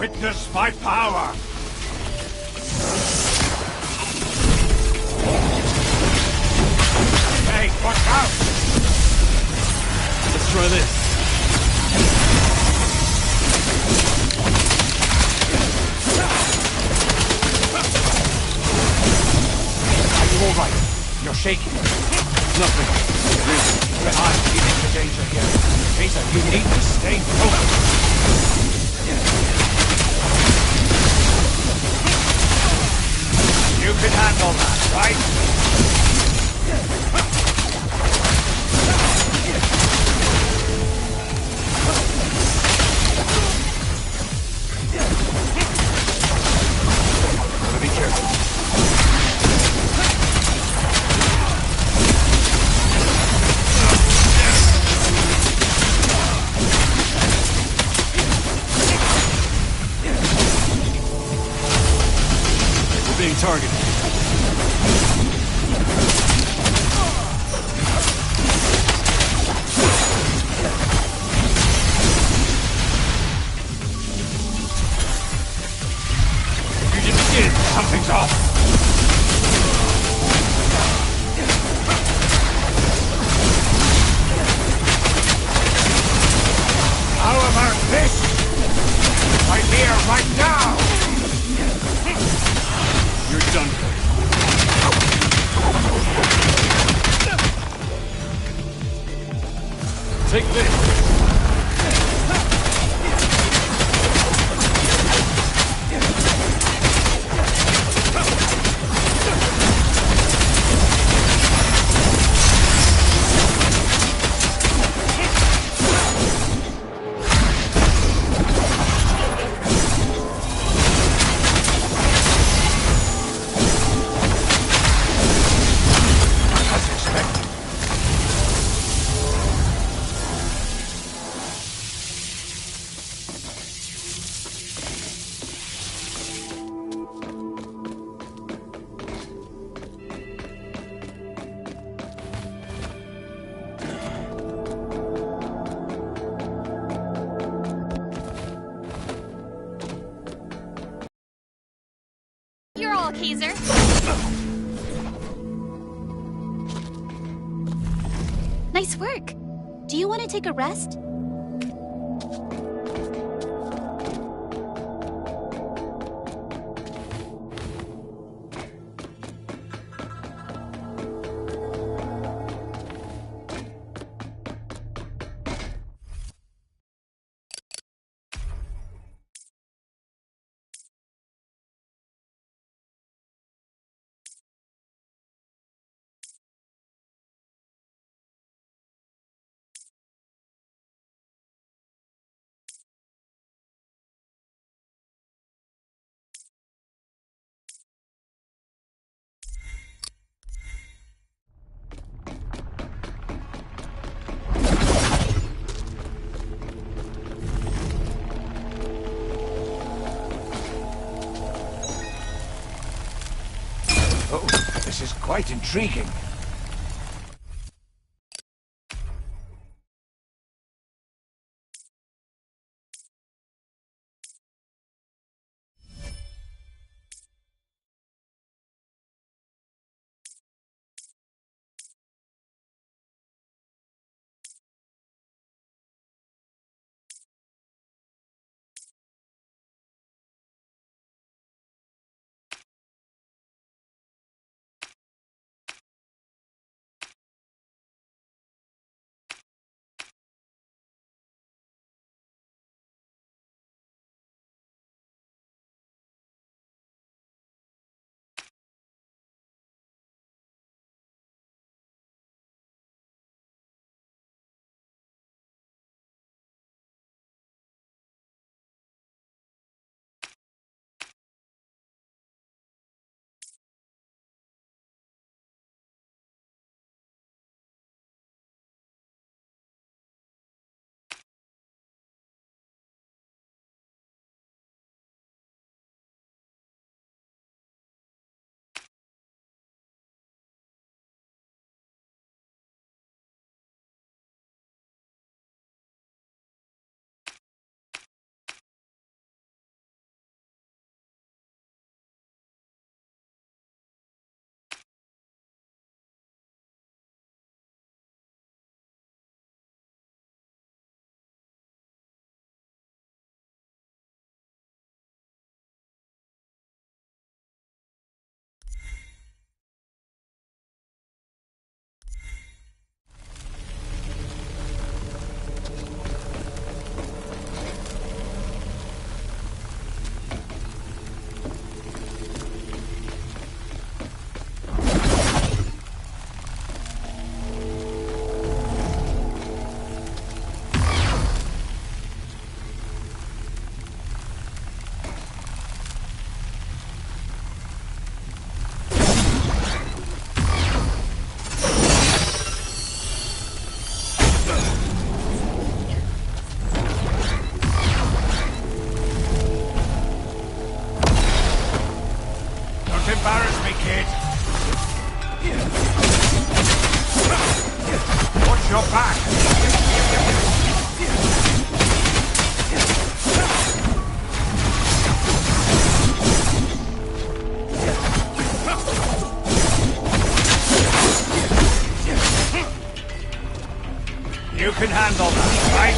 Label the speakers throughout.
Speaker 1: Witness my power! Hey, watch out!
Speaker 2: Let's try this.
Speaker 1: Are you alright? You're shaking.
Speaker 2: Nothing.
Speaker 1: I'm feeling the danger here. Peter, you need to stay focused. You can handle that, right? Gotta be careful.
Speaker 2: We're being targeted.
Speaker 1: Fusion begin. Something's off. How about this? I'm here right now!
Speaker 2: You're done for. Take this.
Speaker 1: As expected.
Speaker 3: You're all Kaiser. Nice work. Do you want to take a rest? Oh, this is quite intriguing.
Speaker 1: Don't embarrass me, kid. Watch your back. You can handle that, right?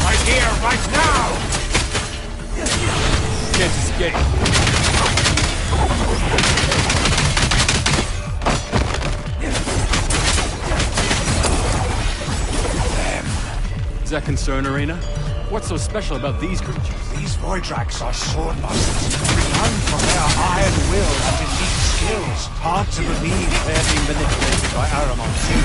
Speaker 1: Right here, right now!
Speaker 2: Can't escape. Is that concern, Arena? What's so special about these creatures?
Speaker 1: These Voidraks are swordmasters, renowned for their iron will and elite skills. Hard to believe they're being manipulated by Aramon too.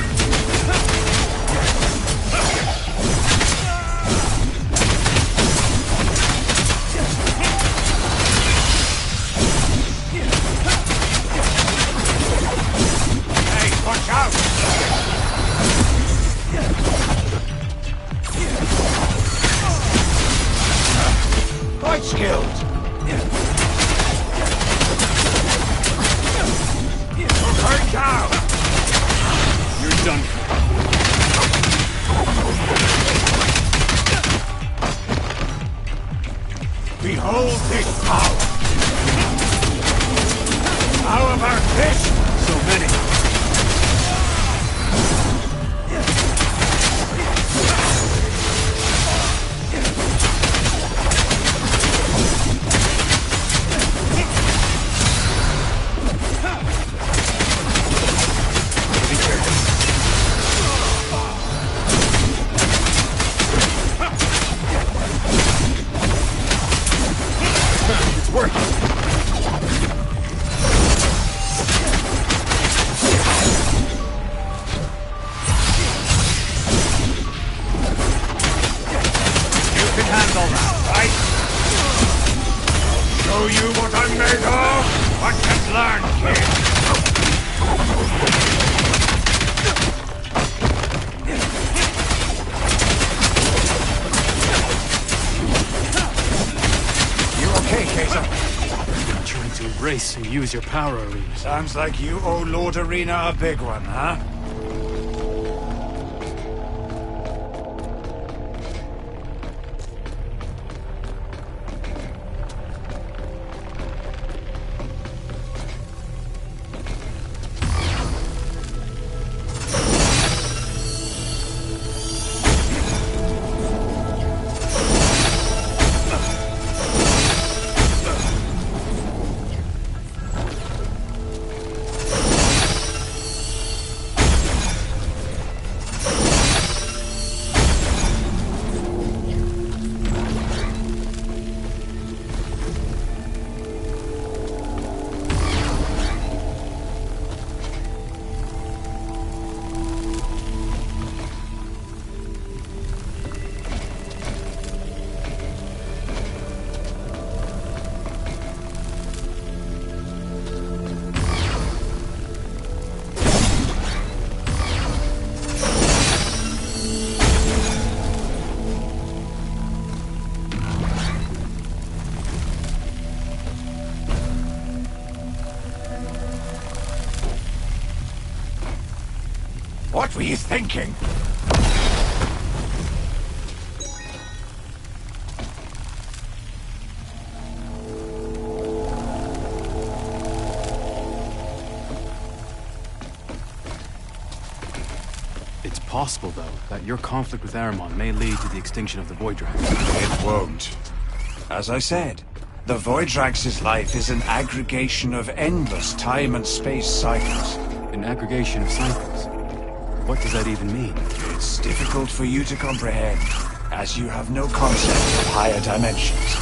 Speaker 1: Hey, watch out! Quite skilled. Hurt down.
Speaker 2: You're done.
Speaker 1: Behold this power. How about this?
Speaker 2: So many. It's working.
Speaker 1: You can handle that, right? Show you what I'm made of? Watch and learn, kid. You okay, Kaiser?
Speaker 2: Trying to embrace and use your power, Arena.
Speaker 1: Sounds like you owe Lord Arena a big one, huh? What were you thinking?
Speaker 2: It's possible, though, that your conflict with Aramon may lead to the extinction of the Voidrak.
Speaker 1: It won't. As I said, the Voidrax's life is an aggregation of endless time and space cycles.
Speaker 2: An aggregation of cycles. What does that even mean?
Speaker 1: It's difficult for you to comprehend, as you have no concept of higher dimensions.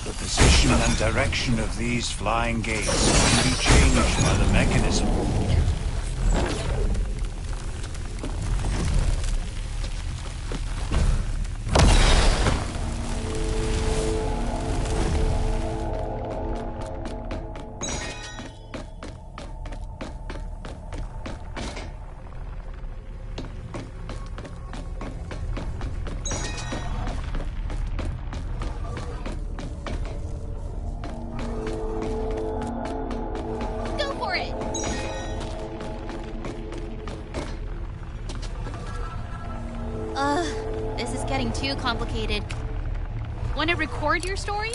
Speaker 1: The position and direction of these flying gates can be changed by the mechanism.
Speaker 3: This is getting too complicated. Want to record your story?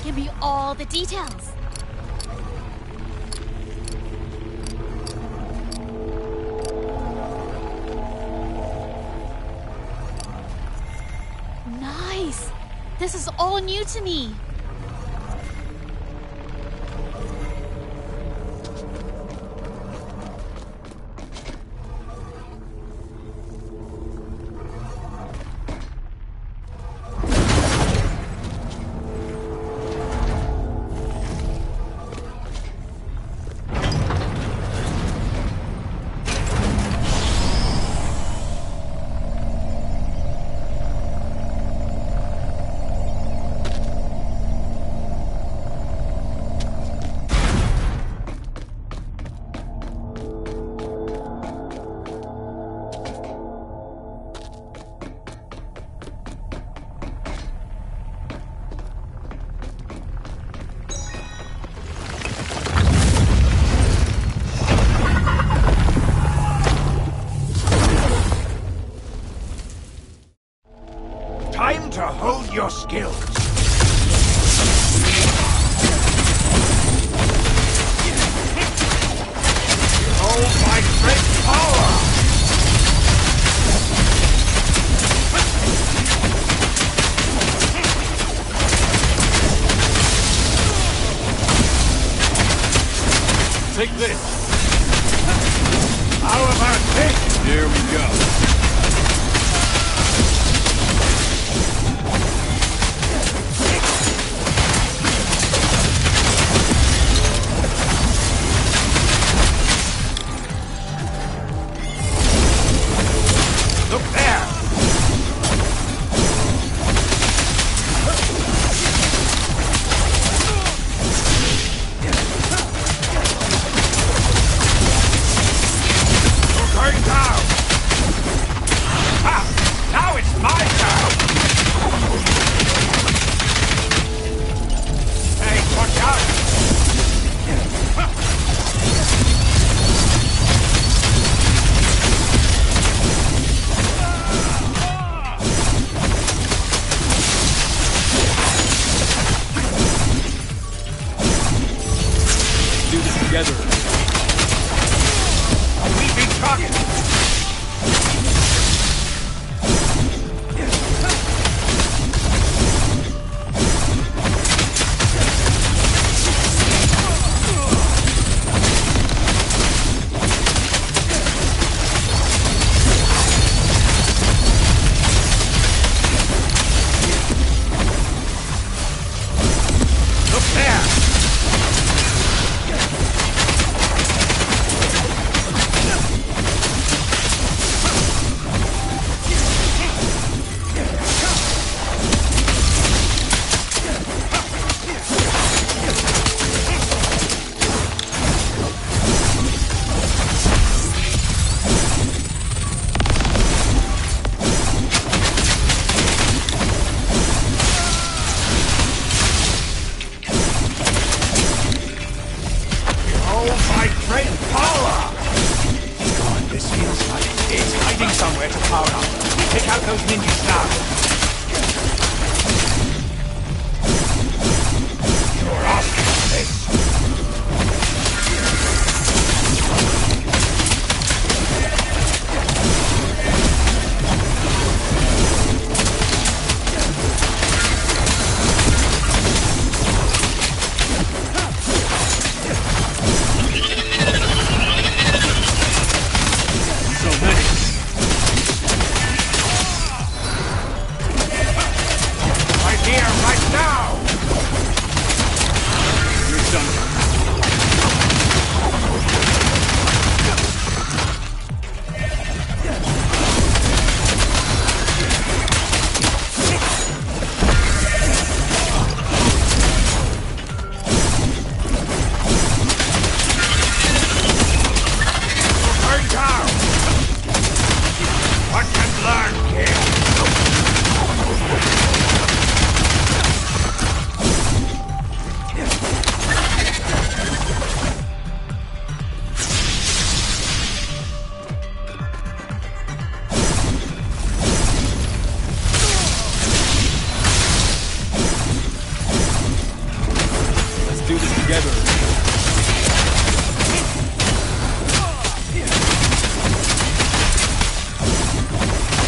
Speaker 3: Give me all the details. Nice! This is all new to me. Time to hold your skills. Behold my great power!
Speaker 2: Take this.
Speaker 1: How about this?
Speaker 2: Here we go.
Speaker 1: Look there! You're going down! Ah! Now it's my turn! Hey, watch out!
Speaker 2: Do this together.
Speaker 1: We've been targeted! Look there!
Speaker 2: together.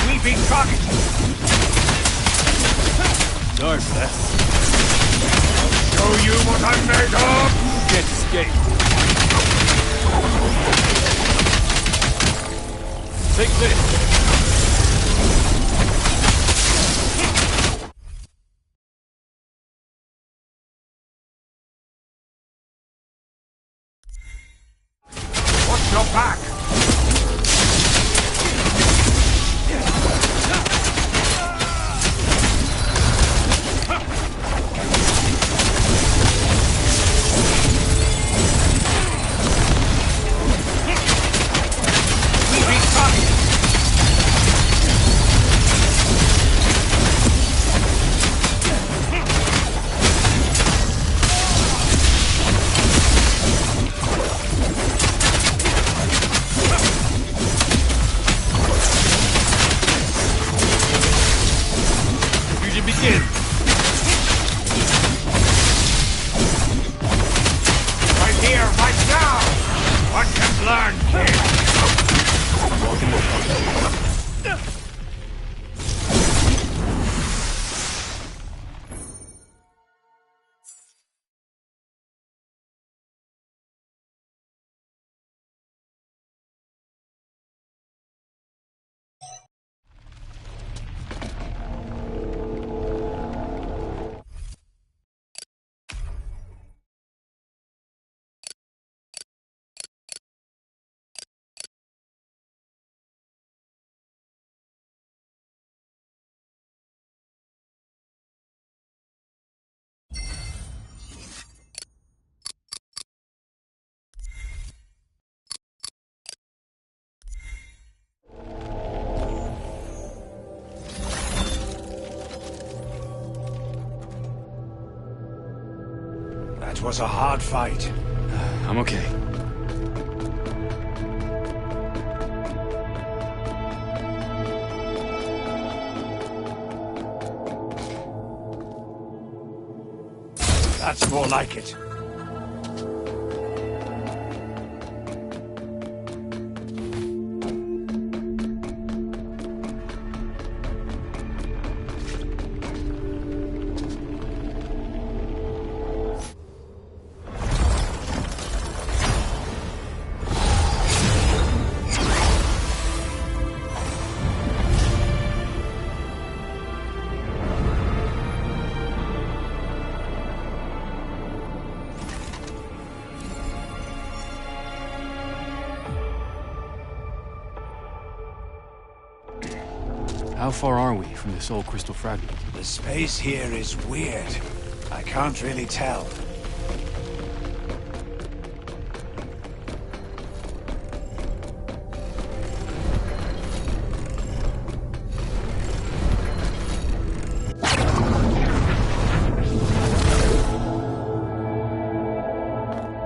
Speaker 1: Weeping target!
Speaker 2: Dark left.
Speaker 1: Show you what I'm made of!
Speaker 2: Can't escape. Take this.
Speaker 1: Watch your back! Weeping target!
Speaker 2: Fusion begin.
Speaker 1: Right here, right now! Watch and learn, kid!
Speaker 2: Walk in the front.
Speaker 1: That was a hard fight.
Speaker 2: I'm okay.
Speaker 1: That's more like it.
Speaker 2: How far are we from this old crystal fragment?
Speaker 1: The space here is weird. I can't really tell.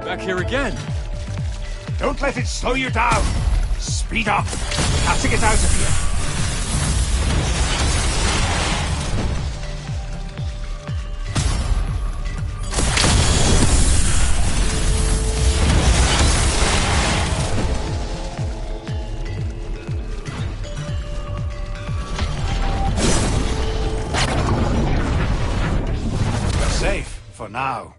Speaker 2: Back here again.
Speaker 1: Don't let it slow you down. Speed up. Have to get out of here. We're safe for now.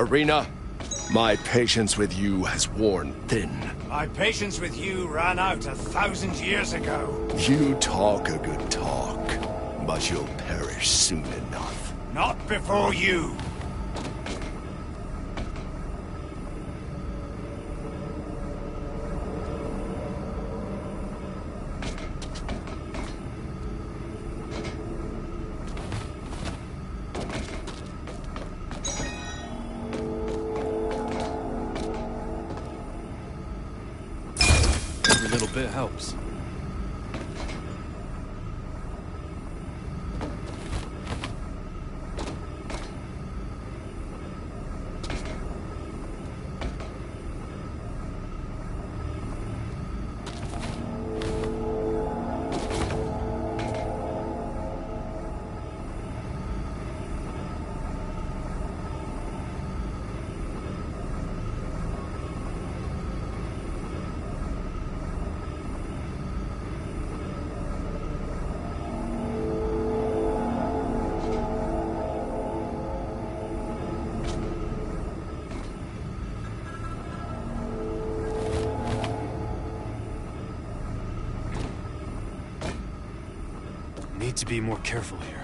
Speaker 4: Arena, my patience with you has worn thin.
Speaker 1: My patience with you ran out 1,000 years ago.
Speaker 4: You talk a good talk, but you'll perish soon enough.
Speaker 1: Not before you.
Speaker 2: Every little bit helps. Need to be more careful here.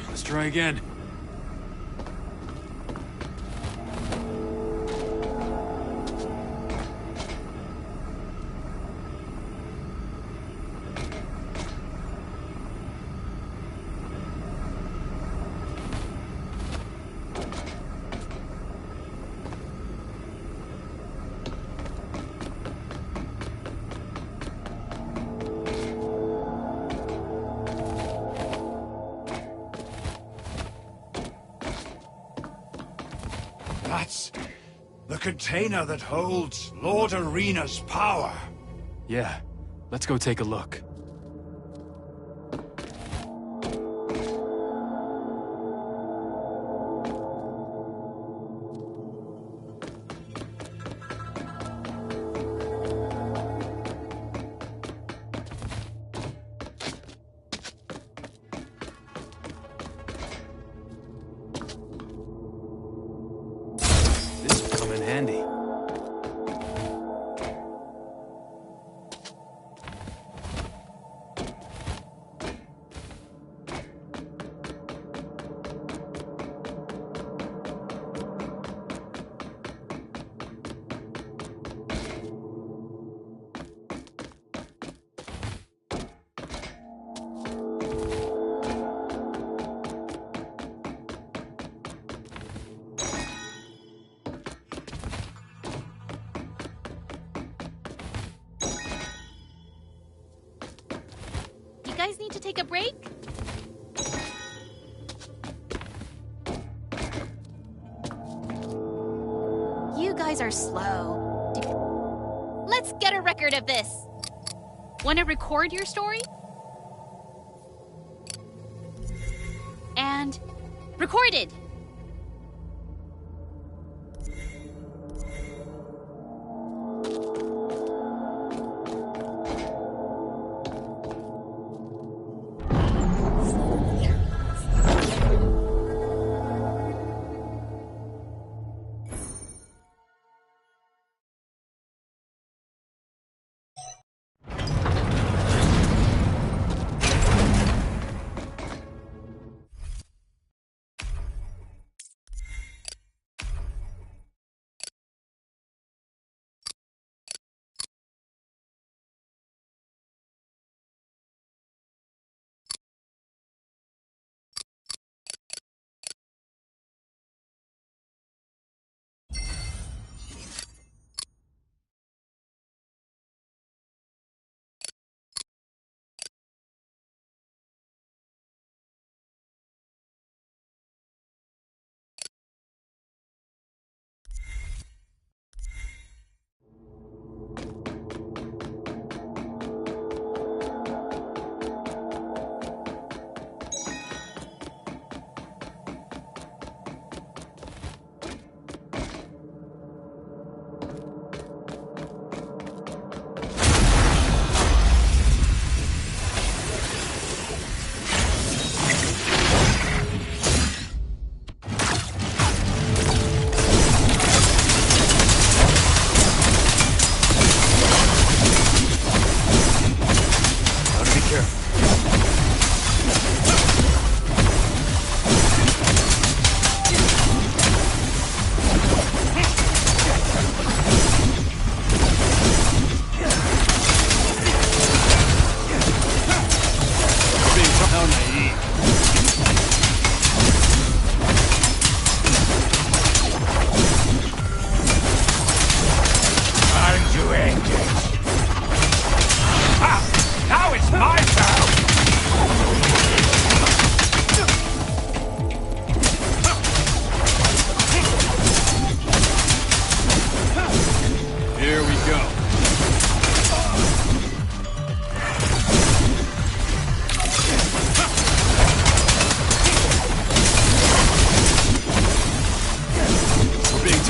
Speaker 2: Let's try again.
Speaker 1: That's the container that holds Lord Arena's power.
Speaker 2: Yeah, let's go take a look. This will come in handy.
Speaker 3: You guys need to take a break? You guys are slow. Let's get a record of this. Want to record your story? And recorded.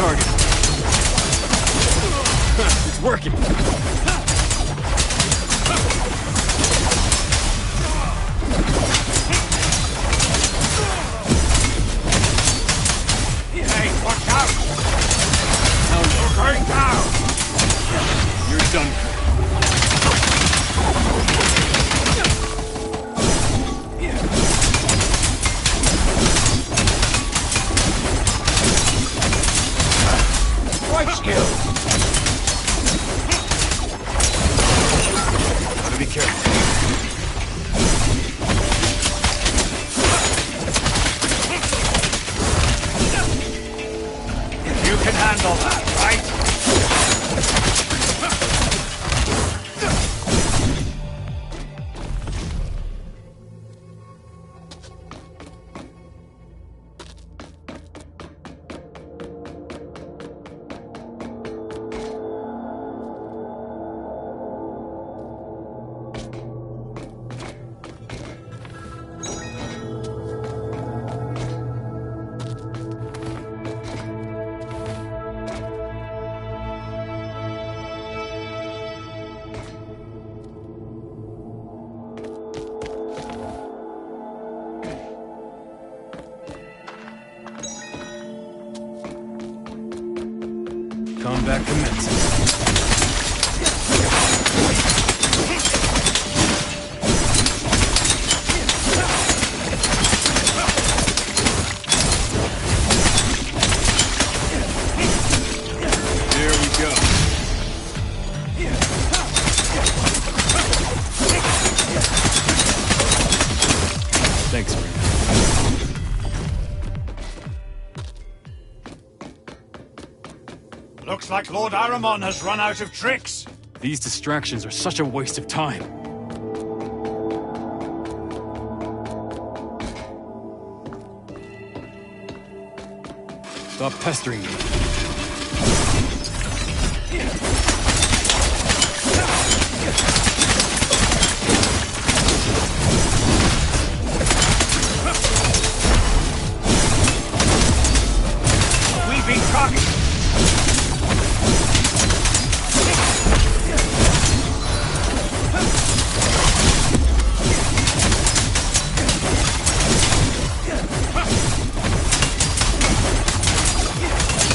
Speaker 2: target. It's working.
Speaker 1: Hey, watch out! You're going down!
Speaker 2: You're done.
Speaker 1: Right skill!
Speaker 2: Gotta be careful.
Speaker 1: You can handle that, right?
Speaker 2: Combat commences. There we go. Thanks, Marina.
Speaker 1: Looks like Lord Aramon has run out of tricks.
Speaker 2: These distractions are such a waste of time. Stop pestering me.
Speaker 1: We've been caught.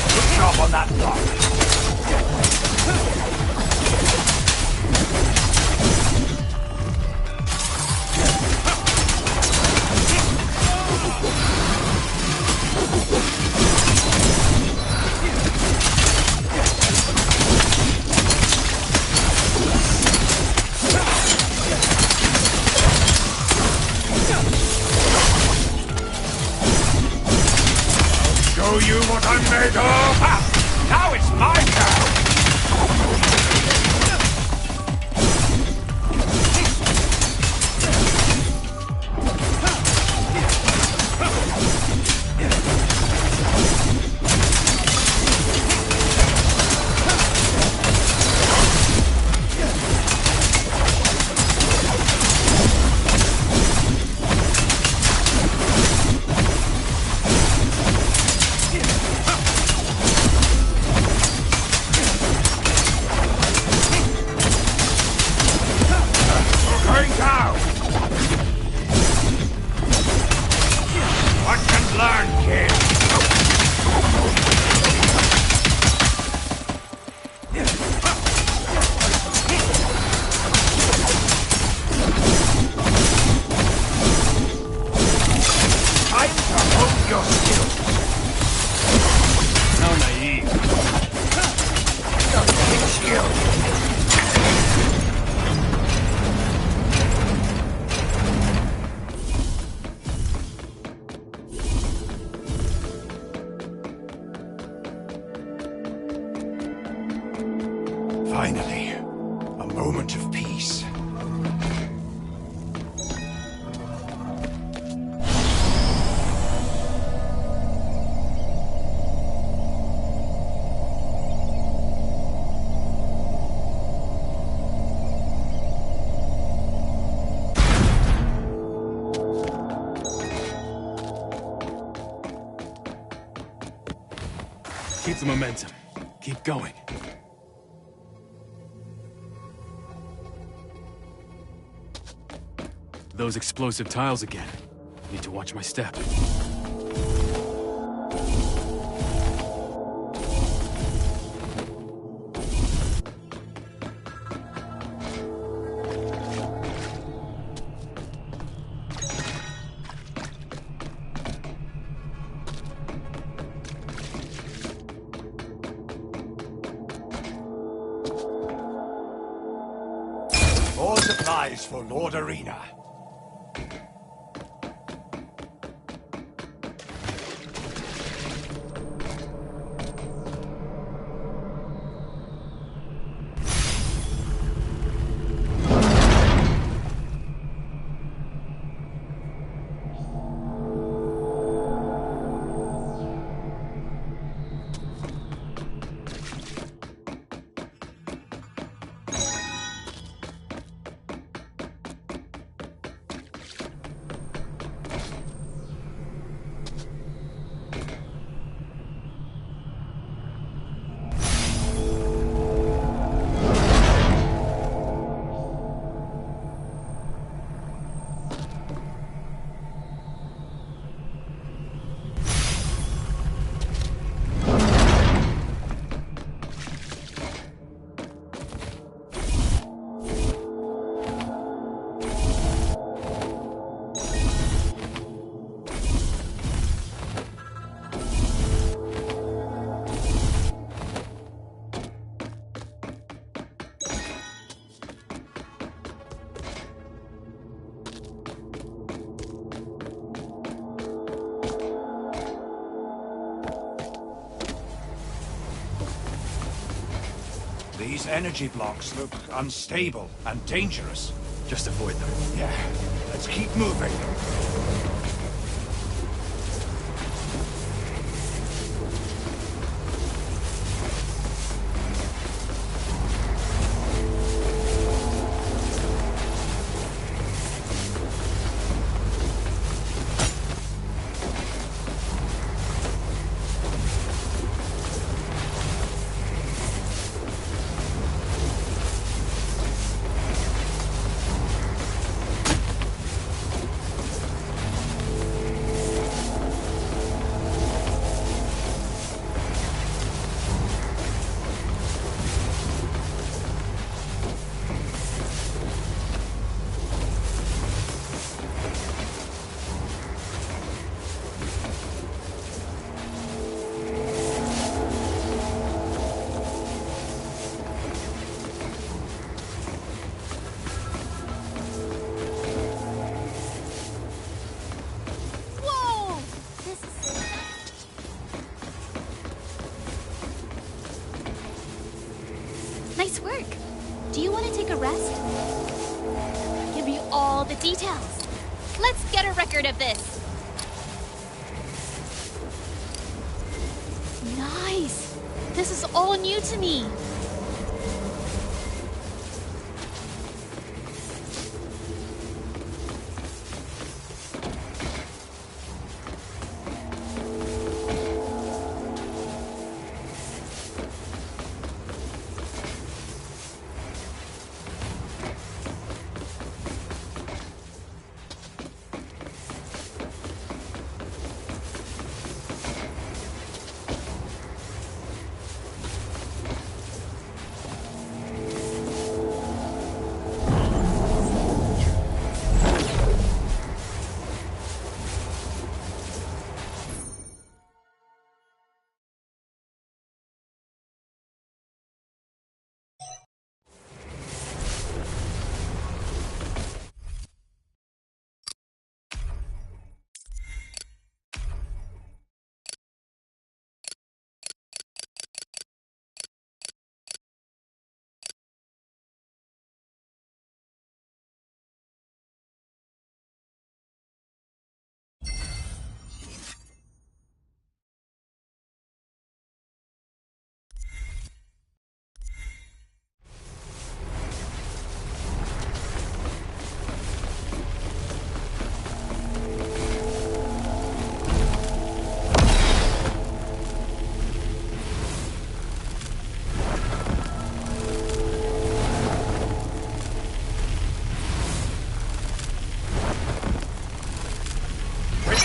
Speaker 1: Good job on that block. Show you what I'm made of! Ah, now it's my turn! Going down! Watch and learn, kid! Time to hone your skills!
Speaker 2: How naive.
Speaker 1: Big skill! Finally, a moment of peace.
Speaker 2: Keep the momentum. Keep going. Those explosive tiles again. Need to watch my step.
Speaker 1: More supplies for Lord Arena. These energy blocks look unstable and dangerous.
Speaker 2: Just avoid them.
Speaker 1: Yeah, let's keep moving.
Speaker 3: Whoa! This is... Nice work. Do you want to take a rest? Give me all the details. Let's get a record of this. Nice. This is all new to me.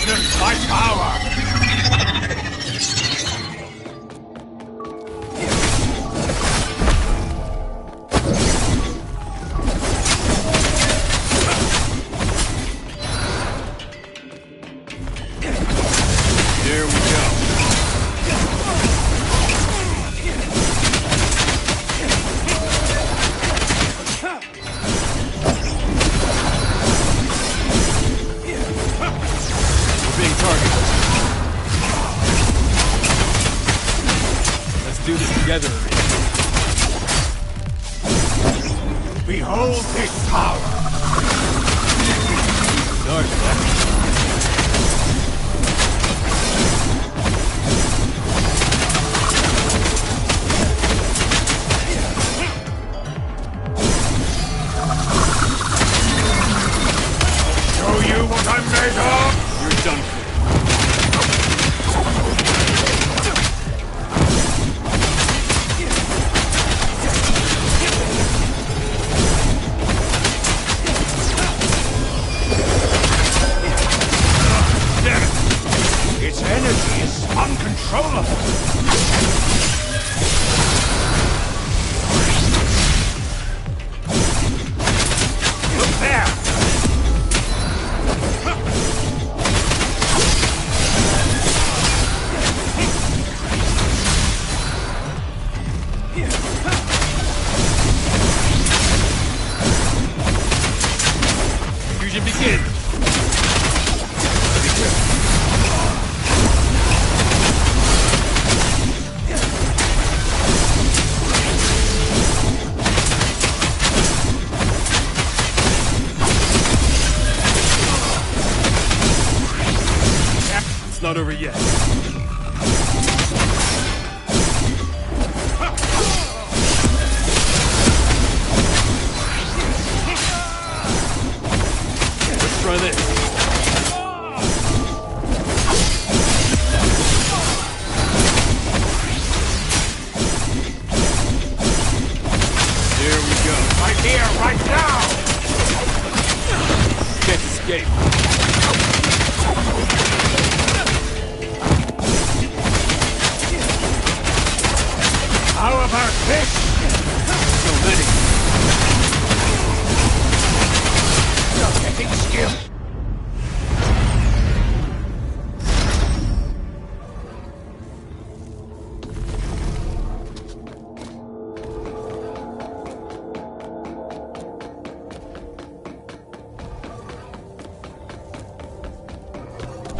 Speaker 1: Witness my power!
Speaker 2: Here we go. We're being targeted. Let's do this together.
Speaker 1: Behold his power!
Speaker 2: Sorry for that.
Speaker 1: Show you what I'm made of!
Speaker 2: You're done for.
Speaker 1: Damn it! Its energy is uncontrollable! Look there!
Speaker 2: Fusion begins. It's not over yet. Let's try this. Here we go.
Speaker 1: Right here, right now!
Speaker 2: Can't escape.
Speaker 1: How about this?
Speaker 2: So many.
Speaker 1: You're getting skill.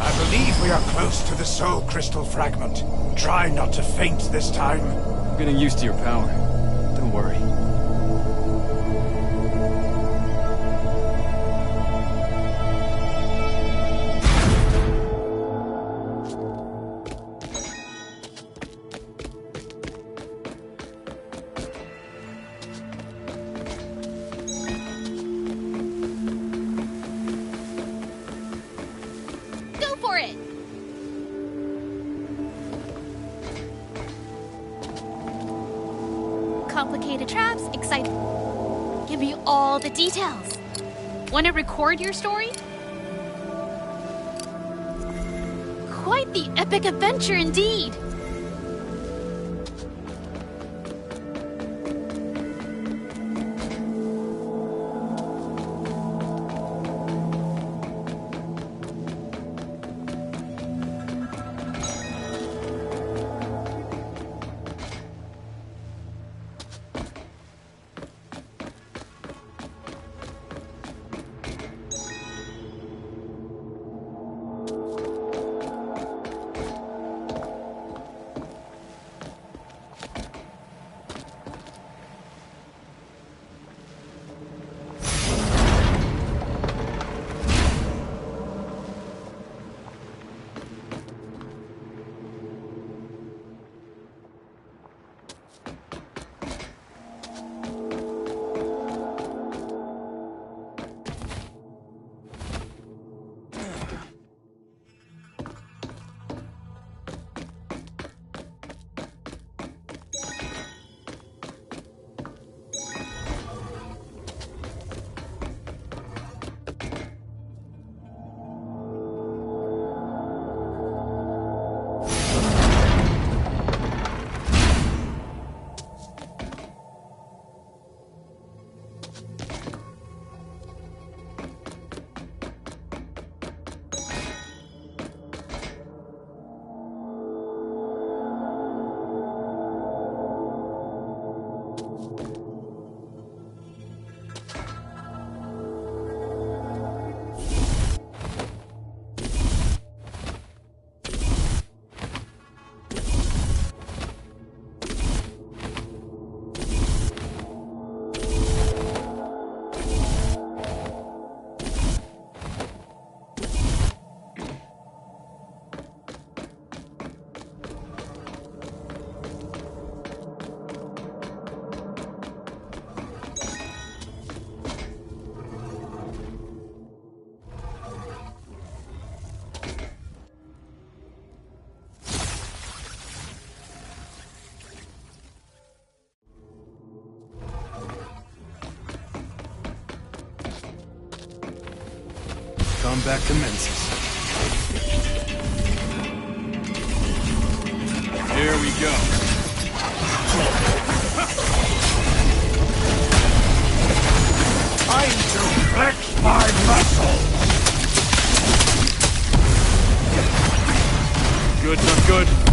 Speaker 1: I believe we are close to the soul crystal fragment. Try not to faint this time.
Speaker 2: I'm getting used to your power. Don't worry.
Speaker 3: Go for it! Complicated traps, exciting. Give me all the details. Want to record your story? Quite the epic adventure indeed.
Speaker 2: on back to Mensis. Here we go.
Speaker 1: Time to flex my muscles!
Speaker 2: Good, not good.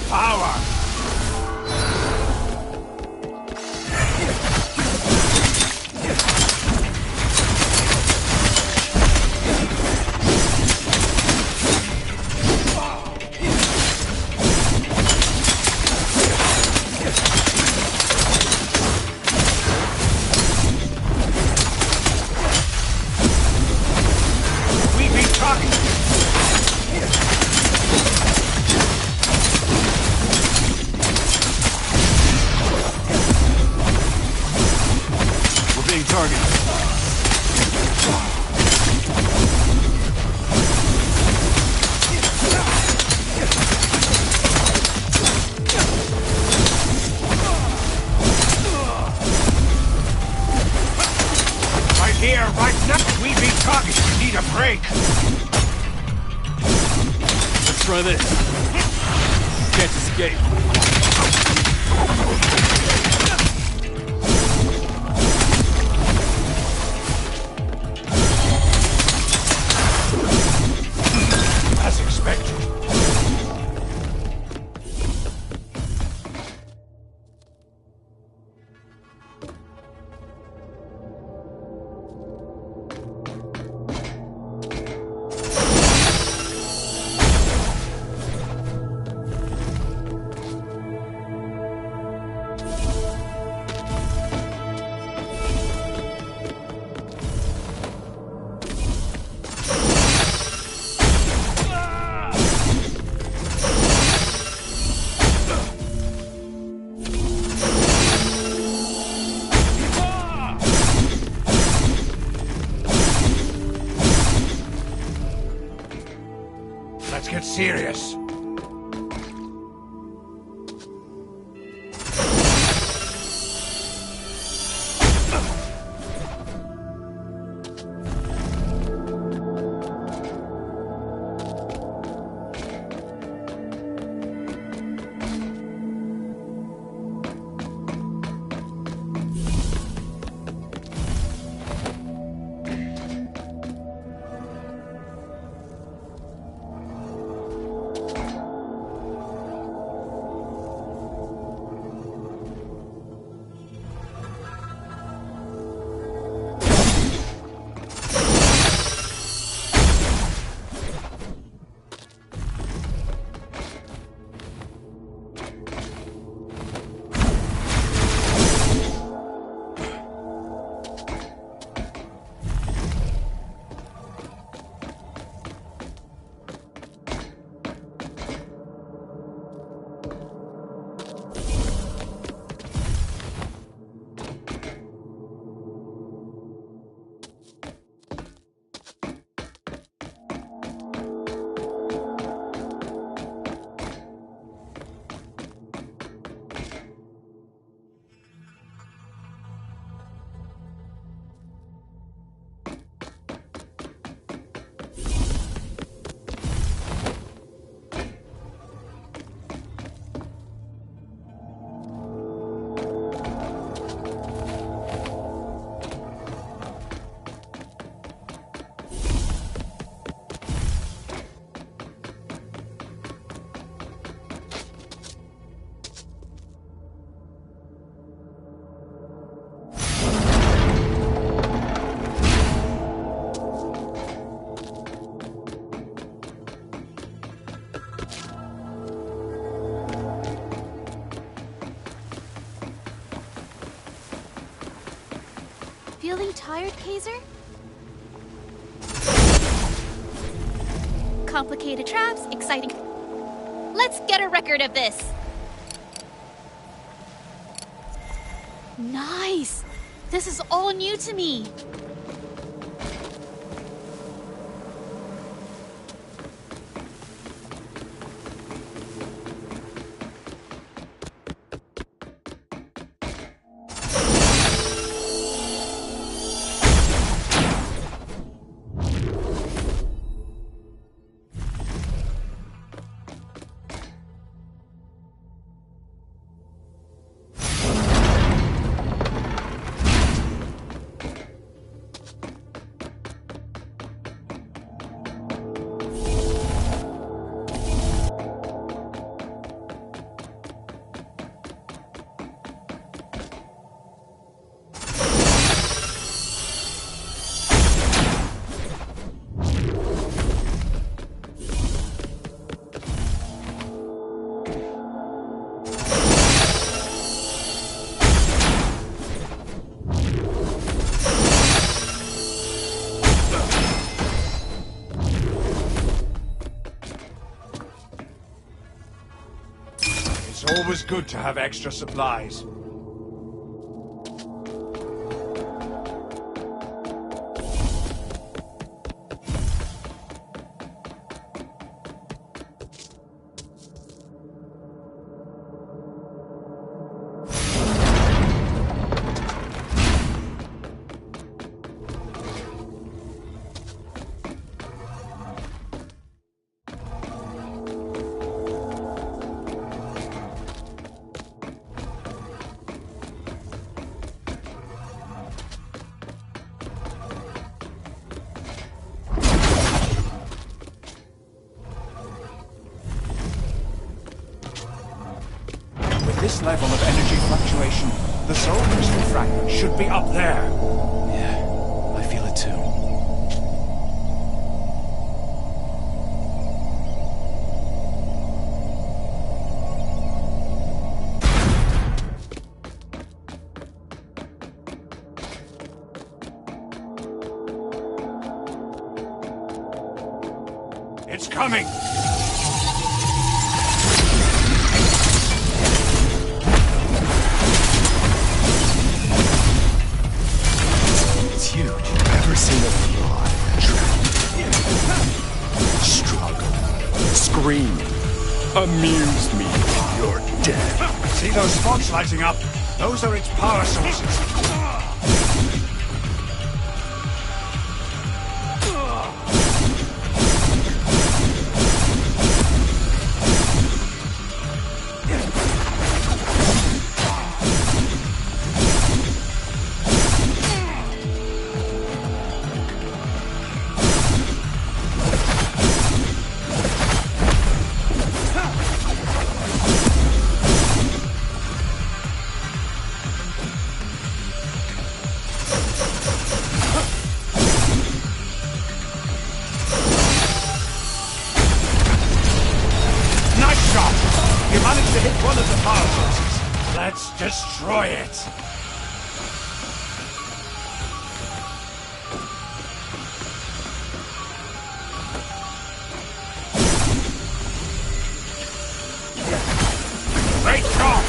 Speaker 1: power! We be talking.
Speaker 2: We're being targeted.
Speaker 1: Right here, right now. We be talking. Need a break.
Speaker 2: Let's try this. Can't escape.
Speaker 1: As expected. Let's get serious.
Speaker 3: Feeling tired, Kaiser? Complicated traps, exciting. Let's get a record of this. Nice! This is all new to me.
Speaker 1: Always good to have extra supplies. This level of energy fluctuation, the soul crystal fragment should be up there.
Speaker 2: Yeah, I feel it too.
Speaker 1: It's coming!
Speaker 4: Seen a fly trap. Struggle. Scream. Amuse me. You're dead.
Speaker 1: See those spots lighting up? Those are its power sources. You managed to hit one of the power sources. Let's destroy it. Great job!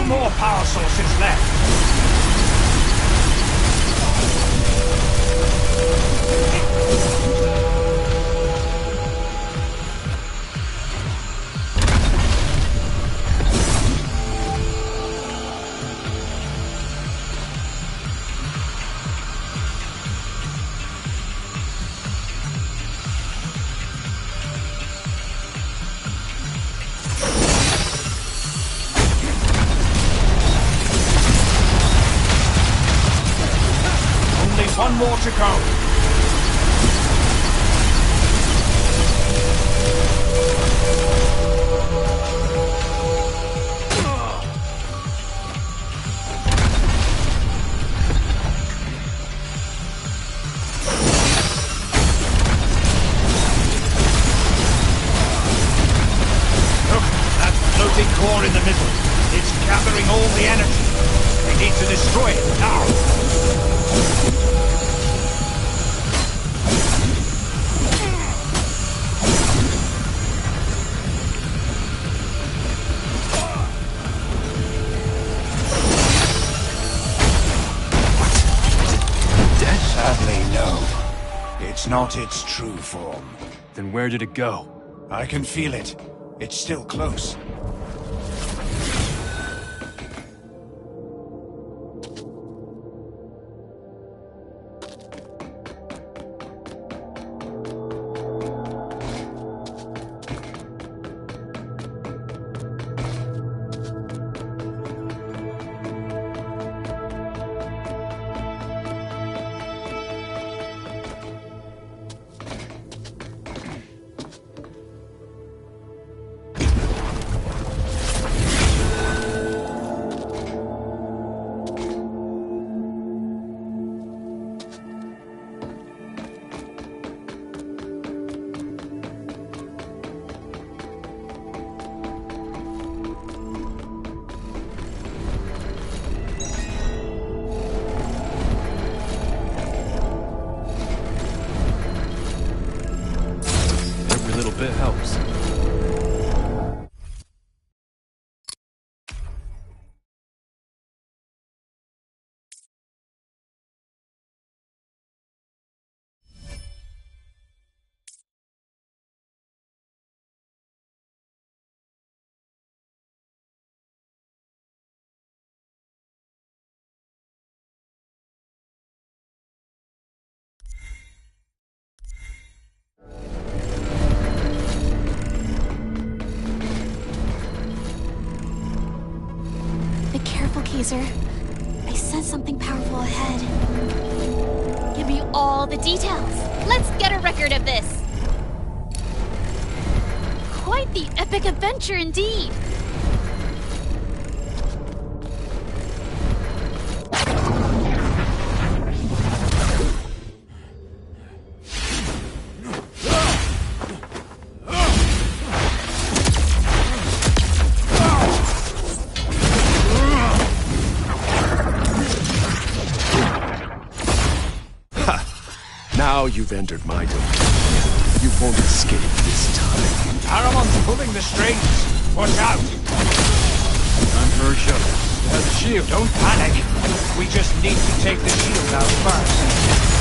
Speaker 1: More power sources left. One more to go. Look, that floating core in the middle. It's gathering all the energy. We need to destroy it now. Sadly, no. It's not its true form.
Speaker 2: Then where did it go?
Speaker 1: I can feel it. It's still close.
Speaker 3: Caesar. I sense something powerful ahead. Give me all the details. Let's get a record of this. Quite the epic adventure indeed.
Speaker 4: Now you've entered my domain. You won't escape this time.
Speaker 1: Aramon's pulling the strings. Watch out.
Speaker 2: Time for a show. It has a shield.
Speaker 1: Don't panic. We just need to take the shield out first.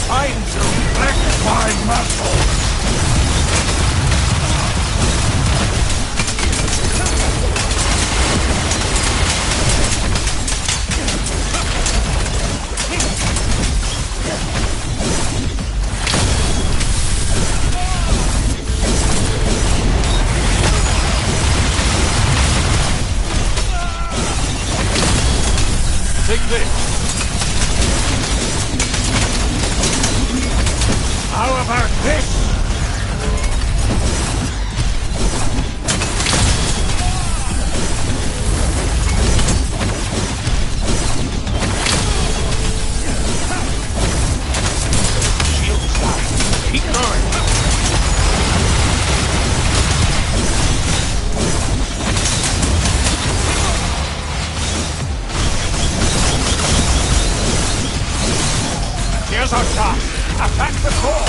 Speaker 1: Time to flex my muscles.
Speaker 2: Take this.
Speaker 1: How about this? Shield's down. Keep going. Here's our task. Attack the core.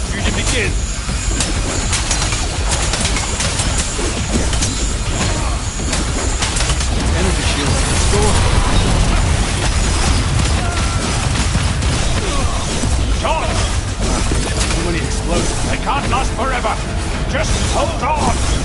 Speaker 2: Fusion begin. Energy shield restored.
Speaker 1: John,
Speaker 2: Too many explosives.
Speaker 1: they can't last forever. Just hold on.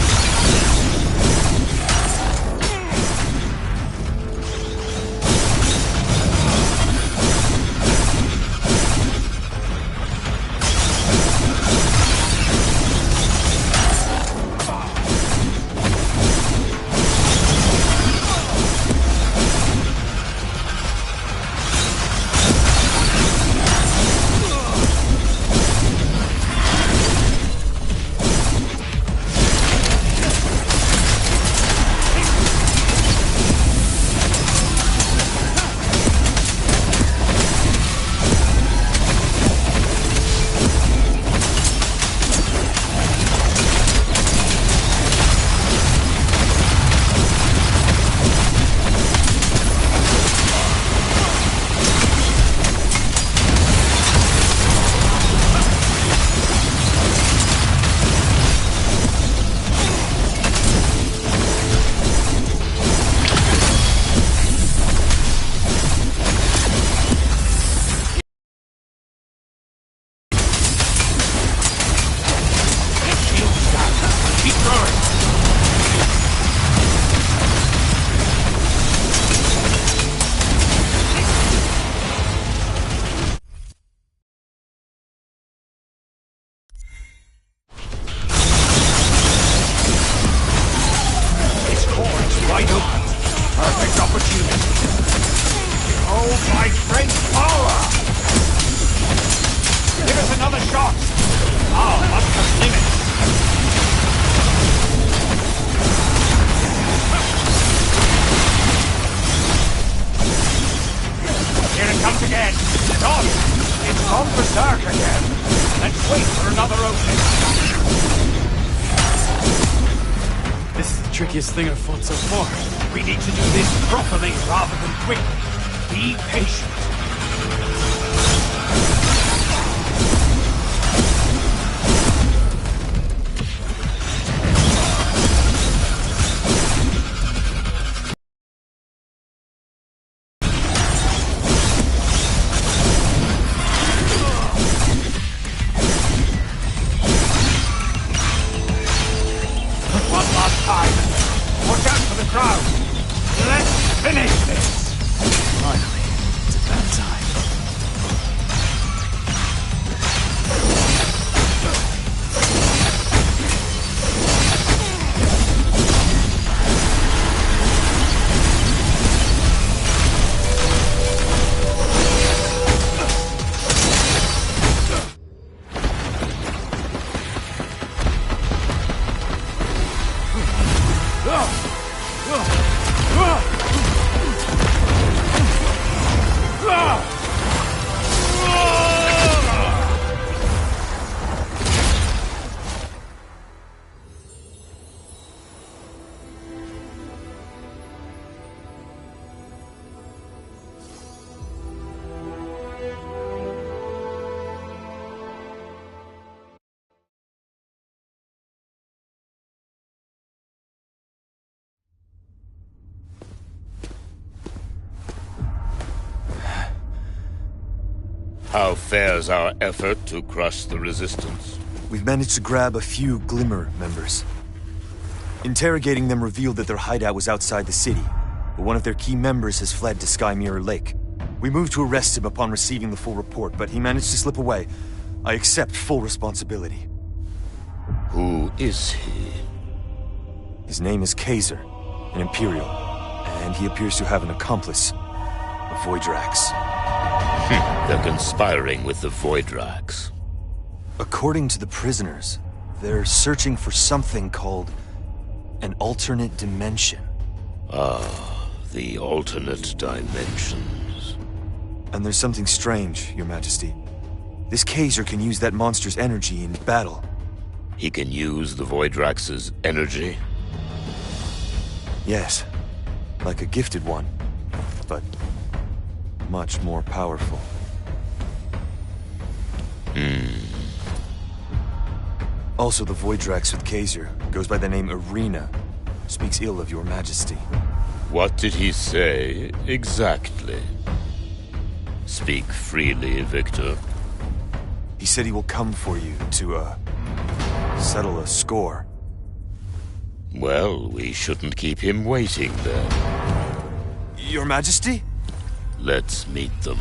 Speaker 2: Trickiest thing I've fought so far.
Speaker 1: We need to do this properly rather than quickly. Be patient.
Speaker 5: How fares our effort to crush the Resistance?
Speaker 6: We've managed to grab a few Glimmer members. Interrogating them revealed that their hideout was outside the city, but one of their key members has fled to Sky Mirror Lake. We moved to arrest him upon receiving the full report, but he managed to slip away. I accept full responsibility.
Speaker 5: Who is he?
Speaker 6: His name is Kaiser, an Imperial, and he appears to have an accomplice, a Voidrax.
Speaker 5: They're conspiring with the Voidrax.
Speaker 6: According to the prisoners, they're searching for something called an alternate dimension.
Speaker 5: Ah, the alternate dimensions.
Speaker 6: And there's something strange, Your Majesty. This Kaiser can use that monster's energy in battle.
Speaker 5: He can use the Voidrax's energy?
Speaker 6: Yes, like a gifted one, but much more powerful. Also, the Voidrax with Kaiser goes by the name Arena, speaks ill of Your Majesty.
Speaker 5: What did he say, exactly? Speak freely, Victor.
Speaker 6: He said he will come for you to, settle a score.
Speaker 5: Well, we shouldn't keep him waiting then.
Speaker 6: Your Majesty?
Speaker 5: Let's meet them.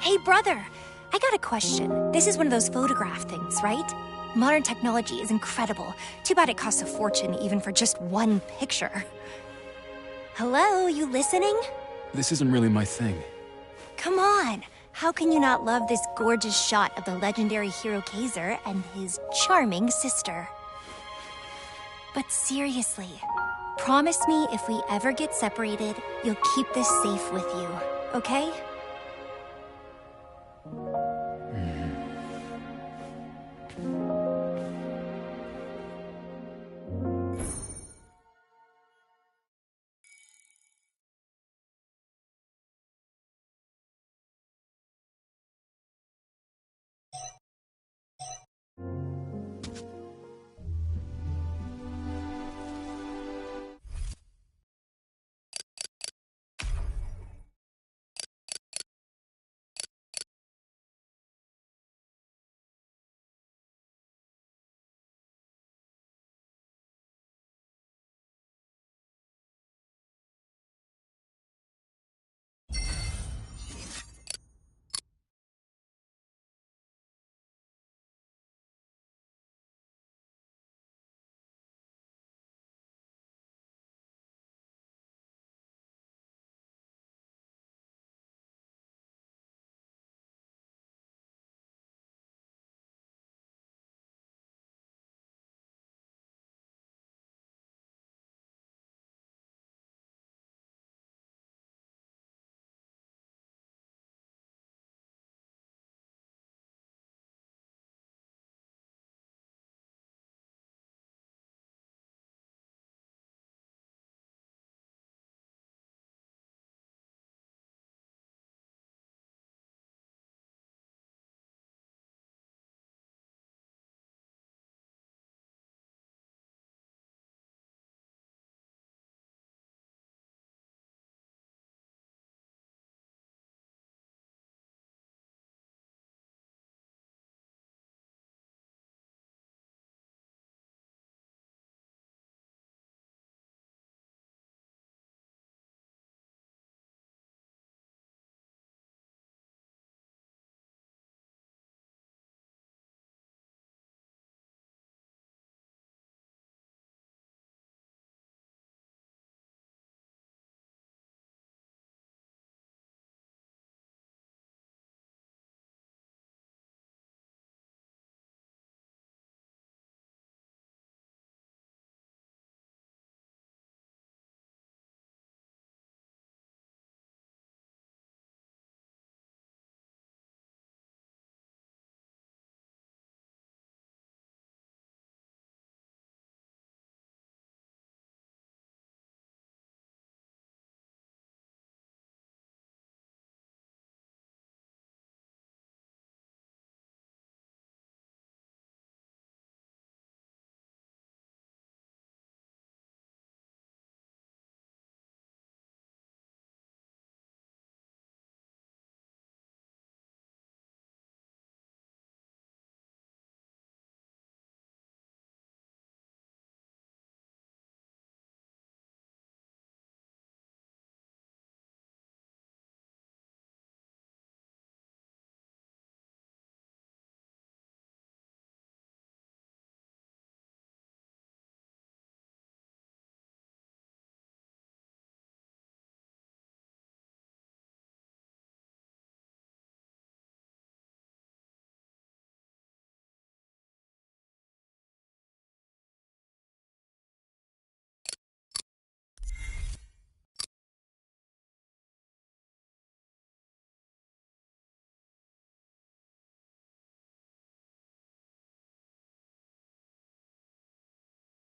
Speaker 7: Hey, brother. I got a question. This is one of those photograph things, right? Modern technology is incredible. Too bad it costs a fortune even for just one picture. Hello, you listening?
Speaker 2: This isn't really my thing.
Speaker 7: Come on. How can you not love this gorgeous shot of the legendary hero Kaiser and his charming sister? But seriously, promise me if we ever get separated, you'll keep this safe with you, okay?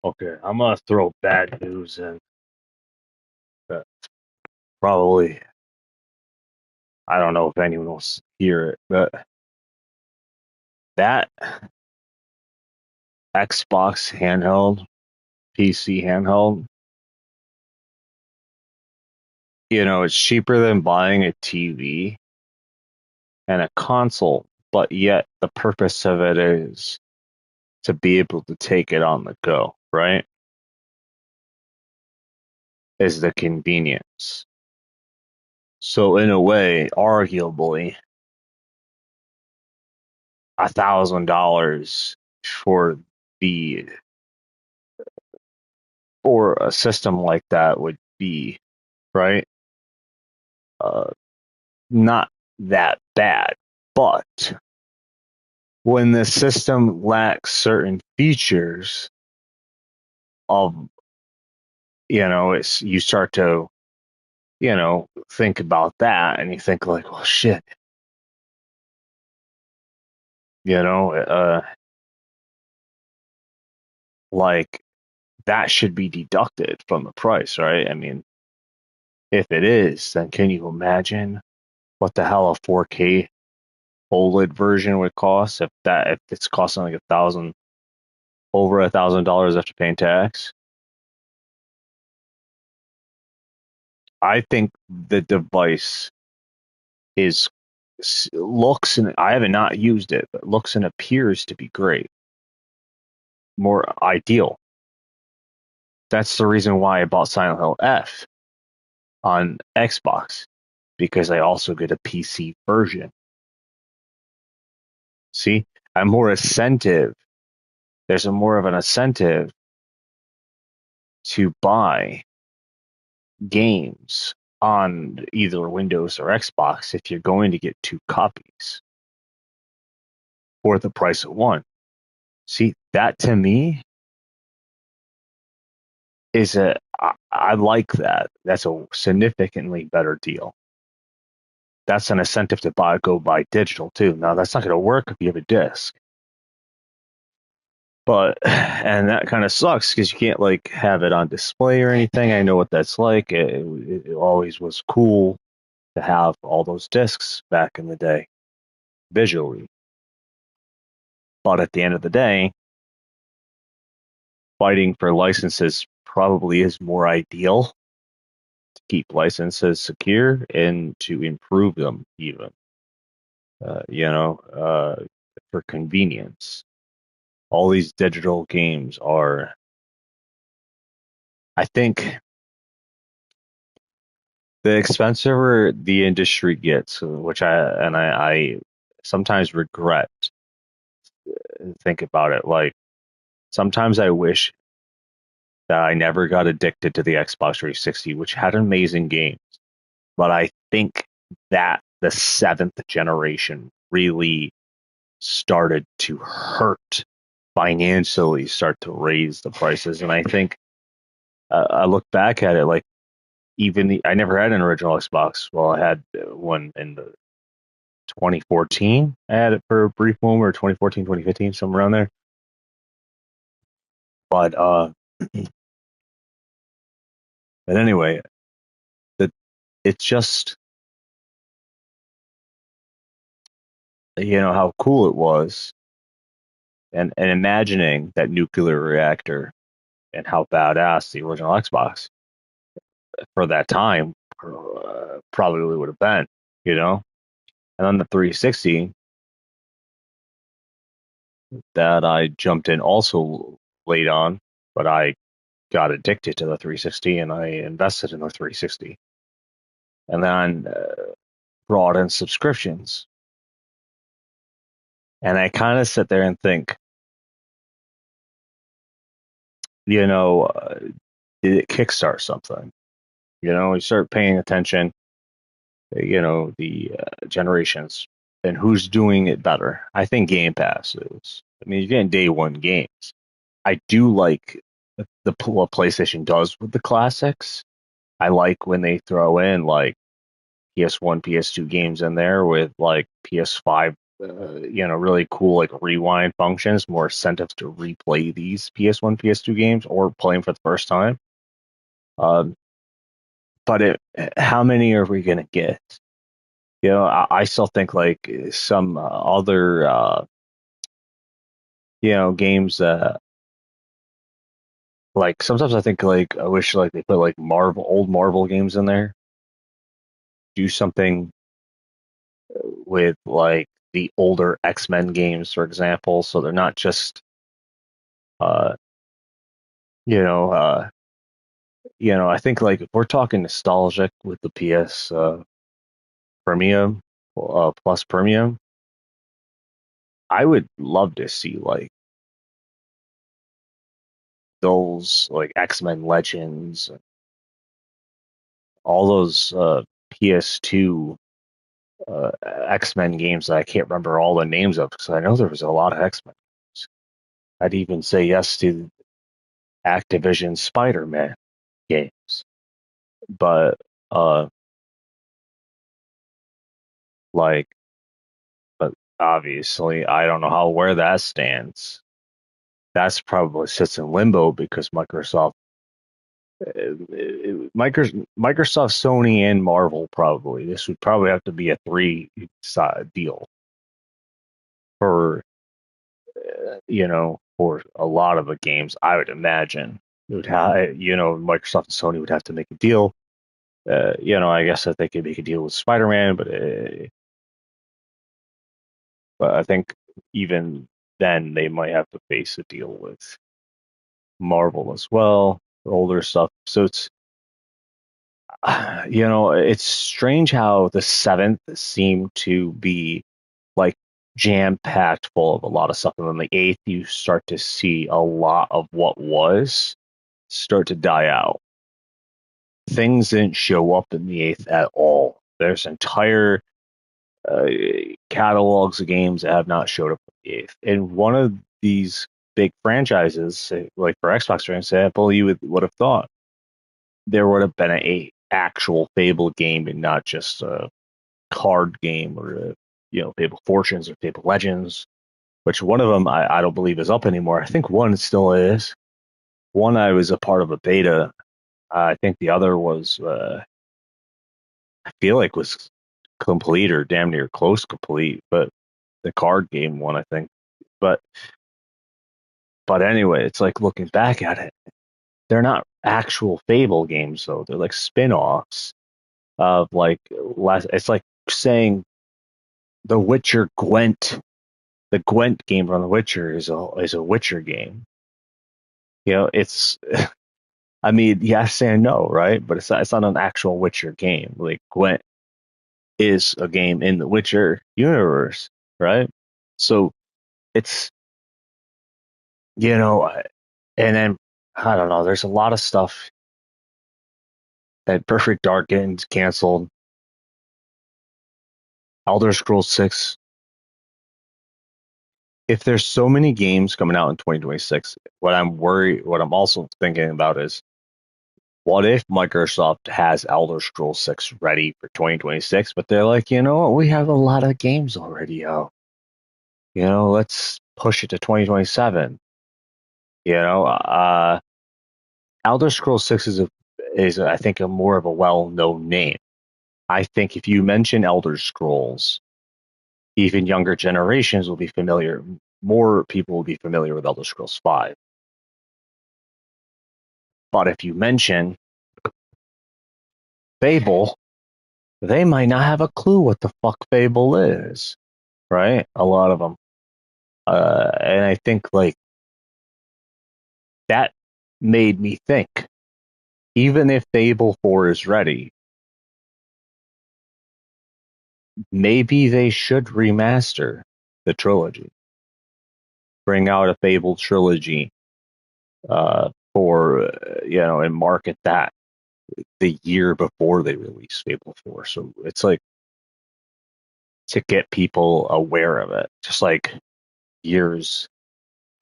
Speaker 8: Okay, I'm gonna throw bad news in. That probably, I don't know if anyone will hear it, but that Xbox handheld, PC handheld, it's cheaper than buying a TV and a console, but yet the purpose of it is to be able to take it on the go, right? Is the convenience. So in a way, arguably, $1,000 for the for a system like that would be right. Uh, Not that bad, but when the system lacks certain features of it's you start to think about that and you think like, well, shit, you know, uh, like that should be deducted from the price, right? I mean, if it is, then can you imagine what the hell a 4K OLED version would cost if it's costing like over $1,000 after paying tax? I think the device is looks and I haven't not used it, but looks and appears to be great, more ideal. That's the reason why I bought Silent Hill F on Xbox, because I also get a PC version. See, I'm more incentive. There's more of an incentive to buy games on either Windows or Xbox if you're going to get two copies for the price of one. See, that to me is I like that. That's a significantly better deal. That's an incentive to go buy digital too. Now that's not going to work if you have a disc. But and that kind of sucks because you can't like have it on display or anything. I know what that's like. It always was cool to have all those discs back in the day visually. But at the end of the day, fighting for licenses probably is more ideal to keep licenses secure and to improve them even, for convenience. All these digital games are, I think, the expensive the industry gets, which I sometimes regret and think about it. Like sometimes I wish that I never got addicted to the Xbox 360, which had amazing games. But I think that the seventh generation really started to hurt financially, start to raise the prices. And I think I look back at it like I never had an original Xbox. Well, I had one in the 2014. I had it for a brief moment, or 2014, 2015, somewhere around there. But but anyway, it's just how cool it was, and imagining that nuclear reactor and how badass the original Xbox for that time probably would have been, and then the 360 that I jumped in also late on, but I got addicted to the 360 and I invested in the 360, and then brought in subscriptions. And I kind of sit there and think, did it kickstart something? You start paying attention, the generations and who's doing it better. I think Game Pass is. I mean, you're getting day one games. I do like what PlayStation does with the classics. I like when they throw in like PS1, PS2 games in there with like PS5 really cool like rewind functions, more incentives to replay these PS1, PS2 games or play them for the first time. Um, but how many are we gonna get? I still think like some other games that like sometimes I think like I wish like they put like old Marvel games in there. Do something with like the older X-Men games, for example, so they're not just uh you know uh I think like if we're talking nostalgic with the PS Premium plus Premium, I would love to see like those like X-Men Legends, all those PS2 X-Men games that I can't remember all the names of because I know there was a lot of X-Men games. I'd even say yes to Activision Spider-Man games, but uh, like, but obviously I don't know where that stands. That's probably sits in limbo because Microsoft, Sony, and Marvel probably. This would probably have to be a three-side deal for for a lot of the games. I would imagine it would have Microsoft and Sony would have to make a deal. I guess that they could make a deal with Spider-Man, but I think even then they might have to face a deal with Marvel as well, older stuff. So it's strange how the seventh seemed to be like jam packed full of a lot of stuff, and then the eighth you start to see a lot of what was start to die out. Things didn't show up in the eighth at all. There's entire uh, catalogs of games that have not showed up in the eighth. And one of these big franchises, like for Xbox, for example, you would have thought there would have been a actual Fable game and not just a card game or Fable Fortunes or Fable Legends. Which one of them I don't believe is up anymore. I think one still is. One I was a part of a beta. I think the other was I feel like was complete or damn near close complete, but the card game one I think. But anyway, it's like looking back at it, they're not actual Fable games though. They're like spin-offs of like less. It's like saying the Witcher Gwent, the Gwent game from The Witcher is a Witcher game. It's. I mean, yes and no, right? But it's not an actual Witcher game. Like Gwent is a game in the Witcher universe, right? So it's and then I don't know. There's a lot of stuff that Perfect Dark getting canceled. Elder Scrolls 6. If there's so many games coming out in 2026, what I'm also thinking about is what if Microsoft has Elder Scrolls 6 ready for 2026, but they're like, you know what, we have a lot of games already out. Let's push it to 2027. Elder Scrolls 6 is I think a more of a well-known name. I think if you mention Elder Scrolls, even younger generations will be familiar. More people will be familiar with Elder Scrolls 5. But if you mention Fable, they might not have a clue what the fuck Fable is, right? A lot of them. And I think like that made me think, even if Fable 4 is ready, maybe they should remaster the trilogy. Bring out a Fable trilogy for, and market that the year before they release Fable 4. So it's like to get people aware of it. Just like Gears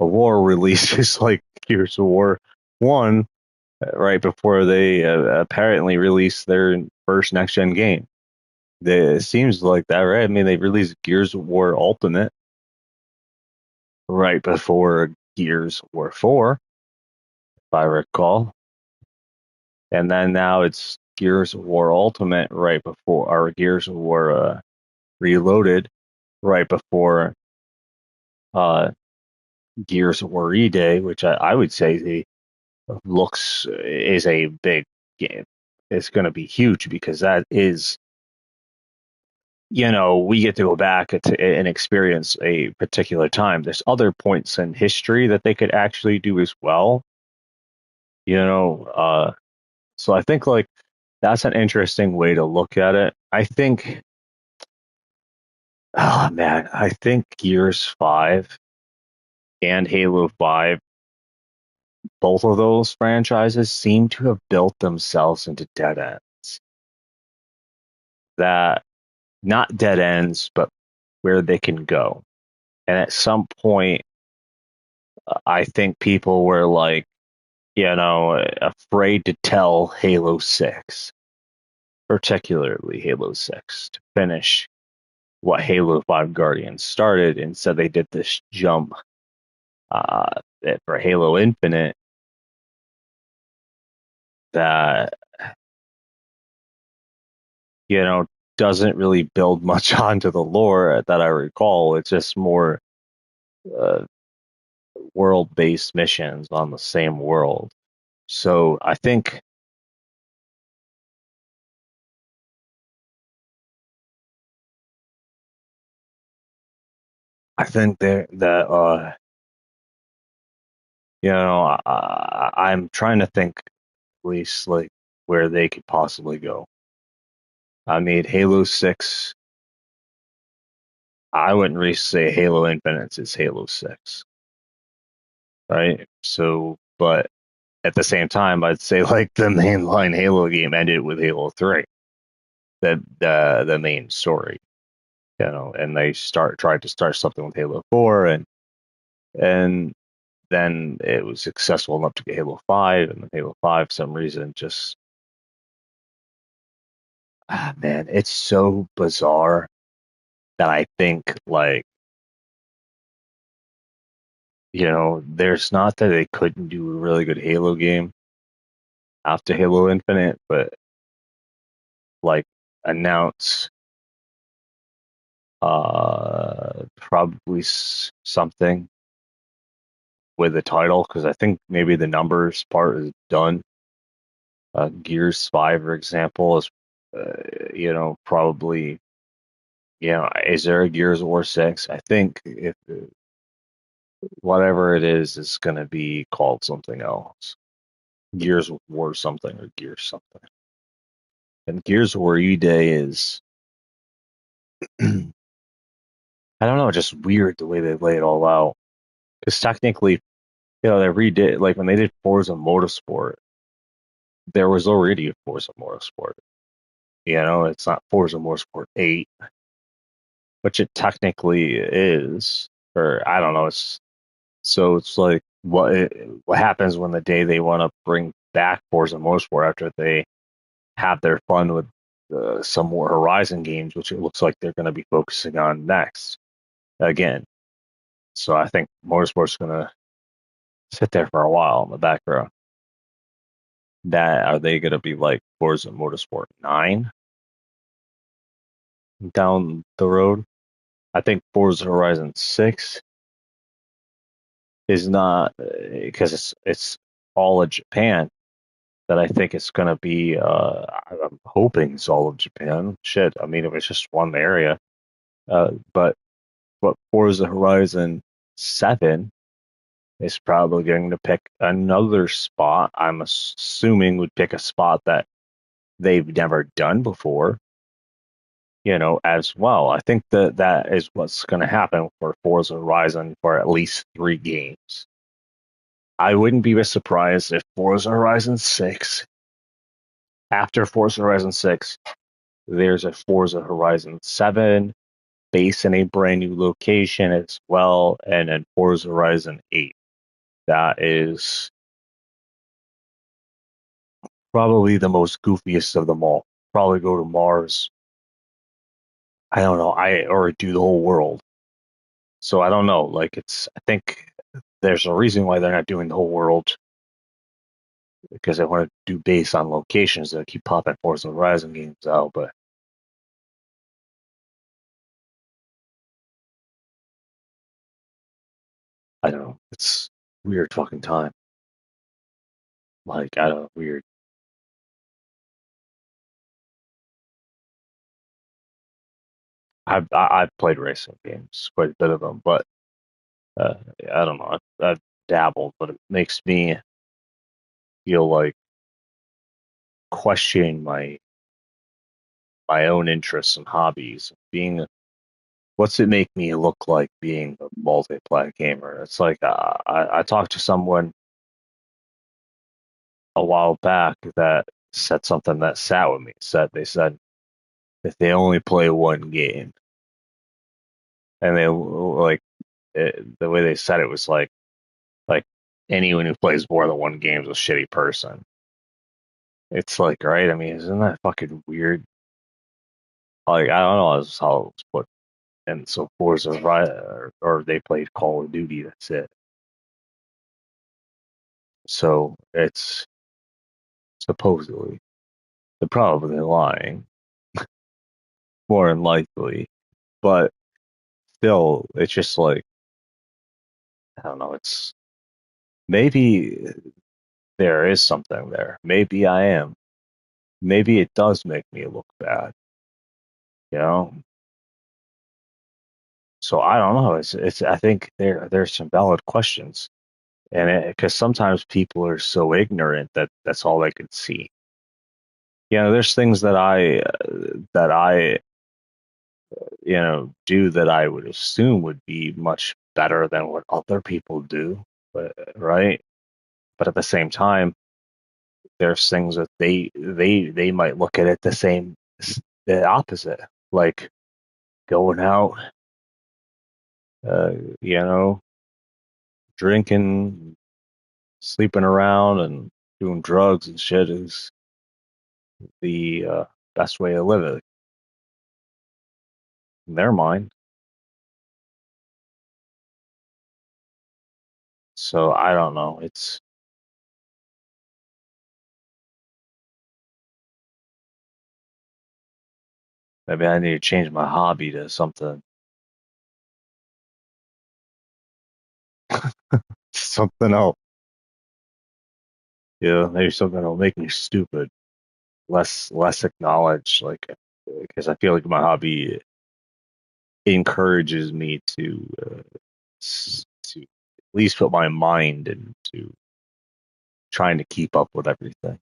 Speaker 8: of War releases like Gears of War 1 right before they apparently released their first next-gen game. It seems like that, right? I mean, they released Gears of War Ultimate right before Gears of War 4, if I recall. And then now it's Gears of War Ultimate right before, or Gears of War Reloaded right before uh, Gears of War E-Day, which I would say looks is a big game. It's going to be huge because that is, we get to go back and experience a particular time. There's other points in history that they could actually do as well. So I think like that's an interesting way to look at it. I think, oh man, I think Gears 5 and Halo 5, both of those franchises seem to have built themselves into dead ends. That, not dead ends, but where they can go. And at some point, I think people were like, afraid to tell Halo 6, particularly Halo 6, to finish what Halo 5 Guardians started. Instead, they did this jump for Halo Infinite that, doesn't really build much onto the lore that I recall. It's just more uh, world-based missions on the same world. So I think I'm trying to think at least like where they could possibly go. I mean, Halo 6, I wouldn't really say Halo Infinite is Halo 6, right? So, but at the same time, I'd say like the mainline Halo game ended with Halo 3, the main story, and they tried to start something with Halo 4, and then it was successful enough to get Halo 5, and then Halo 5, for some reason, just man, it's so bizarre that I think like there's not that they couldn't do a really good Halo game after Halo Infinite, but like announce probably something with the title, because I think maybe the numbers part is done. Gears 5, for example, is probably, is there a Gears of War 6? I think if whatever it is going to be called something else. Gears of War something or Gears something. And Gears of War E-Day is, I don't know, just weird the way they lay it all out. Because technically, they redid, like when they did Forza Motorsport, there was already a Forza Motorsport. It's not Forza Motorsport 8, which it technically is, or I don't know. It's like what happens when the day they want to bring back Forza Motorsport after they have their fun with some more Horizon games, which it looks like they're going to be focusing on next again. So I think Motorsport's going to sit there for a while in the background. Are they going to be like Forza Motorsport 9 down the road? I think Forza Horizon 6 is not, because it's all of Japan, that I think it's going to be, I'm hoping it's all of Japan. Shit, I mean, if it's just one area. But Forza Horizon 7 is probably going to pick another spot. I'm assuming would pick a spot that they've never done before, as well. I think that is what's going to happen for Forza Horizon for at least 3 games. I wouldn't be surprised if Forza Horizon 6, after Forza Horizon 6, there's a Forza Horizon 7 based in a brand new location as well, and then Forza Horizon 8. That is probably the most goofiest of them all. Probably go to Mars I don't know, or do the whole world. So I don't know. Like I think there's a reason why they're not doing the whole world because they want to do based on locations. They keep popping Forza Horizon games out, but I don't know. It's weird fucking time. Like I don't know, weird. I've played racing games, quite a bit of them, but uh, I don't know. I've dabbled, but it makes me feel like questioning my own interests and hobbies. Being what's it make me look like being a multiplayer gamer? It's like I talked to someone a while back that said something that sat with me. They said if they only play one game, and they like the way they said it was like anyone who plays more than one game is a shitty person. It's like, right? I mean, isn't that fucking weird? Like, I don't know how it's put. And so Forza, or they played Call of Duty. That's it. So it's supposedly they're probably lying, more than likely. But still, it's just like I don't know. It's maybe there is something there. Maybe I am. Maybe it does make me look bad. You know. So I don't know. It's. I think there's some valid questions, and because sometimes people are so ignorant that that's all they can see. There's things that I do that I would assume would be much better than what other people do, but right? But at the same time, there's things that they might look at it the opposite, like going out, uh, you know, drinking, sleeping around, and doing drugs and shit is the best way to live it in their mind. So I don't know. Maybe I need to change my hobby to something else. Yeah, maybe something that'll make me stupid, less acknowledged. Like, because I feel like my hobby encourages me to at least put my mind into trying to keep up with everything,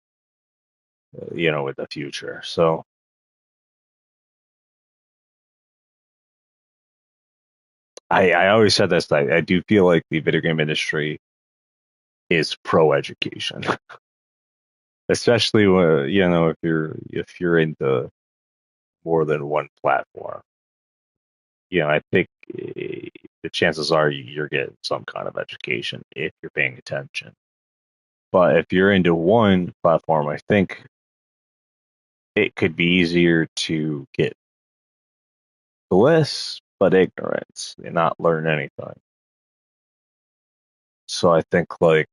Speaker 8: with the future. So I always said this. I do feel like the video game industry is pro education, especially when if you're into more than one platform. I think the chances are you're getting some kind of education if you're paying attention. But if you're into one platform, I think it could be easier to get bliss but ignorance and not learn anything. So I think like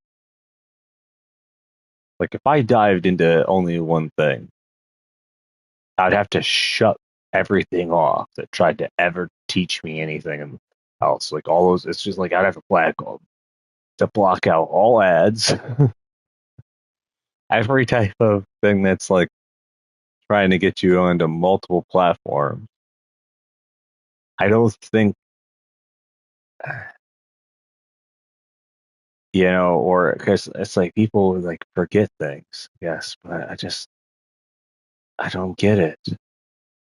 Speaker 8: if I dived into only one thing, I'd have to shut everything off that tried to ever teach me anything else. Like all those, it's just like I'd have to block out all ads, every type of thing that's like trying to get you onto multiple platforms. I don't think, or because it's like people like forget things. Yes, but I don't get it.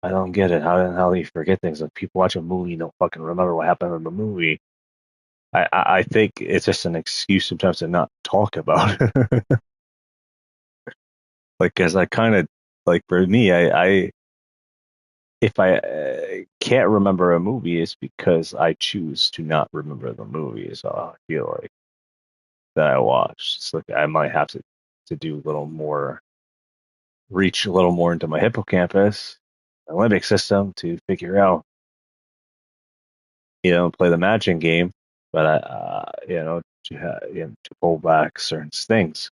Speaker 8: I don't get it. How the hell do you forget things? Like people watch a movie and don't fucking remember what happened in the movie. I think it's just an excuse sometimes to not talk about it. Like, cause I kind of like for me, I if I can't remember a movie, it's because I choose to not remember the movie. So I feel like that I watched. It's like I might have to do a little more, reach a little more into my hippocampus, the limbic system to figure out, play the matching game, but to pull back certain things.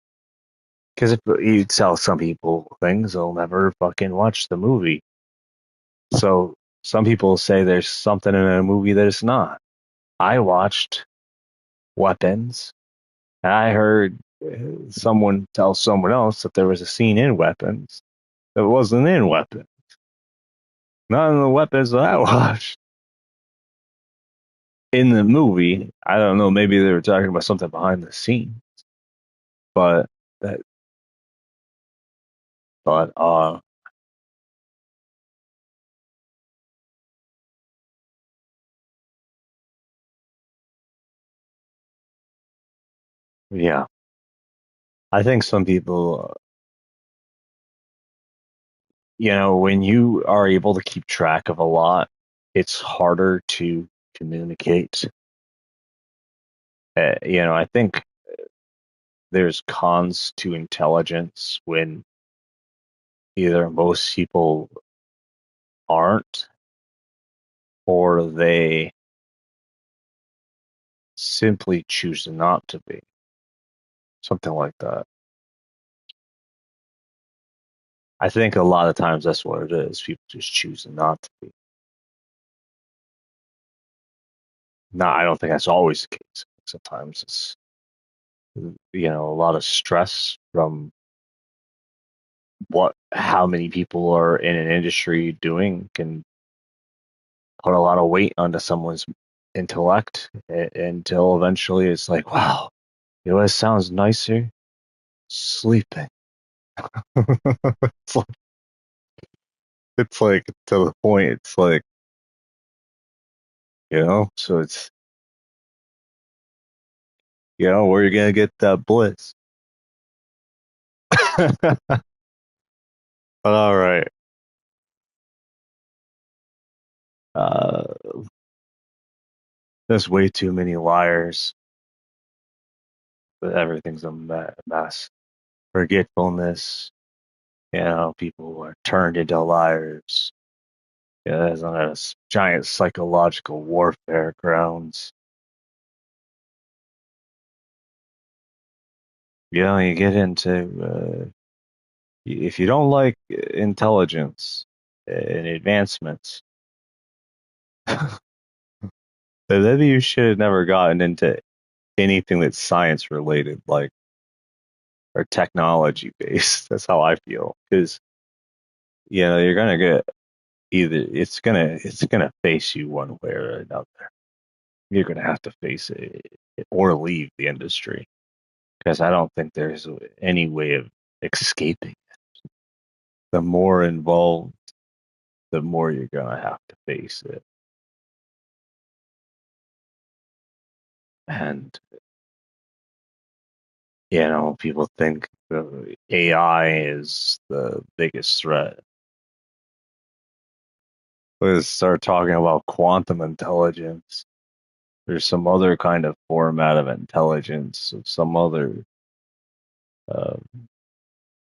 Speaker 8: Because if you tell some people things, they'll never fucking watch the movie. So some people say there's something in a movie that it's not. I watched Weapons, and I heard someone tell someone else that there was a scene in Weapons that wasn't in Weapons. None of the Weapons that I watched in the movie. I don't know. Maybe they were talking about something behind the scenes, but that, but yeah. I think some people, when you are able to keep track of a lot, it's harder to communicate. I think there's cons to intelligence when either most people aren't or they simply choose not to be. Something like that. I think a lot of times that's what it is. People just choose not to be. No, I don't think that's always the case. Sometimes it's, a lot of stress from how many people are in an industry doing can put a lot of weight onto someone's intellect until eventually it's like, wow, what sounds nicer? Sleeping. it's like, it's like to the point. It's like, so it's, where you're gonna get that bliss. All right. Uh, there's way too many liars, but everything's a mess. Forgetfulness, people are turned into liars. There's a giant psychological warfare grounds. You get into, if you don't like intelligence and advancements, then maybe you should have never gotten into anything that's science related, like, or technology based. That's how I feel. Because, you're going to get it's gonna face you one way or another. You're gonna have to face it or leave the industry, because I don't think there's any way of escaping it. The more involved, the more you're gonna have to face it. And people think AI is the biggest threat. Let's start talking about quantum intelligence. There's some other kind of format of intelligence, of some other uh,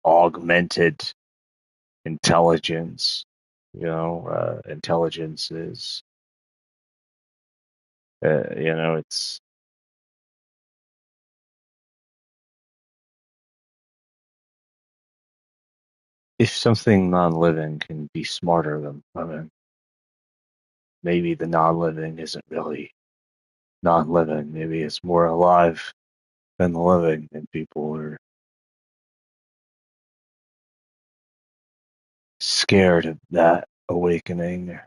Speaker 8: augmented intelligence. Intelligence is, it's, if something non-living can be smarter than living, maybe the non-living isn't really non-living. Maybe it's more alive than the living, and people are scared of that awakening.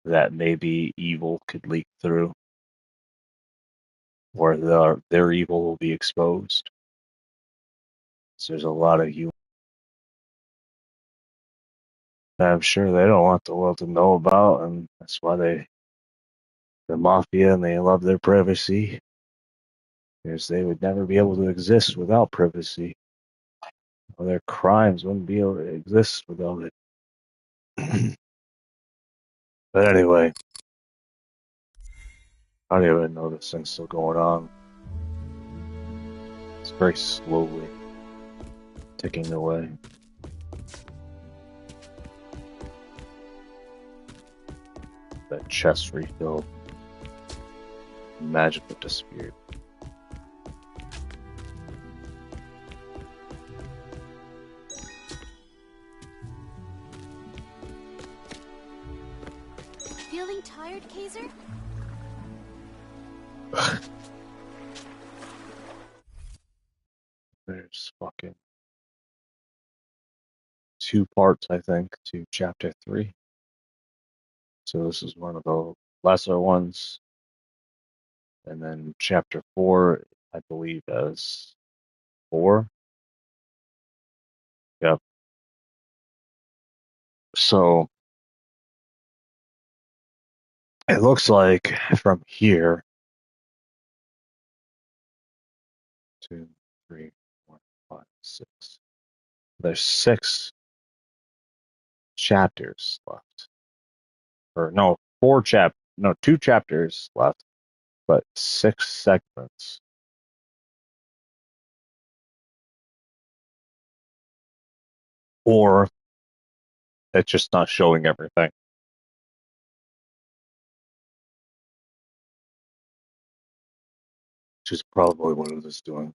Speaker 8: That maybe evil could leak through, or their evil will be exposed. So there's a lot of you that I'm sure they don't want the world to know about, and that's why the mafia, and they love their privacy, because they would never be able to exist without privacy. Or their crimes wouldn't be able to exist without it. But anyway, I don't even know this thing's still going on. It's very slowly ticking away. chest refill. Magical dispute.
Speaker 3: Feeling tired, Kaiser?
Speaker 8: There's fucking 2 parts, I think, to chapter 3. So this is one of the lesser ones. And then chapter 4, I believe, as 4. Yep. So it looks like from here, 2, 3, 4, 5, 6. There's 6 chapters left. Or no, 2 chapters left, but 6 segments. Or it's just not showing everything. Which is probably what it is doing.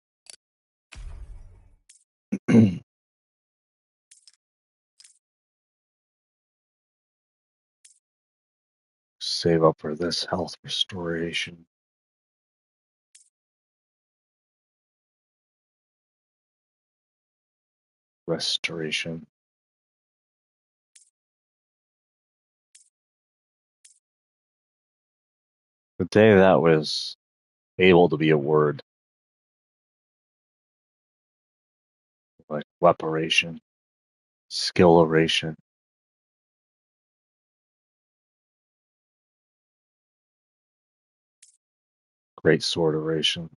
Speaker 8: Save up for this health restoration. Restoration. The day that was able to be a word. Like weaponation, skilleration. Great sword oration.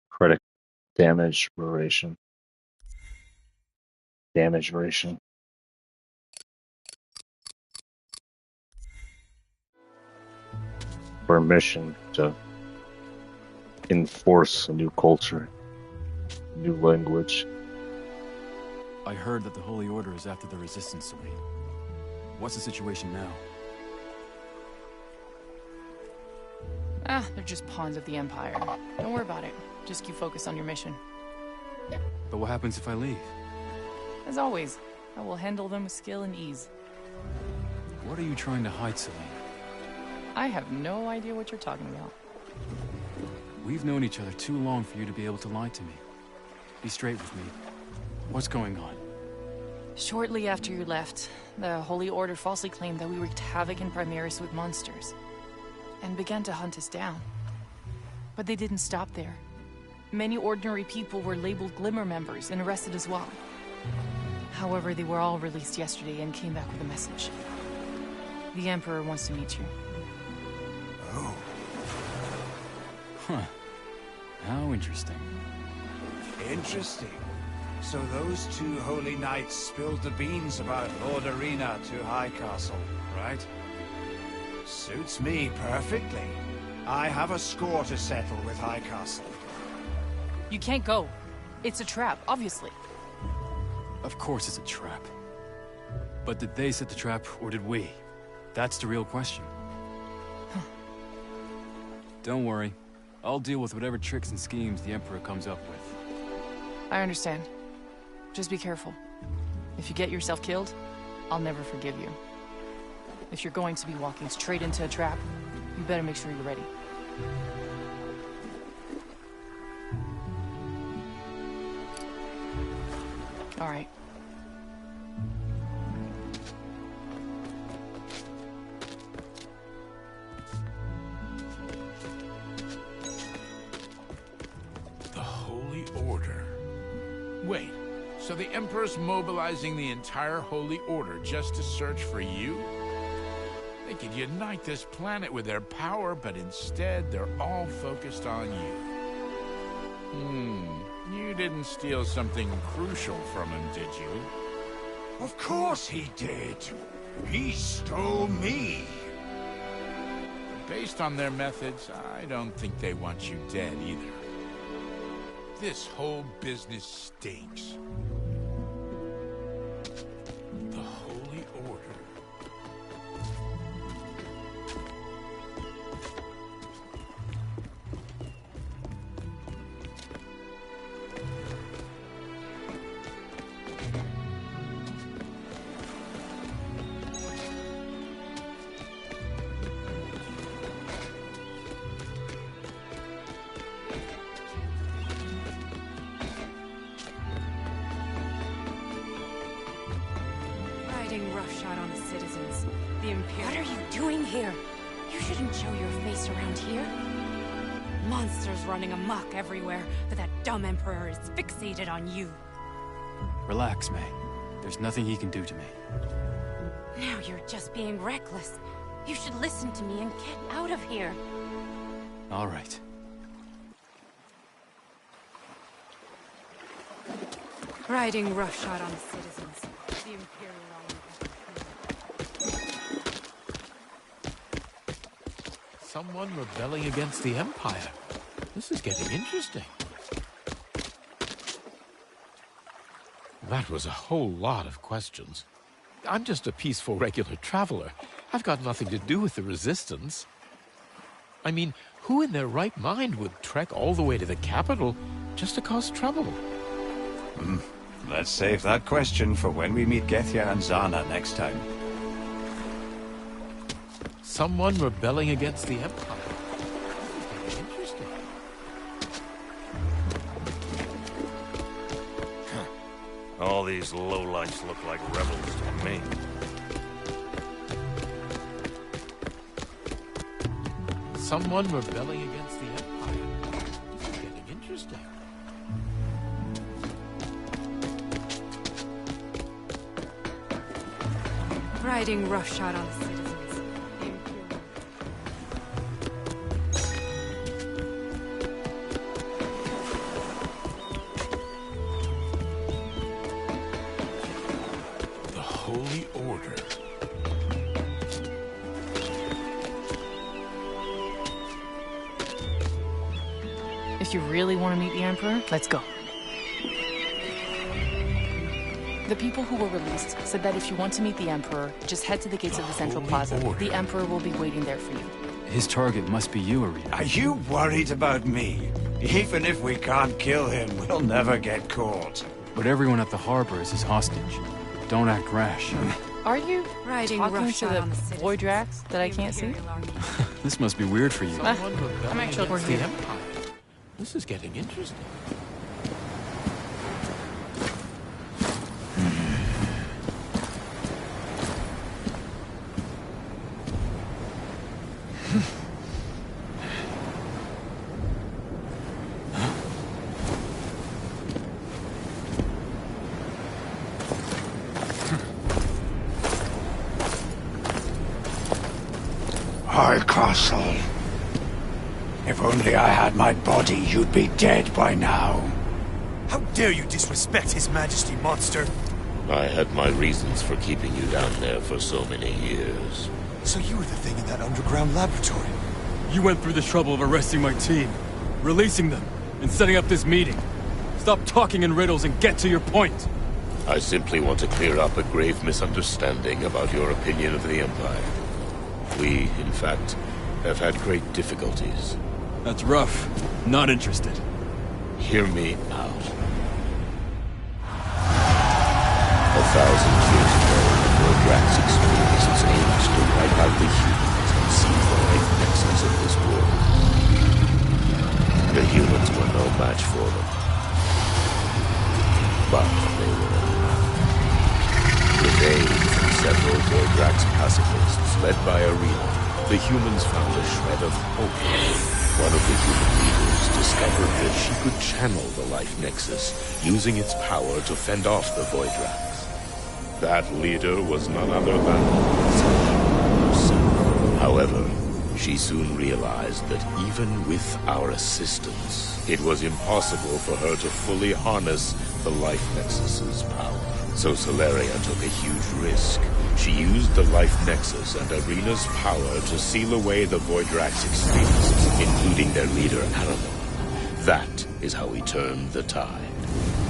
Speaker 8: Critic damage oration. Damage oration. For mission to enforce a new culture, new language.
Speaker 2: I heard that the Holy Order is after the Resistance Elite. What's the situation now?
Speaker 9: They're just pawns of the Empire. Don't worry about it. Just keep focused on your mission.
Speaker 2: But what happens if I leave?
Speaker 9: As always, I will handle them with skill and ease.
Speaker 2: What are you trying to hide, Celine?
Speaker 9: I have no idea what you're talking about.
Speaker 2: We've known each other too long for you to be able to lie to me. Be straight with me. What's going on?
Speaker 9: Shortly after you left, the Holy Order falsely claimed that we wreaked havoc in Primaris with monsters, and began to hunt us down. But they didn't stop there. Many ordinary people were labeled Glimmer members and arrested as well. However, they were all released yesterday and came back with a message. The Emperor wants to meet you.
Speaker 1: Oh.
Speaker 2: Huh. How interesting.
Speaker 1: Interesting. So those 2 holy knights spilled the beans about Lord Arena to High Castle, right? Suits me perfectly. I have a score to settle with High Castle.
Speaker 9: You can't go. It's a trap, obviously.
Speaker 2: Of course it's a trap. But did they set the trap, or did we? That's the real question. Don't worry. I'll deal with whatever tricks and schemes the Emperor comes up with.
Speaker 9: I understand. Just be careful. If you get yourself killed, I'll never forgive you. If you're going to be walking straight into a trap, you better make sure you're ready. All right.
Speaker 10: The Holy Order. Wait, so the Emperor's mobilizing the entire Holy Order just to search for you? They could unite this planet with their power, but instead they're all focused on you. You didn't steal something crucial from him, did you?
Speaker 1: Of course he did. He stole me.
Speaker 10: Based on their methods, I don't think they want you dead either. This whole business stinks. The Holy Order.
Speaker 11: The Imperium. What are you doing here? You shouldn't show your face around here. Monsters running amok everywhere, but that dumb Emperor is fixated on you.
Speaker 2: Relax, May. There's nothing he can do to me.
Speaker 11: Now you're just being reckless. You should listen to me and get out of here.
Speaker 2: All right.
Speaker 11: Riding roughshod on the citizens. The Imperial Army.
Speaker 10: Someone rebelling against the Empire. This is getting interesting. That was a whole lot of questions. I'm just a peaceful, regular traveler. I've got nothing to do with the Resistance. I mean, who in their right mind would trek all the way to the capital just to cause trouble?
Speaker 1: Let's save that question for when we meet Gethia and Zana next time.
Speaker 10: Someone rebelling against the Empire. Interesting.
Speaker 12: All these lowlifes look like rebels to me.
Speaker 10: Someone rebelling against the Empire. This is getting interesting.
Speaker 11: Riding roughshod on the citizens. The Imperial.
Speaker 10: The Holy Order.
Speaker 9: If you really want to meet the Emperor, let's go. The people who were released said that if you want to meet the Emperor, just head to the gates of the Central Plaza. The Emperor will be waiting there for you.
Speaker 2: His target must be you, Irina.
Speaker 1: Are you worried about me? Even if we can't kill him, we'll never get caught.
Speaker 2: But everyone at the harbor is his hostage. Don't act rash.
Speaker 9: Are you
Speaker 11: Riding
Speaker 9: talking to
Speaker 11: roughshod
Speaker 9: the
Speaker 11: on the citizens.
Speaker 9: Void Drax that I can't see?
Speaker 11: Imperial Army.
Speaker 2: This must be weird for you.
Speaker 10: Someone rebelling
Speaker 9: I'm actually
Speaker 10: against the
Speaker 9: here.
Speaker 10: Empire. This is getting interesting.
Speaker 1: High Castle. If only I had my body, you'd be dead by now.
Speaker 6: How dare you disrespect His Majesty, monster?
Speaker 5: I had my reasons for keeping you down there for so many years.
Speaker 6: So you were the thing in that underground laboratory.
Speaker 2: You went through the trouble of arresting my team, releasing them, and setting up this meeting. Stop talking in riddles and get to your point.
Speaker 5: I simply want to clear up a grave misunderstanding about your opinion of the Empire. We, in fact, have had great difficulties.
Speaker 2: That's rough. Not interested.
Speaker 5: Hear me out. 1,000 years ago, the Vordrax experienced its aims to wipe out the humans and seize the life nexus of this world. The humans were no match for them. But they were enough. With aid from several Vordrax pacifists led by Irina, the humans found a shred of hope. One of the human leaders discovered that she could channel the life nexus, using its power to fend off the Vordrax. That leader was none other than Selene herself. However, she soon realized that even with our assistance, it was impossible for her to fully harness the life nexus's power. So Celeria took a huge risk. She used the life nexus and Irina's power to seal away the Vordrax extremists, including their leader Aramon. That is how we turned the tide.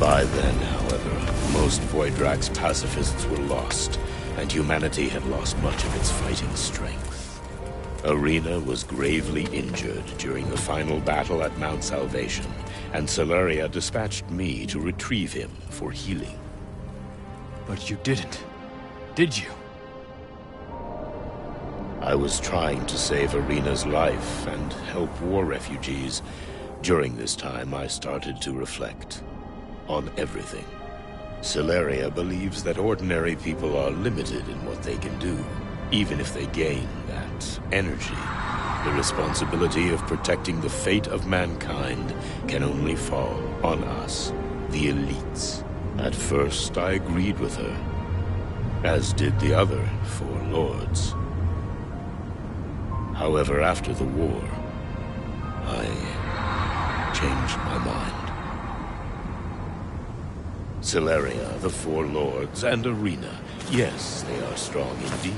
Speaker 5: By then, however, most Vordrax pacifists were lost, and humanity had lost much of its fighting strength. Irina was gravely injured during the final battle at Mount Salvation, and Celeria dispatched me to retrieve him for healing.
Speaker 2: But you didn't, did you?
Speaker 5: I was trying to save Irina's life and help war refugees. During this time, I started to reflect on everything. Celeria believes that ordinary people are limited in what they can do. Even if they gain that energy, the responsibility of protecting the fate of mankind can only fall on us, the elites. At first, I agreed with her, as did the other 4 lords. However, after the war, I changed my mind. Celeria, the 4 lords, and Arena, yes, they are strong indeed.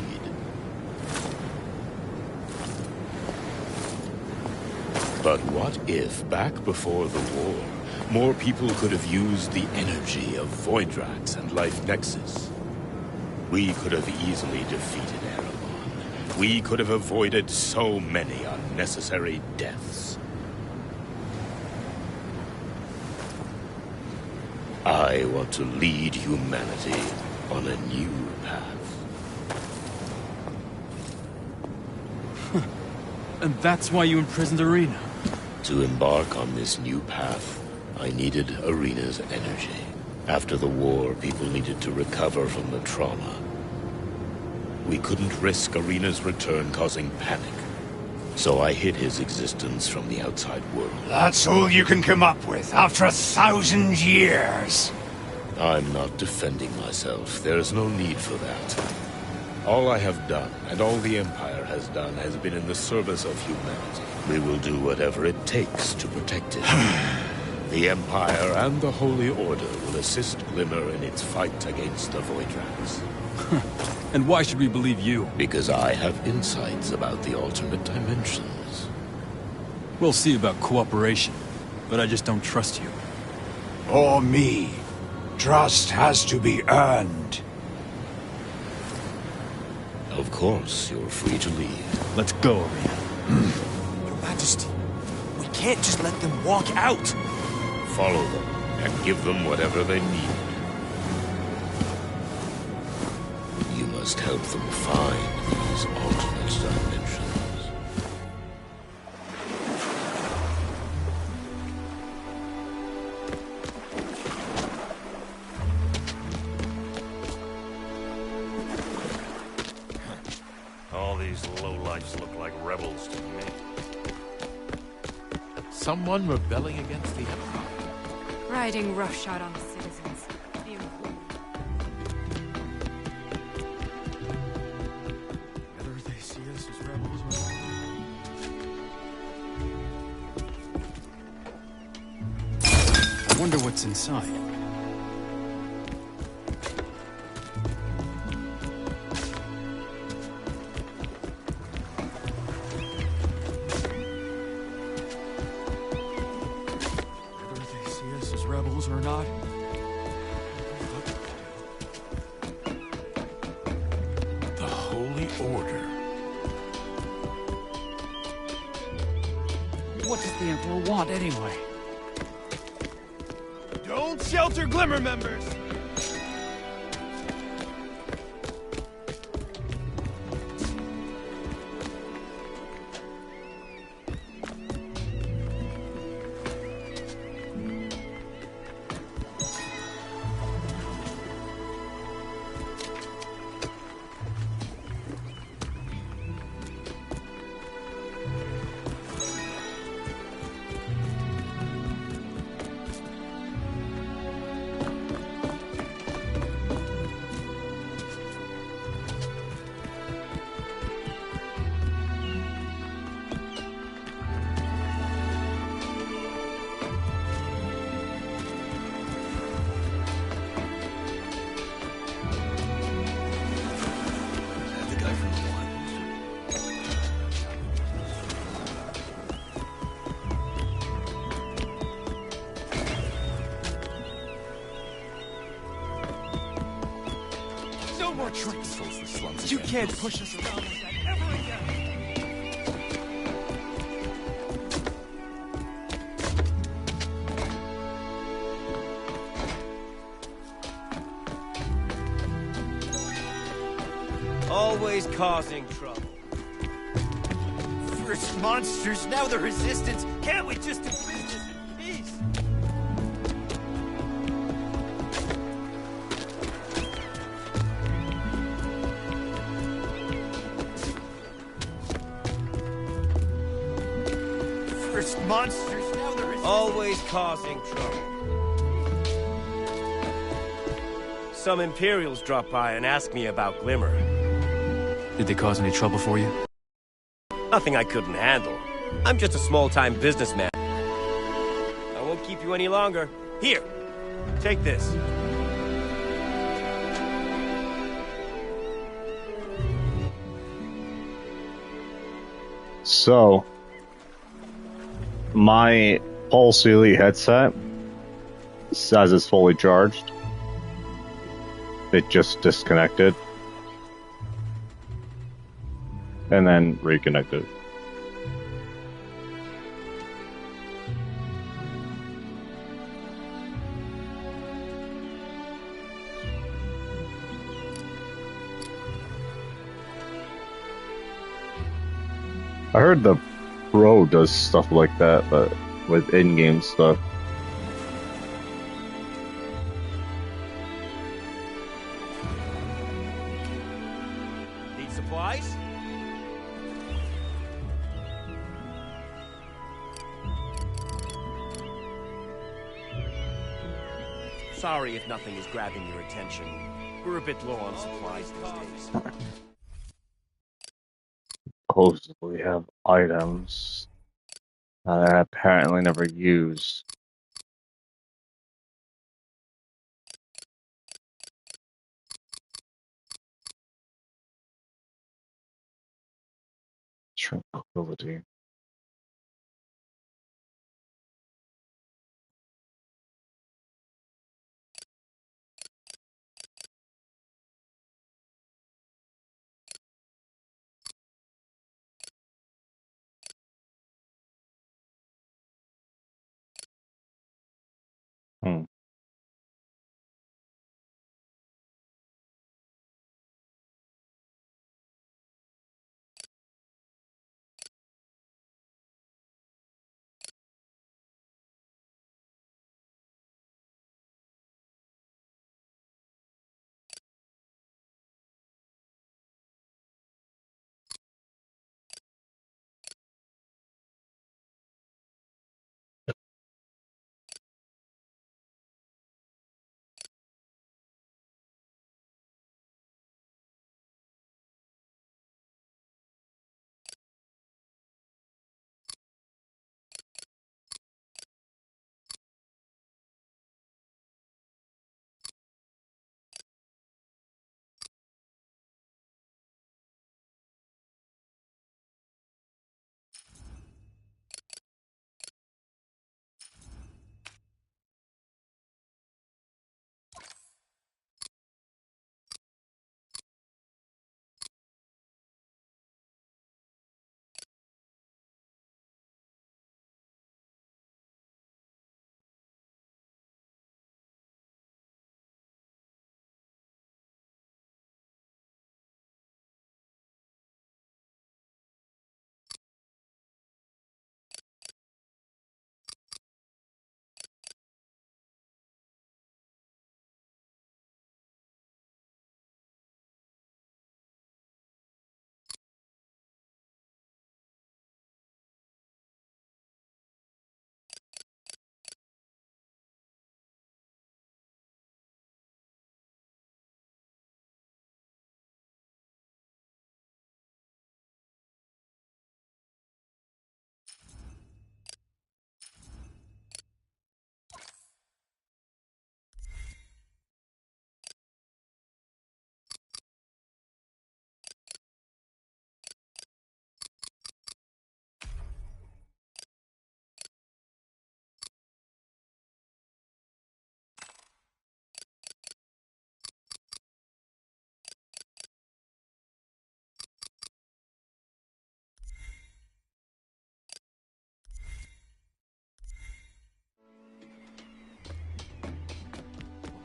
Speaker 5: But what if, back before the war, more people could have used the energy of Voidrax and Life Nexus? We could have easily defeated Erebon. We could have avoided so many unnecessary deaths. I want to lead humanity on a new path.
Speaker 2: And that's why you imprisoned Arena?
Speaker 5: To embark on this new path, I needed Arena's energy. After the war, people needed to recover from the trauma. We couldn't risk Arena's return causing panic. So I hid his existence from the outside world.
Speaker 1: That's all you can come up with after 1,000 years.
Speaker 5: I'm not defending myself. There's no need for that. All I have done, and all the Empire has done, has been in the service of humanity. We will do whatever it takes to protect it. The Empire and the Holy Order will assist Glimmer in its fight against the Voidrax.
Speaker 2: And why should we believe you?
Speaker 5: Because I have insights about the alternate dimensions.
Speaker 2: We'll see about cooperation, but I just don't trust you.
Speaker 1: Or me. Trust has to be earned.
Speaker 5: Of course, you're free to leave.
Speaker 2: Let's go, Arena.
Speaker 6: Your Majesty, we can't just let them walk out.
Speaker 5: Follow them, and give them whatever they need. You must help them find these alternate dimensions.
Speaker 12: All these lowlifes look like rebels to me.
Speaker 10: Someone rebelling against the Empire.
Speaker 11: Riding roughshod on the citizens. Beautiful.
Speaker 2: Whether they see us as rebels or... I wonder what's inside. Rebels or not.
Speaker 10: The Holy Order.
Speaker 2: What does the Emperor want anyway?
Speaker 6: Don't shelter Glimmer members! No more tricks! You can't push us around like that ever again!
Speaker 13: Always causing trouble. First monsters, now the Resistance. Can't we just do business in peace? monsters, now the resistance. Always causing trouble. Some Imperials drop by and ask me about Glimmer.
Speaker 2: Did they cause any trouble for you?
Speaker 13: Nothing I couldn't handle. I'm just a small-time businessman. I won't keep you any longer. Here, take this.
Speaker 8: So, my Pulse Elite headset says it's fully charged. It just disconnected. And then reconnected. I heard the Pro does stuff like that, but with in-game stuff.
Speaker 13: Need supplies? Sorry if nothing is grabbing your attention. We're a bit low on supplies these days.
Speaker 8: Supposedly have items that I apparently never use. Tranquility. Hmm.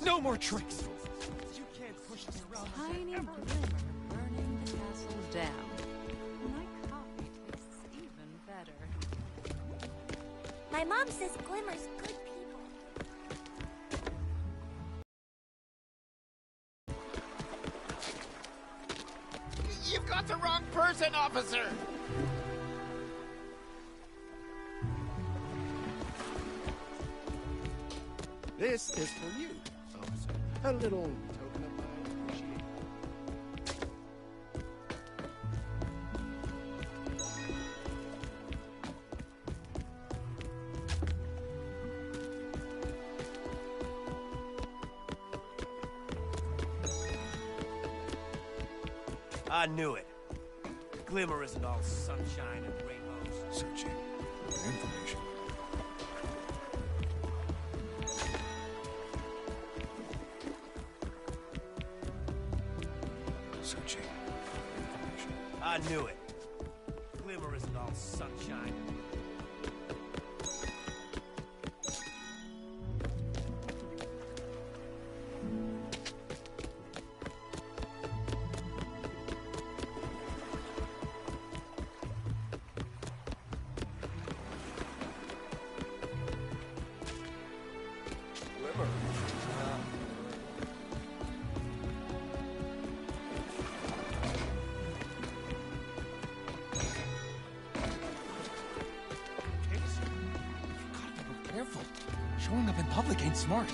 Speaker 13: No more tricks!
Speaker 11: You can't push us around. Tiny Glimmer burning the castle down. My coffee tastes even better.
Speaker 7: My mom says Glimmer's good people.
Speaker 10: You've got the wrong person, officer!
Speaker 5: This is for you, officer. A little token of my appreciation.
Speaker 13: I knew it. Glimmer isn't all sunshine and rainbows.
Speaker 1: Searching for information. Searching for information.
Speaker 13: I knew it. Glimmer isn't all sunshine.
Speaker 14: Careful. Showing up in public ain't smart.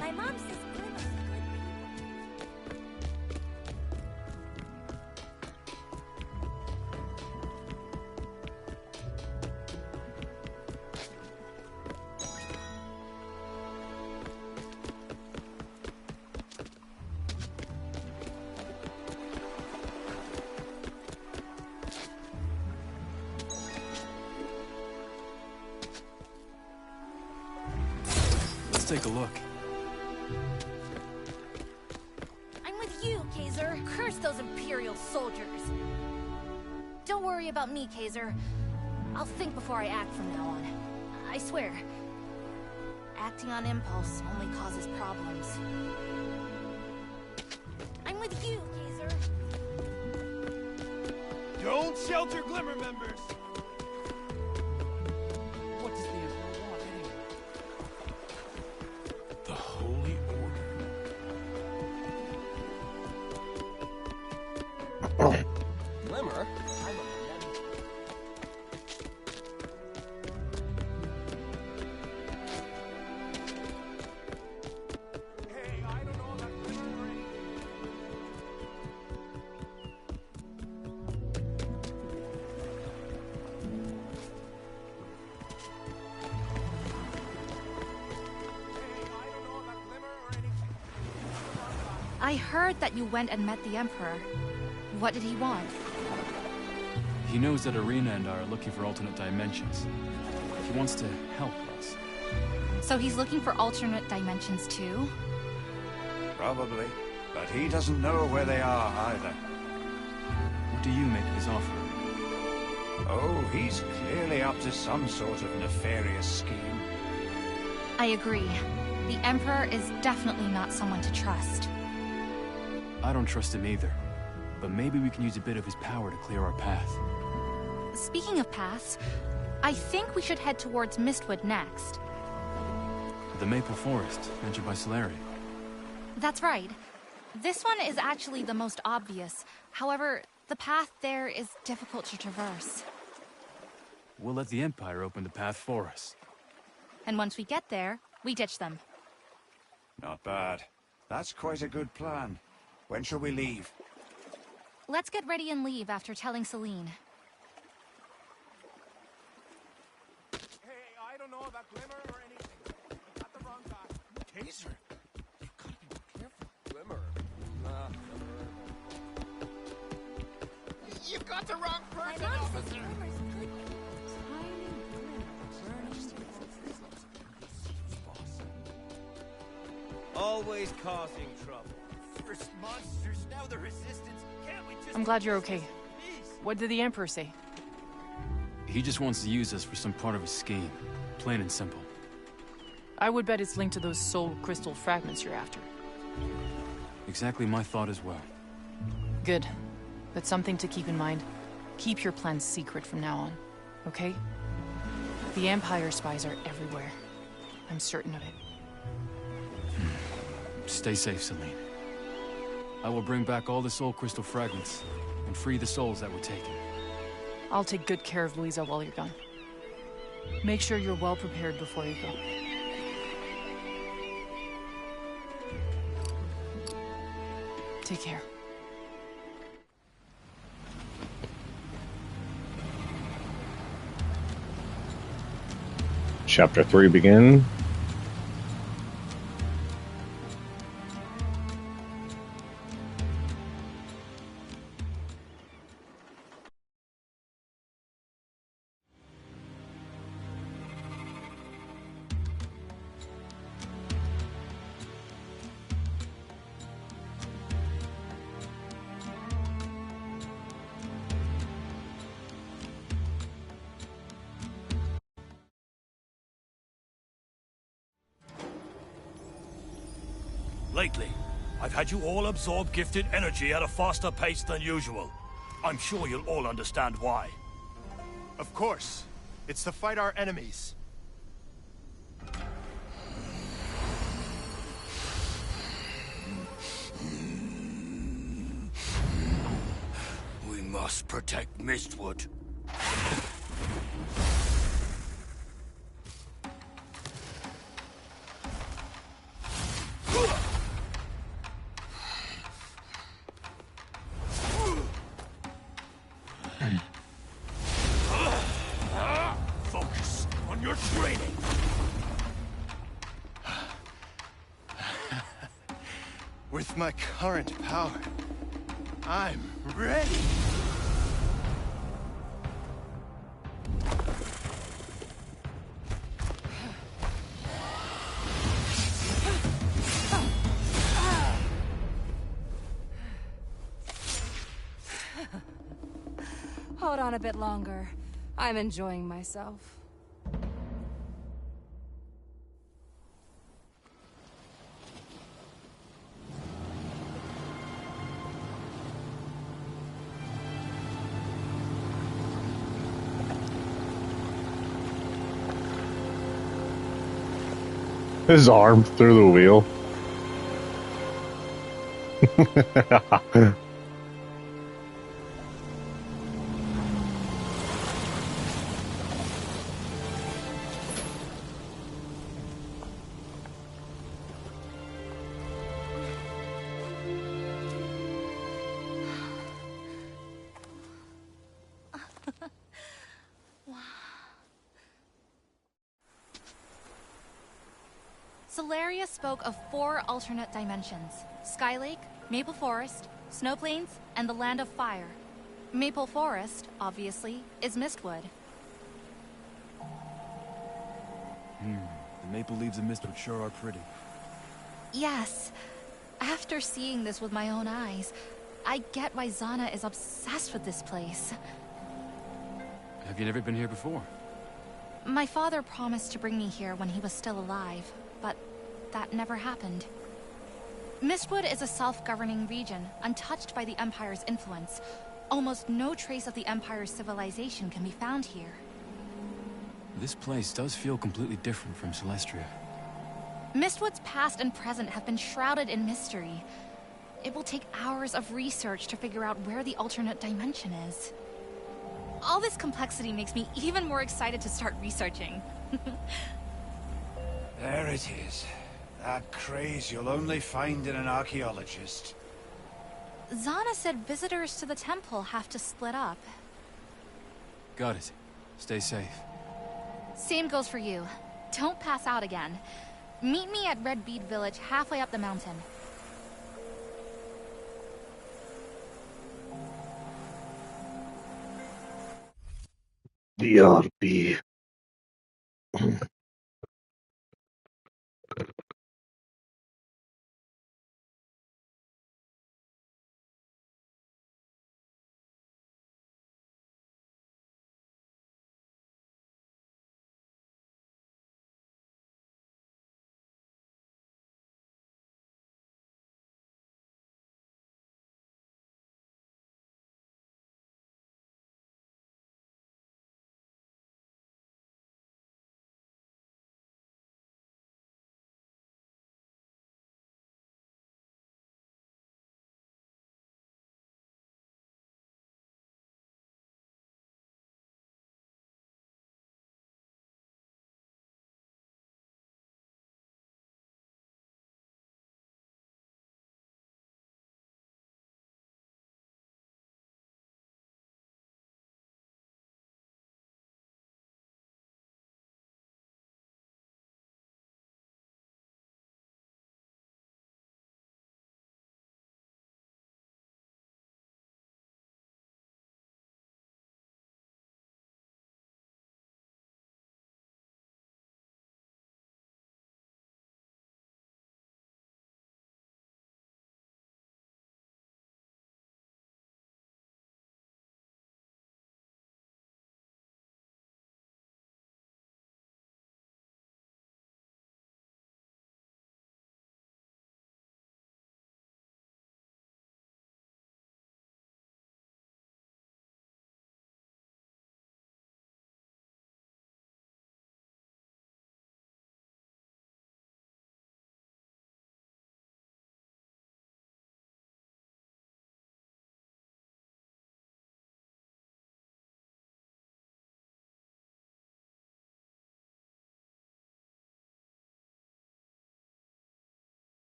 Speaker 7: My mom says Glimmer's good
Speaker 2: Let's take a look.
Speaker 7: I'm with you, Kaiser. Curse those Imperial soldiers. Don't worry about me, Kaiser. I'll think before I act from now on. I swear. Acting on impulse only causes problems. I'm with you, Kaiser.
Speaker 13: Don't shelter Glimmer members!
Speaker 14: What does the Emperor want anyway?
Speaker 10: The Holy Order.
Speaker 14: Glimmer?
Speaker 13: Hey, I don't know about Glimmer or anything.
Speaker 15: I heard that you went and met the Emperor. What did he want?
Speaker 2: He knows that Irina and I are looking for alternate dimensions. He wants to help us.
Speaker 15: So he's looking for alternate dimensions too?
Speaker 1: Probably. But he doesn't know where they are either.
Speaker 2: What do you make of his offer?
Speaker 1: Oh, he's clearly up to some sort of nefarious scheme.
Speaker 15: I agree. The Emperor is definitely not someone to trust.
Speaker 2: I don't trust him either. But maybe we can use a bit of his power to clear our path.
Speaker 15: Speaking of paths, I think we should head towards Mistwood next.
Speaker 2: The Maple Forest, mentioned by Solari.
Speaker 15: That's right. This one is actually the most obvious. However, the path there is difficult to traverse.
Speaker 2: We'll let the Empire open the path for us.
Speaker 15: And once we get there, we ditch them.
Speaker 1: Not bad. That's quite a good plan. When shall we leave?
Speaker 15: Let's get ready and leave after telling Celine.
Speaker 13: Hey, I don't know about Glimmer or anything. You got the wrong guy.
Speaker 14: Taser? You gotta be more careful.
Speaker 5: Glimmer.
Speaker 14: You got the wrong person,
Speaker 7: My mom says
Speaker 14: officer!
Speaker 7: Glimmer's good.
Speaker 13: Always causing trouble.
Speaker 14: First monsters, now the resistance. Can't we just...
Speaker 9: I'm glad you're okay. What did the Emperor say?
Speaker 2: He just wants to use us for some part of his scheme. Plain and simple.
Speaker 9: I would bet it's linked to those soul crystal fragments you're after.
Speaker 2: Exactly my thought as well.
Speaker 9: Good. But something to keep in mind. Keep your plans secret from now on, okay? The Empire spies are everywhere. I'm certain of it.
Speaker 2: Stay safe, Celine. I will bring back all the soul crystal fragments and free the souls that were taken.
Speaker 9: I'll take good care of Louisa while you're gone. Make sure you're well prepared before you go. Take care.
Speaker 8: Chapter 3 begin.
Speaker 12: Lately, I've had you all absorb gifted energy at a faster pace than usual. I'm sure you'll all understand why.
Speaker 14: Of course. It's to fight our enemies.
Speaker 12: We must protect Mistwood. Focus on your training.
Speaker 14: With my current power, I'm ready.
Speaker 11: Hold on a bit longer. I'm enjoying myself.
Speaker 8: His arm through the wheel.
Speaker 15: Solaria spoke of 4 alternate dimensions: Skylake, Maple Forest, Snow Plains, and the Land of Fire. Maple Forest, obviously, is Mistwood.
Speaker 2: The maple leaves of Mistwood sure are pretty.
Speaker 15: Yes. After seeing this with my own eyes, I get why Zana is obsessed with this place.
Speaker 2: Have you never been here before?
Speaker 15: My father promised to bring me here when he was still alive, but that never happened. Mistwood is a self-governing region, untouched by the Empire's influence. Almost no trace of the Empire's civilization can be found here.
Speaker 2: This place does feel completely different from Celestria.
Speaker 15: Mistwood's past and present have been shrouded in mystery. It will take hours of research to figure out where the alternate dimension is. All this complexity makes me even more excited to start researching.
Speaker 1: There it is. That craze you'll only find in an archaeologist.
Speaker 15: Zana said visitors to the temple have to split up.
Speaker 2: Got it. Stay safe.
Speaker 15: Same goes for you. Don't pass out again. Meet me at Red Bead Village halfway up the mountain.
Speaker 8: DRB.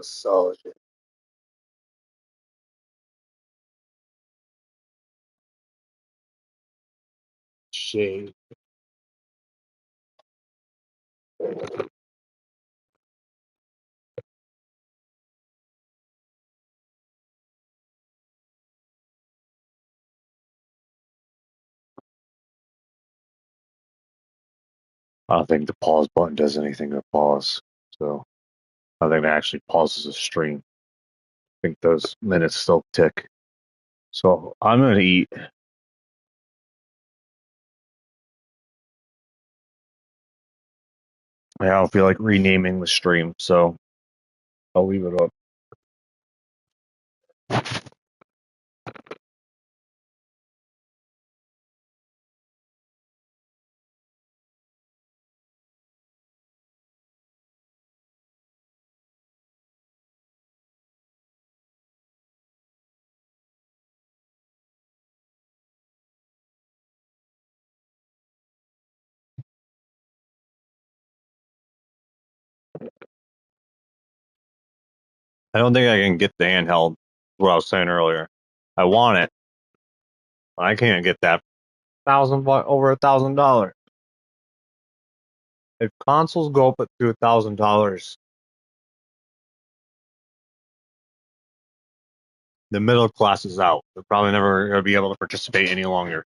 Speaker 8: So shade. I don't think the pause button does anything to pause. So I think it actually pauses the stream. I think those minutes still tick. So I'm gonna eat. I don't feel like renaming the stream, so I'll leave it up. I don't think I can get the handheld. What I was saying earlier. I want it. But I can't get that over $1,000. If consoles go up to $1,000, the middle class is out. They're probably never going to be able to participate any longer.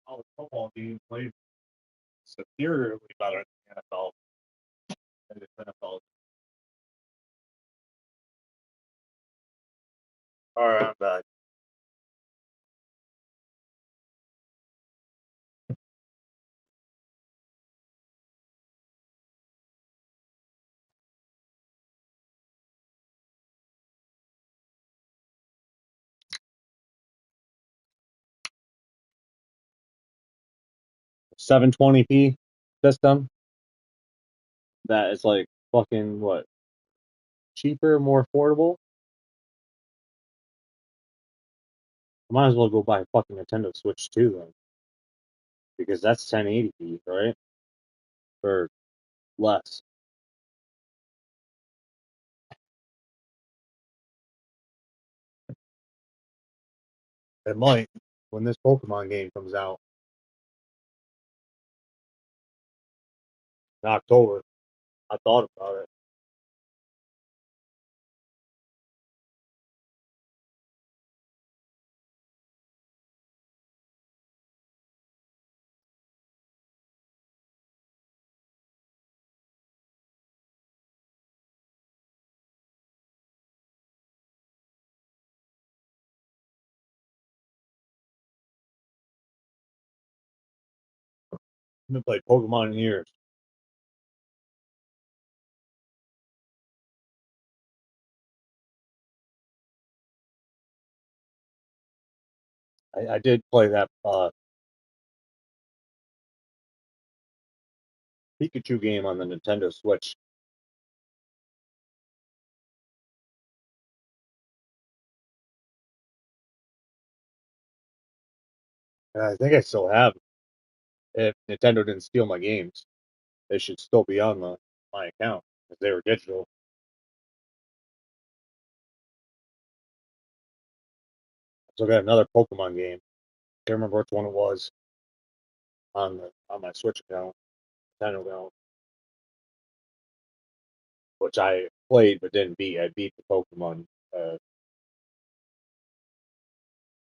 Speaker 8: Oh, football being played superiorly better than the NFL. And the NFL. All right, I'm back. $720p system that is like fucking what, cheaper, more affordable. I might as well go buy a fucking Nintendo Switch 2 then, because that's 1080p, right? Or less.
Speaker 16: It might when this Pokemon game comes out in October. I thought about it. I haven't played Pokemon in years. I did play that Pikachu game on the Nintendo Switch. And I think I still have it. If Nintendo didn't steal my games, they should still be on my account because they were digital. I still got another Pokemon game. Can't remember which one it was on my Switch account, Nintendo account, which I played but didn't beat. I beat the Pokemon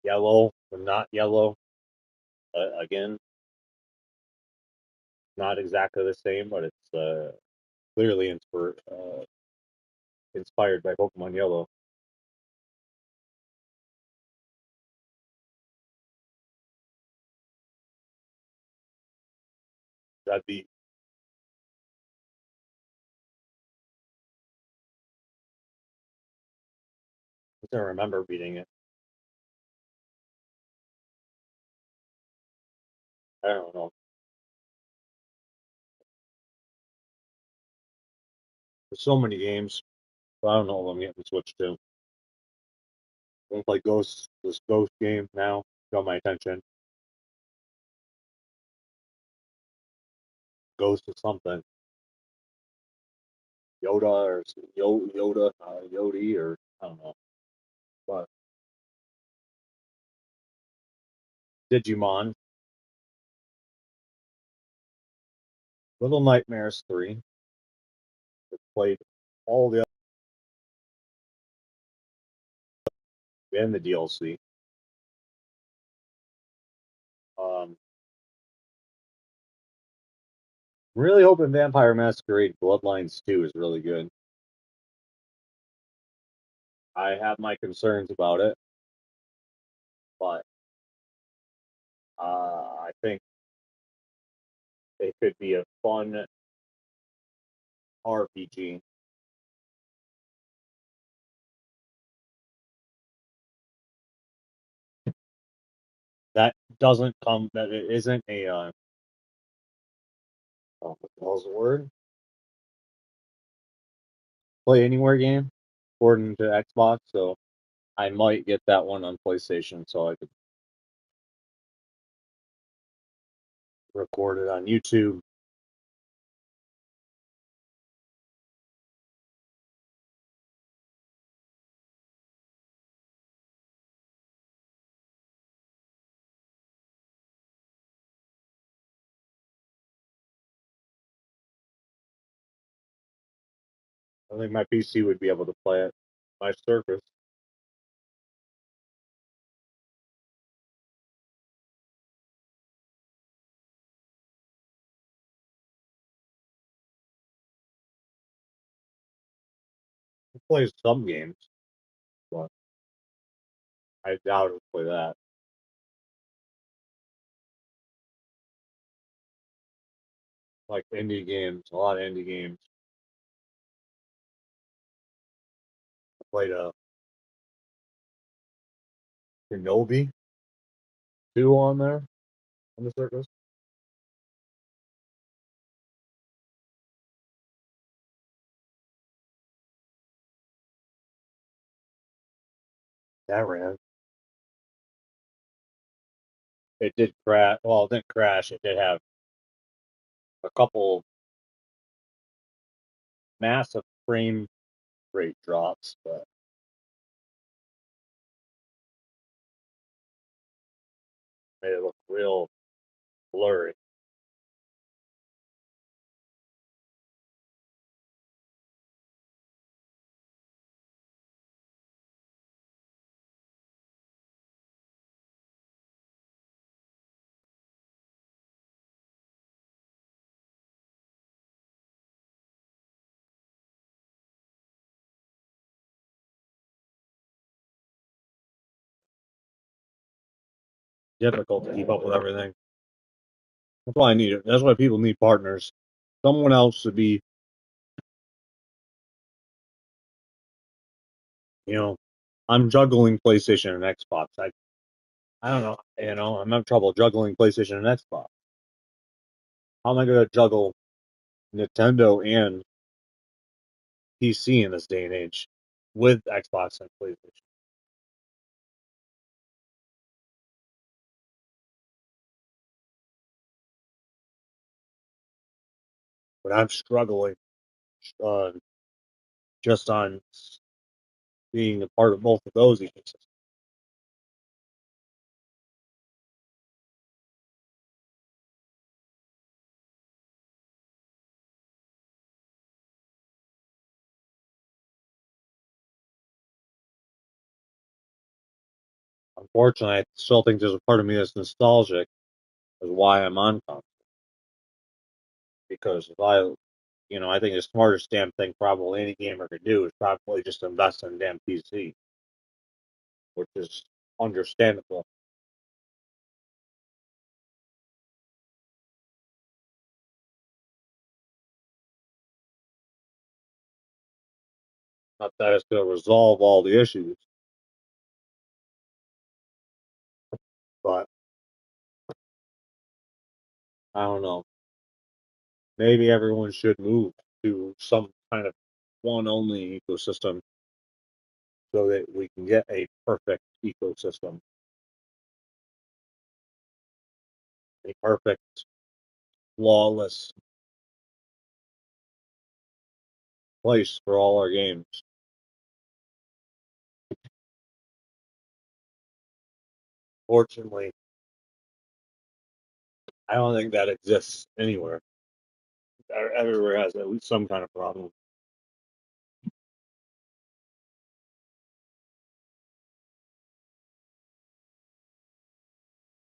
Speaker 16: Yellow, but not Yellow. Again, not exactly the same, but it's clearly inspired by Pokemon Yellow. That'd be I don't remember beating it. I don't know. There's so many games, but I don't know what I'm getting switched to. I want to play Ghost. This Ghost game now got my attention. Ghost of something. Yoda or Yoda, Yodi or I don't know. But Digimon, Little Nightmares 3. I played all the and the DLC. Really hoping Vampire Masquerade Bloodlines 2 is really good. I have my concerns about it, but I think it could be a fun RPG. That it isn't a, what the hell's the word? Play anywhere game, according to Xbox, so I might get that one on PlayStation so I could record it on YouTube. I think my PC would be able to play it. My Surface. It plays some games, but I doubt it'll play that. Like indie games, a lot of indie games. I played a Shinobi 2 on there on the Surface. That ran. It did crash. Well, it didn't crash. It did have a couple massive frame rate drops, but made it look real blurry. Difficult to keep up with everything. That's why I need it. That's why people need partners. Someone else to be, you know, I'm juggling PlayStation and Xbox. I don't know, I'm having trouble juggling PlayStation and Xbox. How am I going to juggle Nintendo and PC in this day and age with Xbox and PlayStation? But I'm struggling uh, just on being a part of both of those ecosystems. Unfortunately, I still think there's a part of me that's nostalgic as why I'm on console. Because if I think the smartest damn thing probably any gamer could do is probably just invest in a damn PC, which is understandable. Not that it's going to resolve all the issues, but I don't know. Maybe everyone should move to some kind of one only ecosystem so that we can get a perfect ecosystem, a perfect, flawless place for all our games. Fortunately, I don't think that exists anywhere. Everywhere has at least some kind of problem.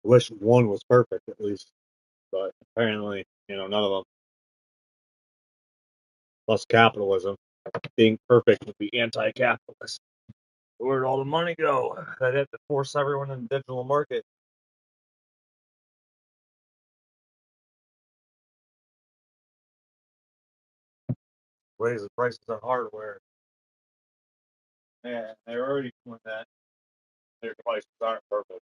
Speaker 16: I wish one was perfect at least, but apparently, none of them. Plus capitalism. Being perfect would be anti-capitalist. Where'd all the money go? I'd have to force everyone in the digital market. Raise the prices of hardware. Yeah, they're already doing that. Their devices aren't perfect.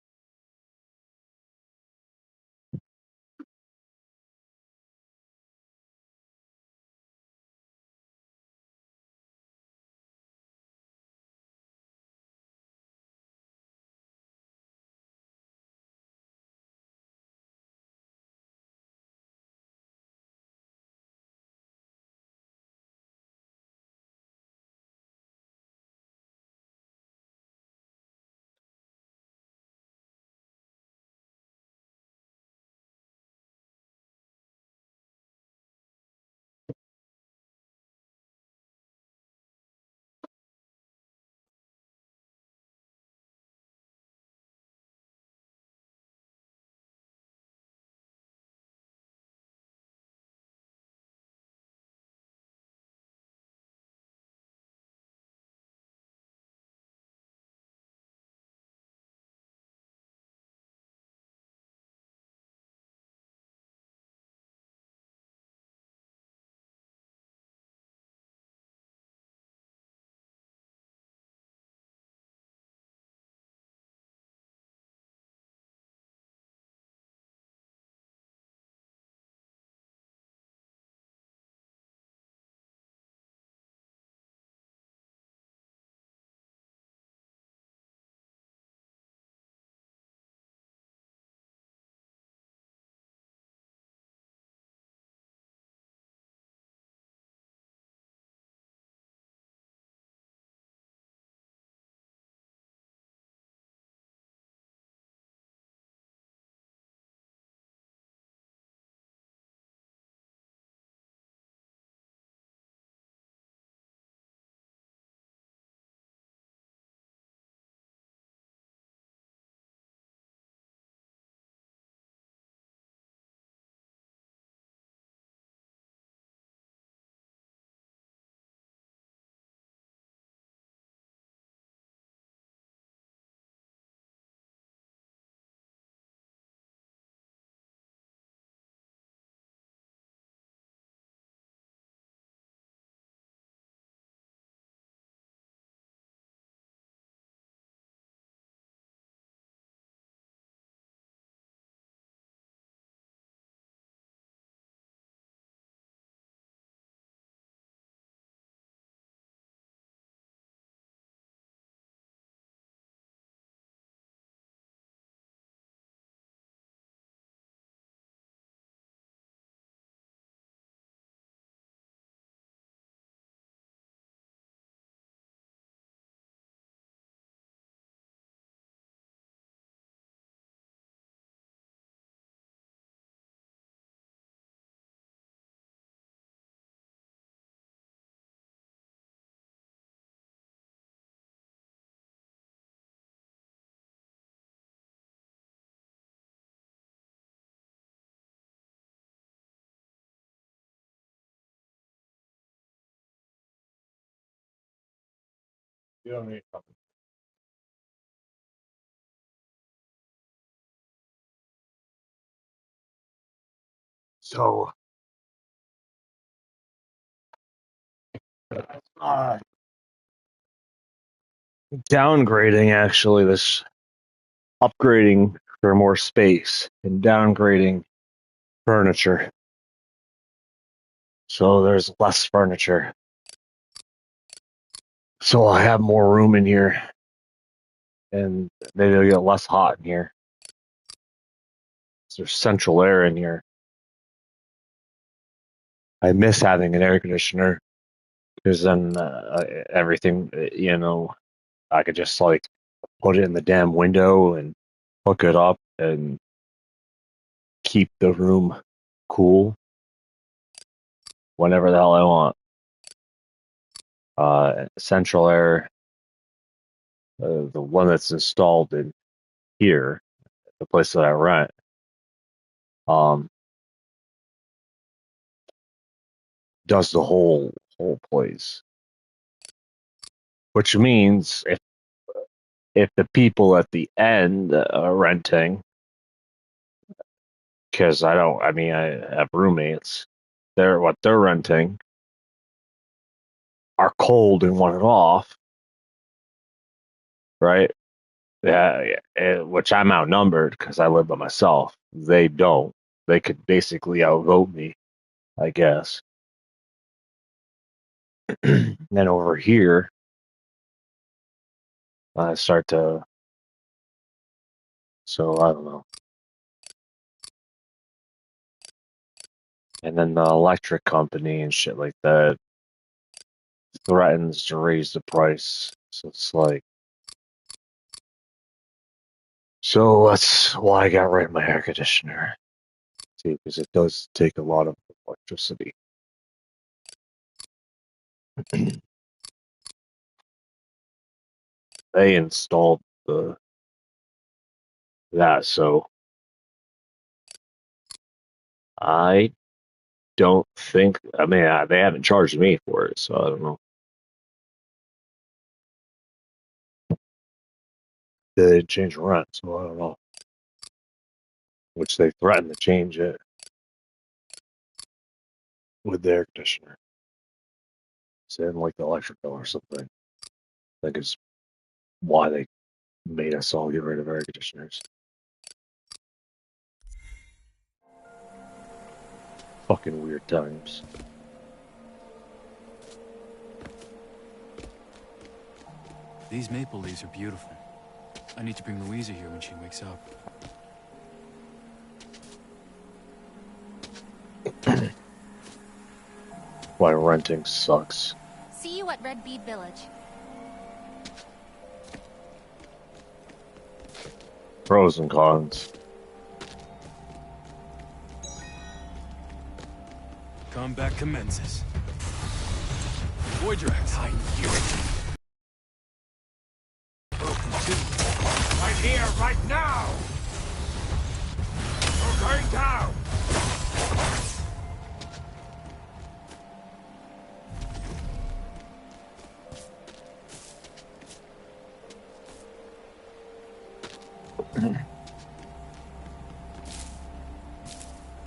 Speaker 16: You don't need something. So,
Speaker 8: downgrading actually, this upgrading for more space and downgrading furniture. So there's less furniture. So I have more room in here, and maybe it'll get less hot in here. There's central air in here. I miss having an air conditioner because then everything, I could just like put it in the damn window and hook it up and keep the room cool whenever the hell I want. Central air, the one that's installed in here, the place that I rent, does the whole place. Which means if the people at the end are renting, because I have roommates, what they're renting are cold and want it off, right? Yeah, which I'm outnumbered because I live by myself. They don't. They could basically outvote me, I guess. And then over here, I start to. So I don't know. And then the electric company and shit like that threatens to raise the price. So it's like. So that's why I got rid of my air conditioner. See, because it does take a lot of electricity. They installed that, so I don't think. They haven't charged me for it, so I don't know. They didn't change rent, so I don't know. Which they threatened to change it with the air conditioner. Saying like the electric bill or something. I think is why they made us all get rid of air conditioners. Fucking weird times.
Speaker 2: These maple leaves are beautiful. I need to bring Louisa here when she wakes up.
Speaker 8: Why renting sucks.
Speaker 15: See you at Red Bead Village.
Speaker 8: Pros and cons.
Speaker 2: Combat commences. Voidrax. I knew it.
Speaker 10: Right here, right now! We're going down!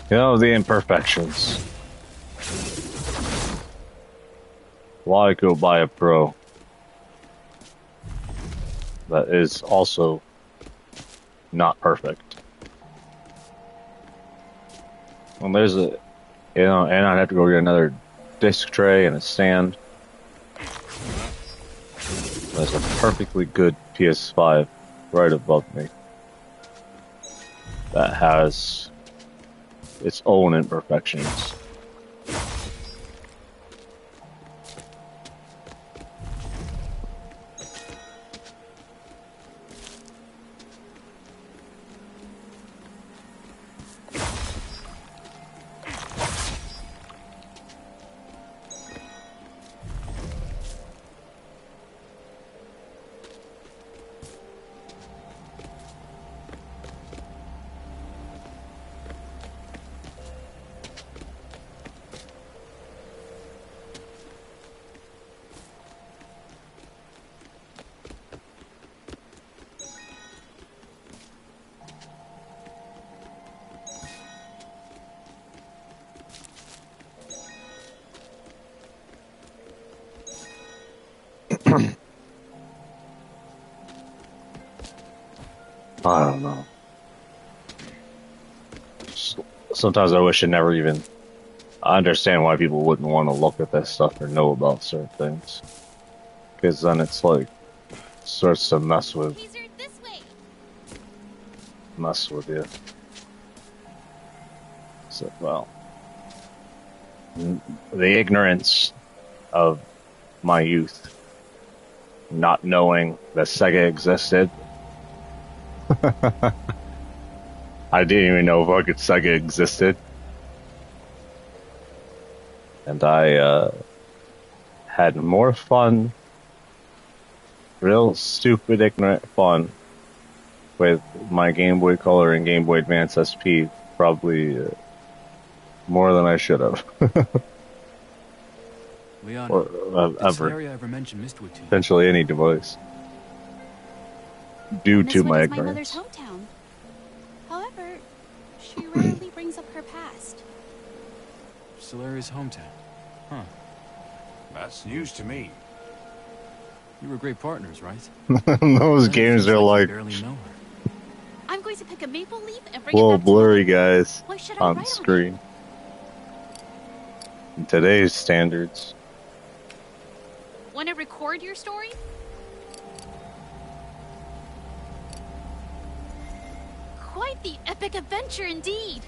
Speaker 8: The imperfections. Why go buy a pro that is also not perfect? Well, there's and I'd have to go get another disc tray and a stand. There's a perfectly good PS5 right above me that has its own imperfections. I don't know. Sometimes I wish I never even... I understand why people wouldn't want to look at this stuff or know about certain things. Because then it's like... starts to mess with you. So, well... The ignorance of my youth, not knowing that Sega existed. I didn't even know fucking Sega existed. And I had more fun, real stupid, ignorant fun, with my Game Boy Color and Game Boy Advance SP, probably more than I should have.
Speaker 2: Leon,
Speaker 8: or
Speaker 2: area ever mentioned Mistwood to you?
Speaker 8: Potentially any device. Due to my
Speaker 3: Mistwood is my mother's
Speaker 8: ignorance.
Speaker 3: hometown. However, she rarely brings up her past.
Speaker 2: Solaria's hometown. Huh.
Speaker 1: That's news to me.
Speaker 2: You were great partners, right?
Speaker 8: Those games are like
Speaker 2: Barely know her.
Speaker 3: I'm going to pick a maple leaf and bring
Speaker 8: little
Speaker 3: it back
Speaker 8: blurry guys
Speaker 3: Why should I
Speaker 8: on
Speaker 3: write on
Speaker 8: screen. In today's standards.
Speaker 3: Want to record your story? Quite the epic adventure indeed.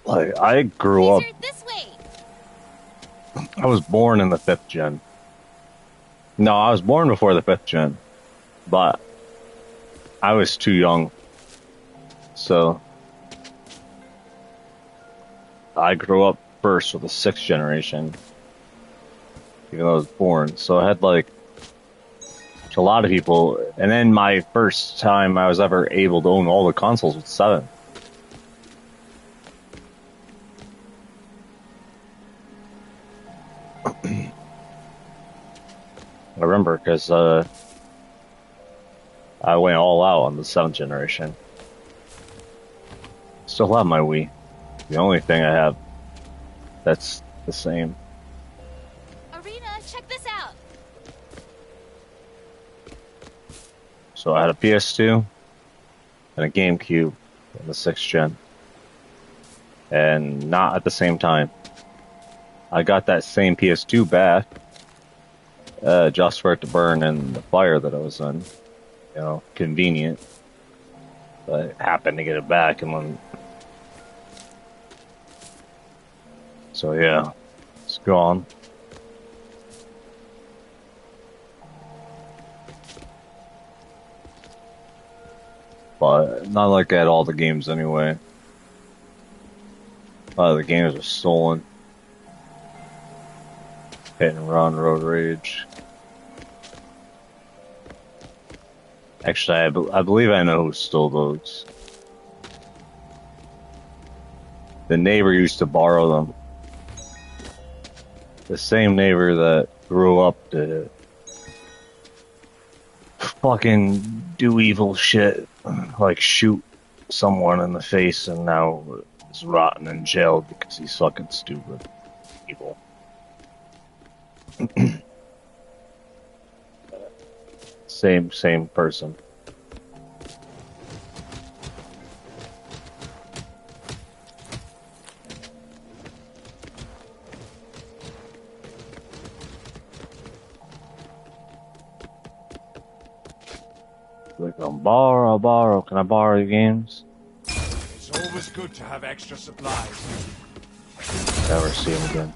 Speaker 8: Like, I grew up.
Speaker 3: This way.
Speaker 8: I was born in the 5th gen. No, I was born before the 5th gen. But I was too young. So I grew up first with the 6th generation. Even though I was born. So I had like a lot of people. And then my first time I was ever able to own all the consoles was 7. I remember because I went all out on the 7th generation. Still have my Wii. The only thing I have that's the same.
Speaker 3: Arena, check this out.
Speaker 8: So I had a PS2 and a GameCube in the 6th gen. And not at the same time. I got that same PS2 back. Just for it to burn in the fire that I was in. You know, convenient. But I happened to get it back and then... So yeah, it's gone. But not like I had all the games anyway. A lot of the games were stolen. Hit and Run, Road Rage. Actually, I believe I know who stole those. The neighbor used to borrow them. The same neighbor that grew up to fucking do evil shit, like shoot someone in the face, and now is rotting in jail because he's fucking stupid. Evil. Same person. Like, borrow. Can I borrow your games?
Speaker 1: It's always good to have extra supplies.
Speaker 8: Never see him again.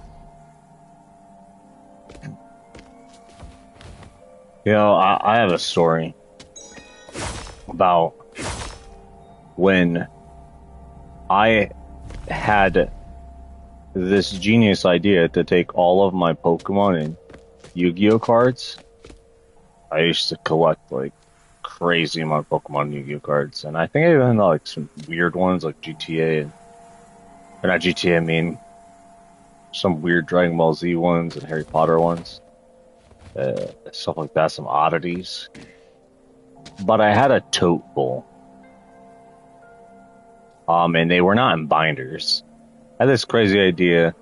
Speaker 8: You know, I have a story about when I had this genius idea to take all of my Pokemon and Yu-Gi-Oh cards. I used to collect like crazy amount of Pokemon and Yu-Gi-Oh cards, and I think I even had like some weird ones like GTA, or not GTA, I mean some weird Dragon Ball Z ones and Harry Potter ones. Stuff like that, some oddities. But I had a tote bowl. And they were not in binders. I had this crazy idea.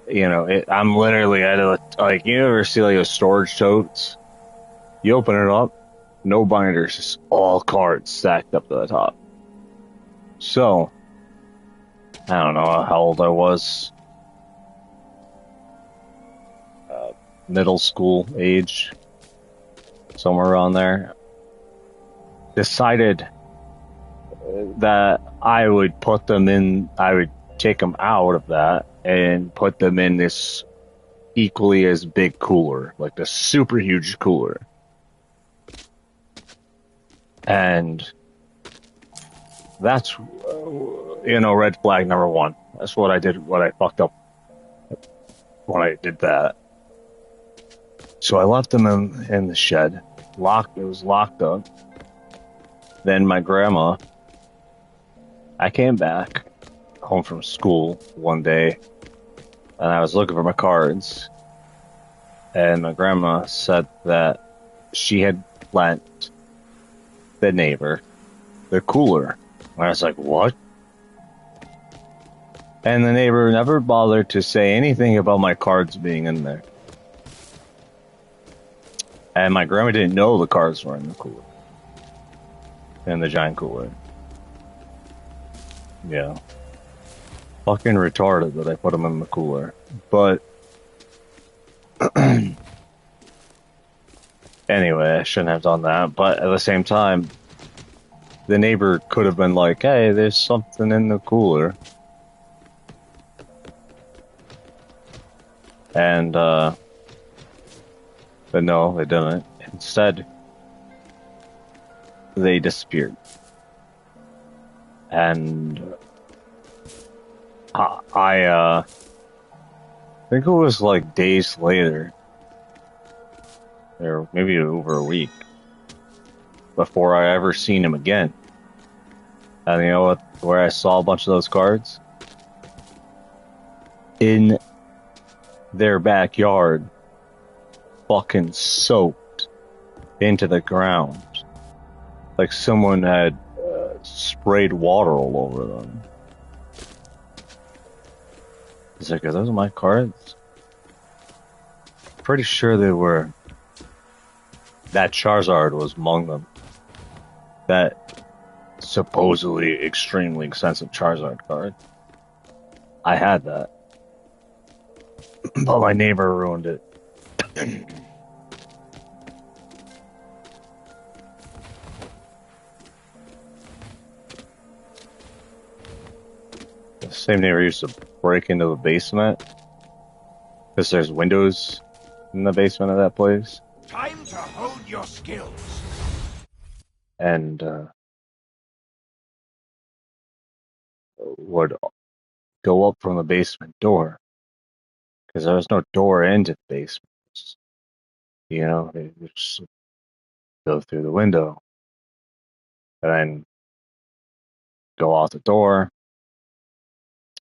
Speaker 8: You know, I'm literally at a, like, you ever see like a storage totes? You open it up, no binders, just all cards stacked up to the top. So, I don't know how old I was. Middle school age, somewhere around there. Decided that I would put them in, I would take them out of that and put them in this equally as big cooler, like the super huge cooler. And that's, you know, red flag number one. That's what I did, what I fucked up when I did that. So I left them in the shed. It was locked up. Then my grandma, I came back home from school one day, and I was looking for my cards, and my grandma said that she had lent the neighbor the cooler. And I was like, what? And the neighbor never bothered to say anything about my cards being in there. And my grandma didn't know the cards were in the cooler. In the giant cooler. Yeah. Fucking retarded that I put them in the cooler. But anyway, I shouldn't have done that. But at the same time, the neighbor could have been like, hey, there's something in the cooler. And, but no, they didn't. Instead, they disappeared. And I think it was like days later, or maybe over a week, before I ever seen him again. And you know what? Where I saw a bunch of those cards? In their backyard, fucking soaked into the ground. Like someone had sprayed water all over them. It's like, are those my cards? Pretty sure they were. That Charizard was among them. That supposedly extremely expensive Charizard card. I had that. But my neighbor ruined it. The same neighbor used to break into the basement because there's windows in the basement of that place.
Speaker 1: Time to hone your skills.
Speaker 8: And would go up from the basement door because there was no door into the basement. You know, they just go through the window and then go out the door,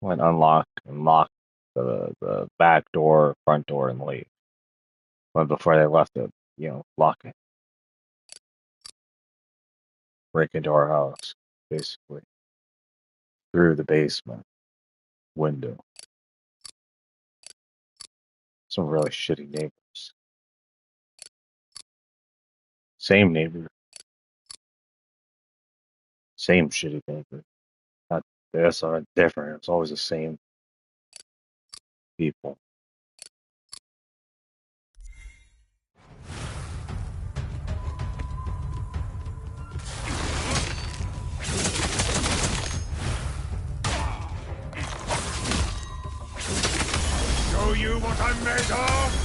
Speaker 8: went unlock and lock the back door, front door, and leave. But before they left it, you know, lock it. Break into our house, basically. Through the basement window. Some really shitty neighbors. Same neighbor. Same shitty neighbor. Not this or different. It's always the same people.
Speaker 1: Show you what I'm made of!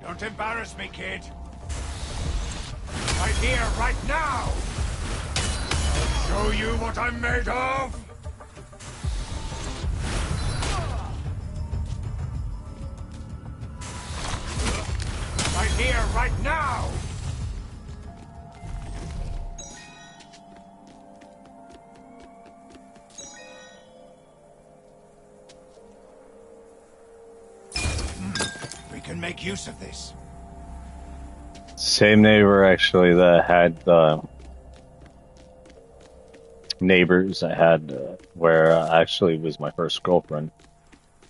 Speaker 1: Don't embarrass me, kid. Right here, right now! Show you what I'm made of! Right here, right now! We can make use of this.
Speaker 8: Same neighbor actually that had neighbors I had where actually was my first girlfriend.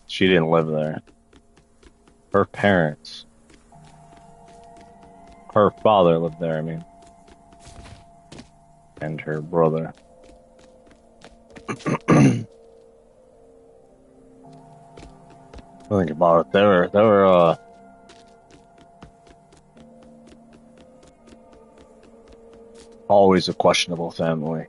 Speaker 8: She didn't live there. Her parents, her father lived there, I mean, and her brother. Think about it. They were always a questionable family.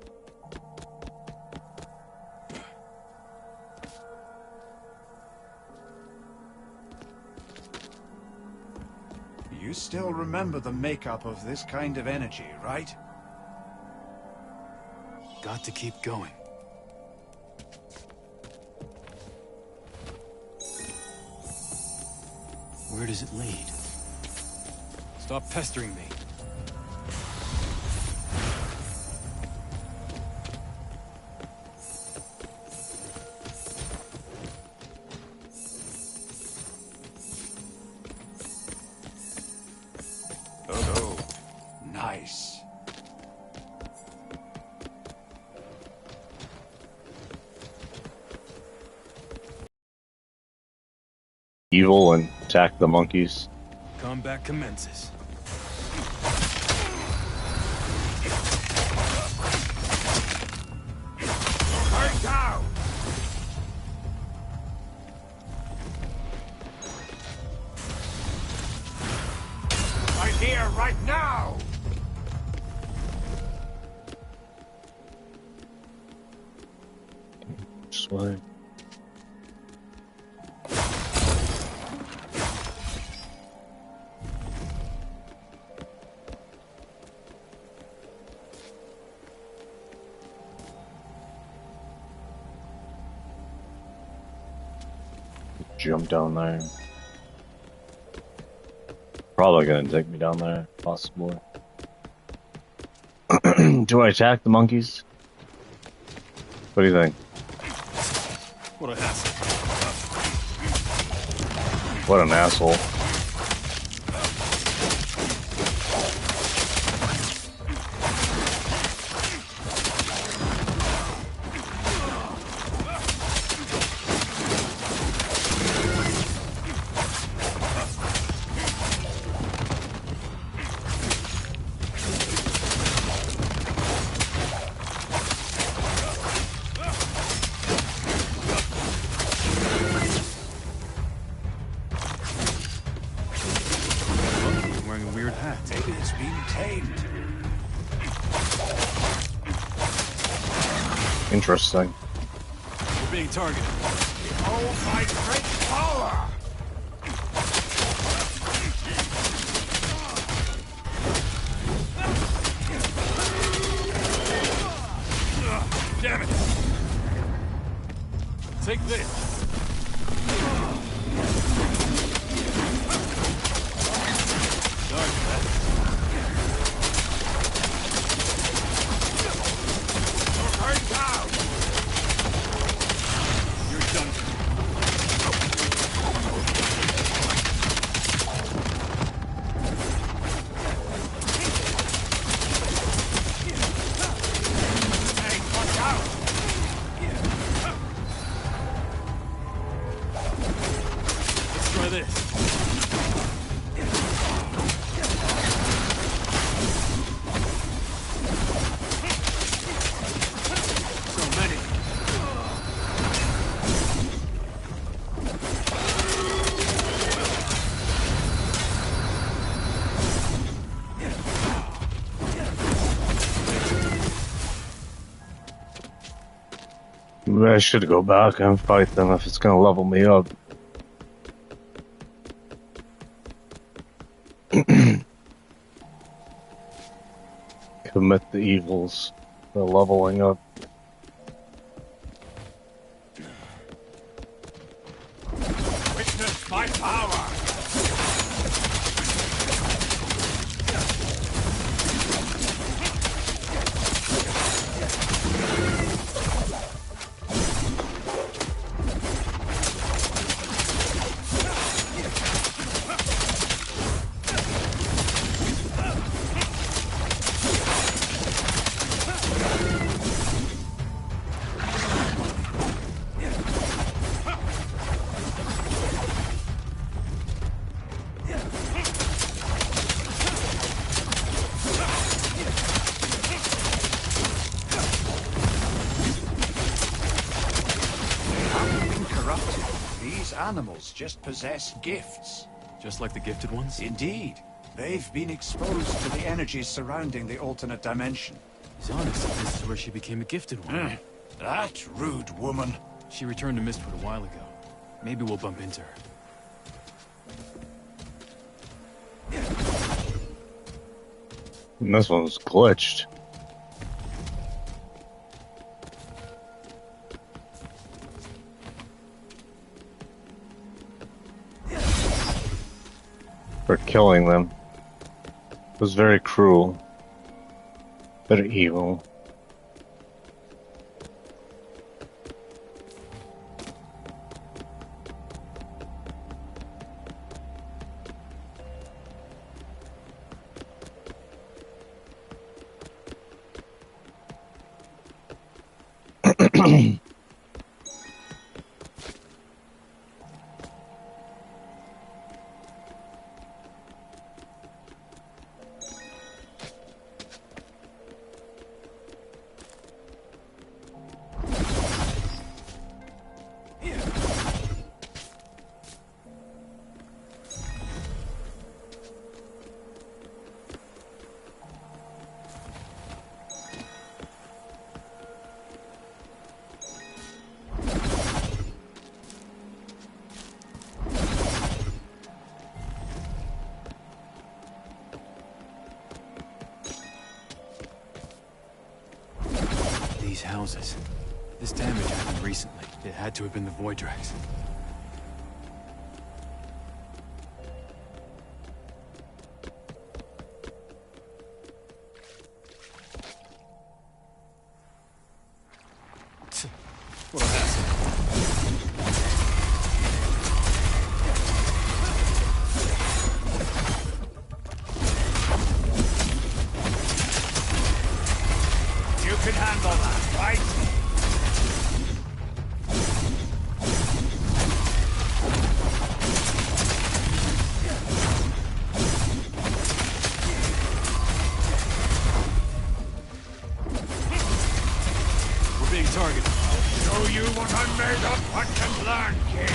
Speaker 1: You still remember the makeup of this kind of energy, right?
Speaker 2: Got to keep going. Where does it lead? Stop pestering me.
Speaker 1: Oh, nice.
Speaker 8: Evil and attack the monkeys.
Speaker 2: Combat commences.
Speaker 1: Right down! Right here, right now!
Speaker 8: Swing. Jump down there. Probably gonna take me down there, possibly. Do I attack the monkeys? What do you think?
Speaker 2: What a hassle.
Speaker 8: What an asshole. Interesting.
Speaker 2: We're being targeted.
Speaker 1: Oh, my great power!
Speaker 2: Damn it! Take this. Sorry for that.
Speaker 8: Maybe I should go back and fight them if it's gonna level me up. Commit the evils The leveling up.
Speaker 12: Witness my power! Animals just possess gifts.
Speaker 2: Just like the gifted ones?
Speaker 1: Indeed. They've been exposed to the energies surrounding the alternate dimension.
Speaker 2: Zana said this is where she became a gifted one.
Speaker 1: That rude woman.
Speaker 2: She returned to Mistwood a while ago. Maybe we'll bump into her.
Speaker 8: And this one's glitched. For killing them. It was very cruel. Very evil.
Speaker 2: These houses. This damage happened recently. It had to have been the Voidrax. What a hassle.
Speaker 12: You can handle that, right?
Speaker 2: We're being targeted.
Speaker 12: Show you what I'm made of. Watch and learn, kid.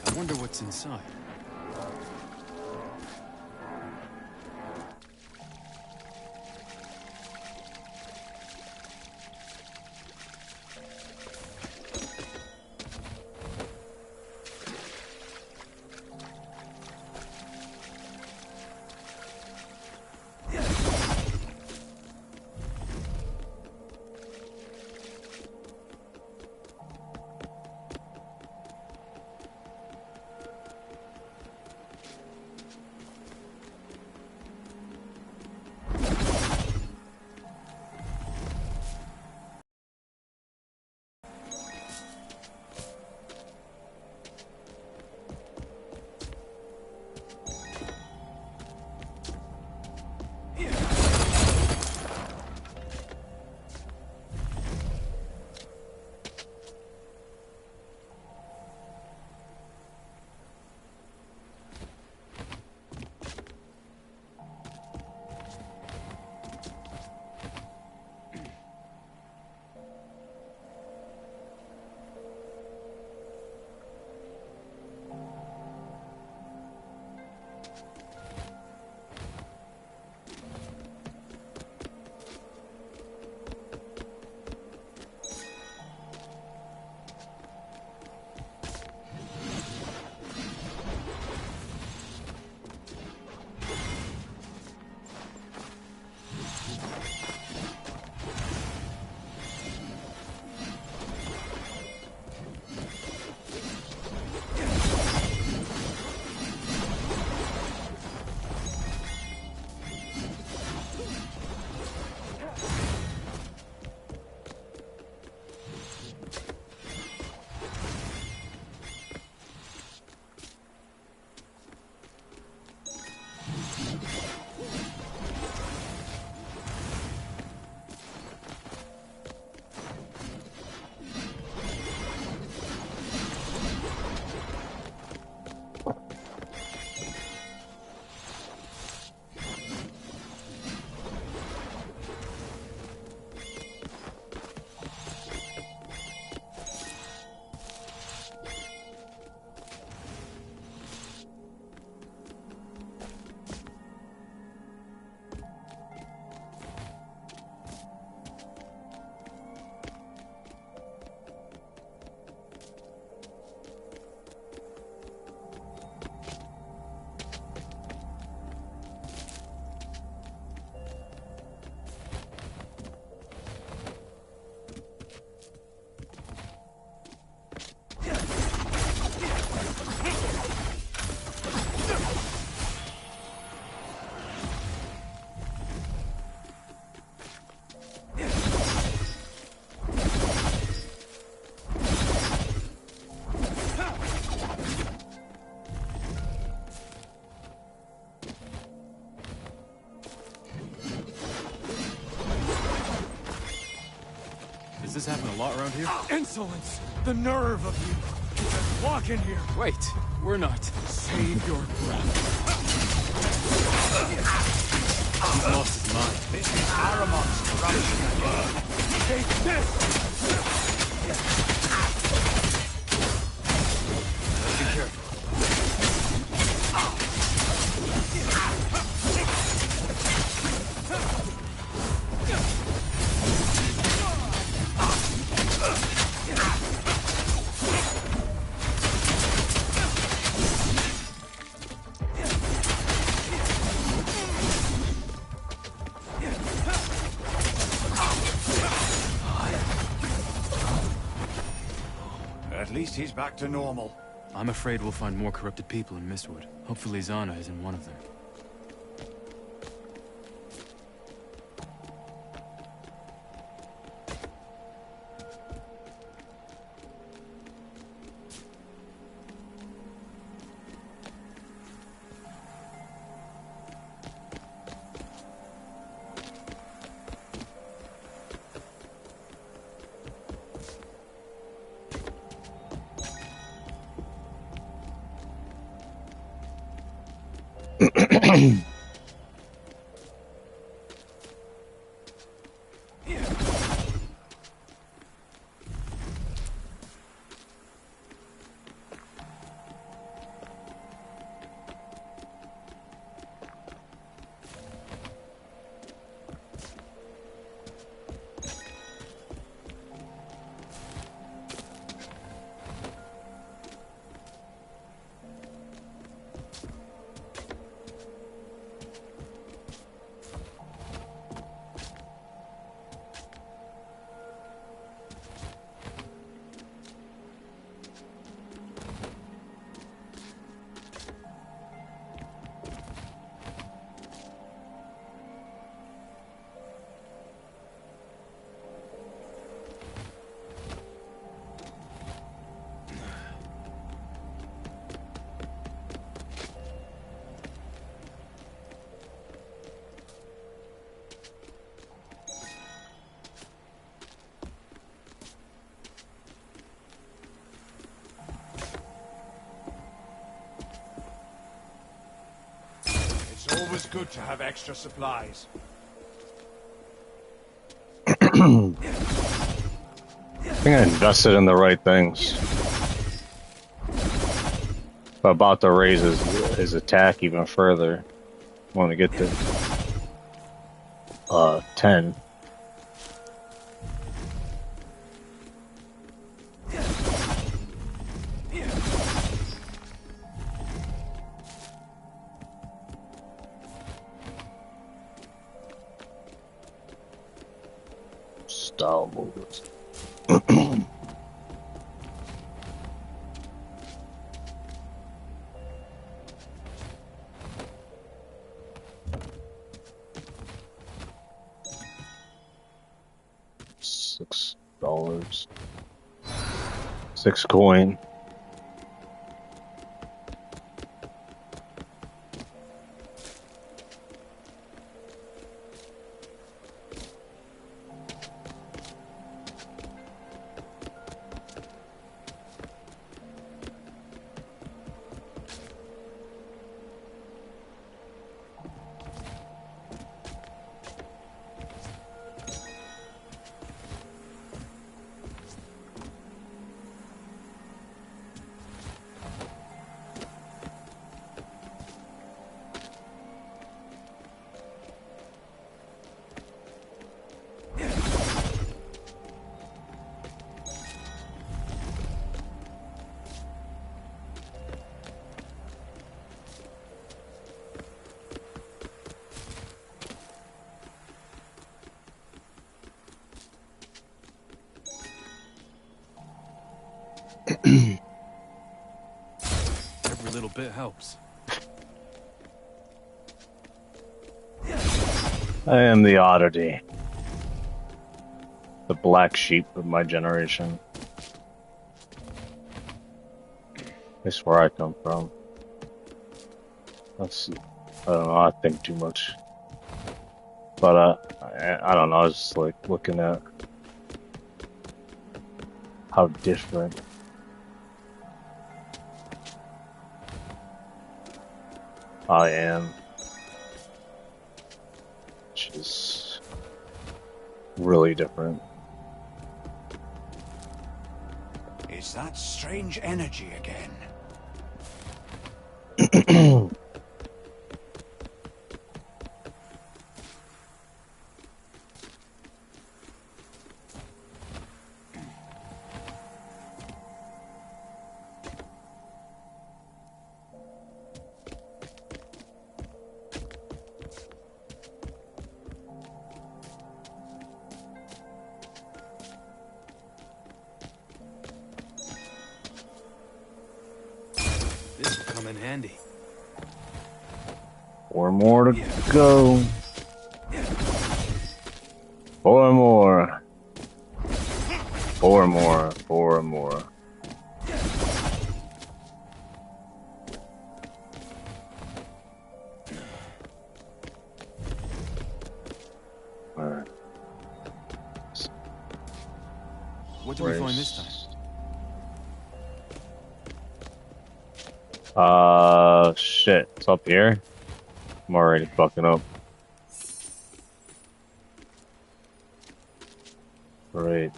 Speaker 2: I wonder what's inside. this happen a lot around here?
Speaker 12: Insolence! The nerve of you! Just walk in here!
Speaker 2: Wait, we're not.
Speaker 12: Save your breath.
Speaker 2: He's lost his mind.
Speaker 1: This is Aramon's corruption again.
Speaker 12: Take this!
Speaker 2: Be careful.
Speaker 1: At least he's back to normal.
Speaker 2: I'm afraid we'll find more corrupted people in Mistwood. Hopefully Zana isn't one of them.
Speaker 1: It's always good to have extra supplies.
Speaker 8: I think I invested in the right things. But about to raise his attack even further. I want to get to 10. Style movements. $6. 6 coin.
Speaker 2: Every little bit helps.
Speaker 8: I am the oddity. The black sheep of my generation. That's where I come from. I don't know, I think too much. But I don't know, I was just like looking at how different I am. Which is really different.
Speaker 1: Is that strange energy again?
Speaker 12: This will come in handy.
Speaker 8: 4 more to go. 4 more. 4 more. 4 more. Alright.
Speaker 2: What do we find this time?
Speaker 8: Shit. It's up here. I'm already fucking up. Great.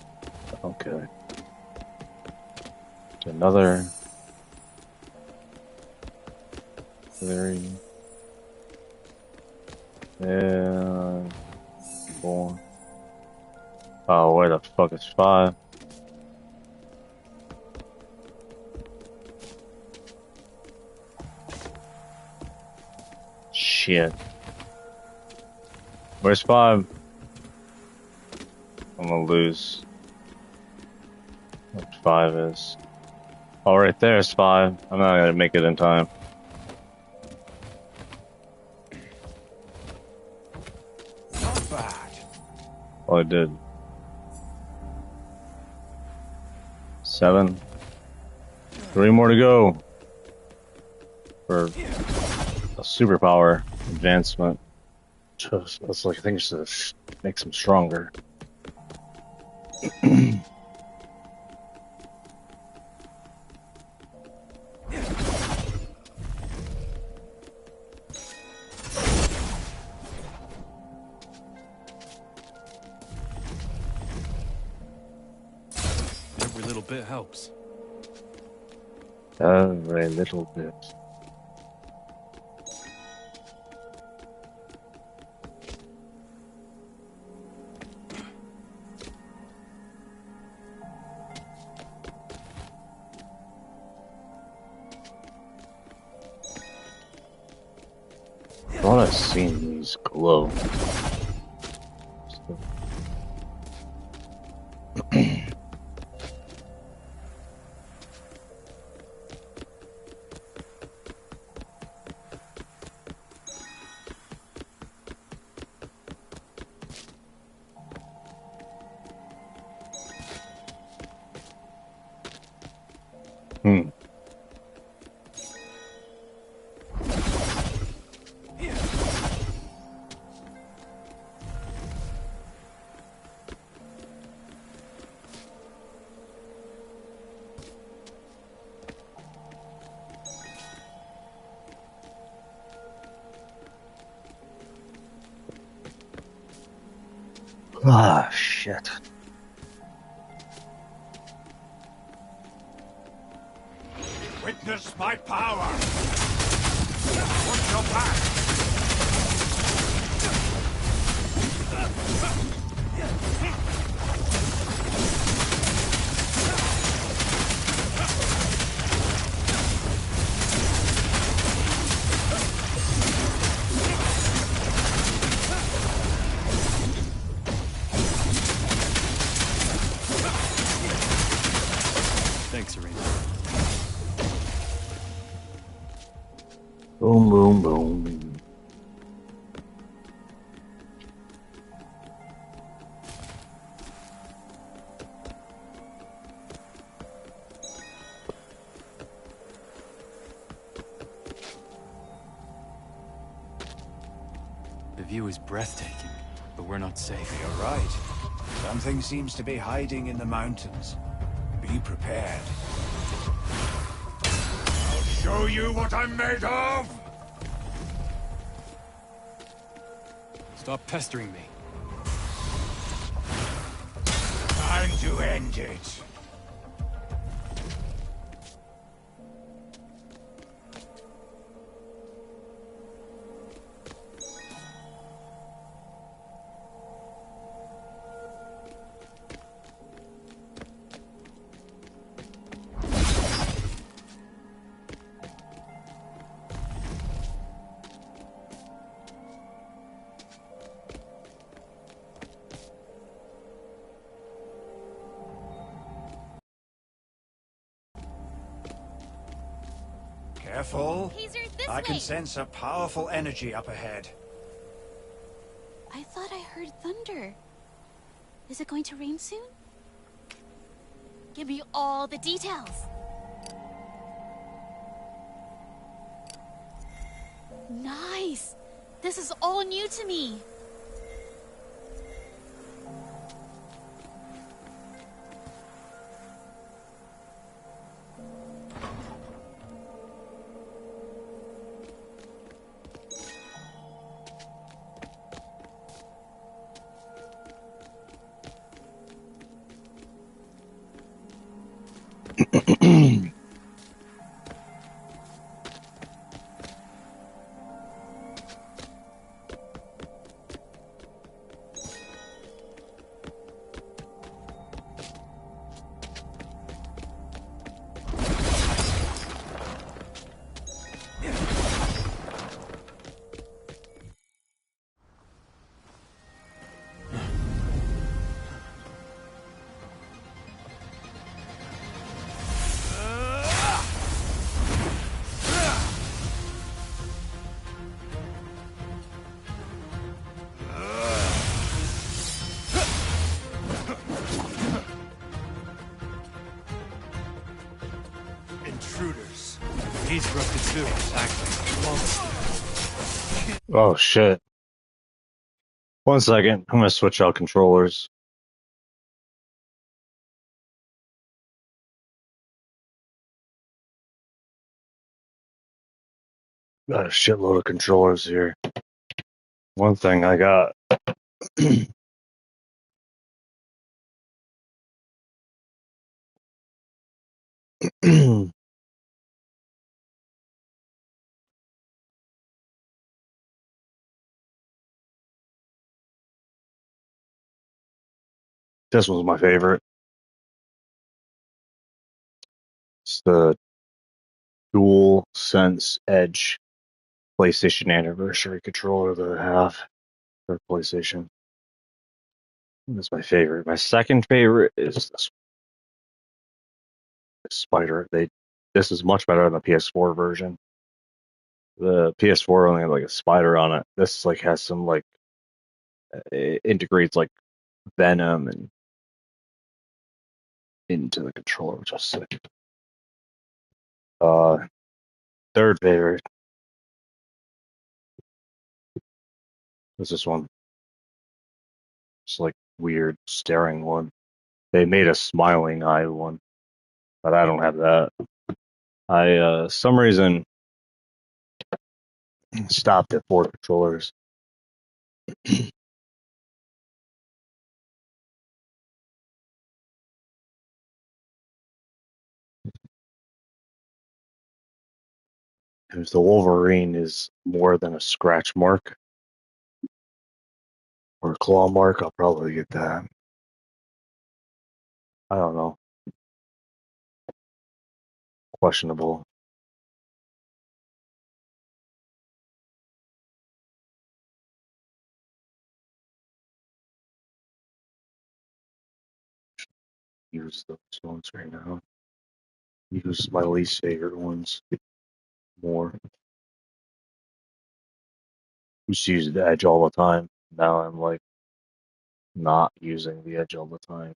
Speaker 8: Okay. Another. 3. And 4. Oh, where the fuck is 5? Shit. Where's 5? I'm gonna lose. What 5 is. Oh, right there's 5. I'm not gonna make it in time.
Speaker 1: Not bad.
Speaker 8: Oh, I did. 7. 3 more to go. For a superpower advancement. That's like, I think it's just makes him stronger.
Speaker 2: Every little bit helps.
Speaker 8: Every little bit. I thought I've seen these glow. Ah, shit.
Speaker 1: Witness my power! Watch your back!
Speaker 2: Thanks, Serena.
Speaker 8: Boom, boom, boom.
Speaker 2: The view is breathtaking, but we're not safe.
Speaker 1: You're right. Something seems to be hiding in the mountains. Be prepared. I'll show you what I'm made of!
Speaker 2: Stop pestering me.
Speaker 1: Time to end it. Careful.
Speaker 3: Hazer, this
Speaker 1: I can
Speaker 3: way.
Speaker 1: sense a powerful energy up ahead.
Speaker 3: I thought I heard thunder. Is it going to rain soon? Give me all the details. Nice. This is all new to me.
Speaker 1: Intruders.
Speaker 2: He's corrupted too.
Speaker 8: Oh shit. 1 second. I'm gonna switch out controllers. Got a shitload of controllers here. One thing I got. This one's my favorite. It's the Dual Sense Edge PlayStation Anniversary controller that I have for PlayStation. That's my favorite. My second favorite is this Spider. This is much better than the PS4 version. The PS4 only had like a spider on it. This like has some like it integrates like Venom and into the controller, which is sick. Third favorite is this one. It's like weird staring one. They made a smiling eye one, but I don't have that. I some reason stopped at 4 controllers. If the Wolverine is more than a scratch mark or a claw mark, I'll probably get that. I don't know. Questionable. Use those ones right now. Use my least favorite ones more. Used to use the edge all the time. Now I'm like not using the edge all the time.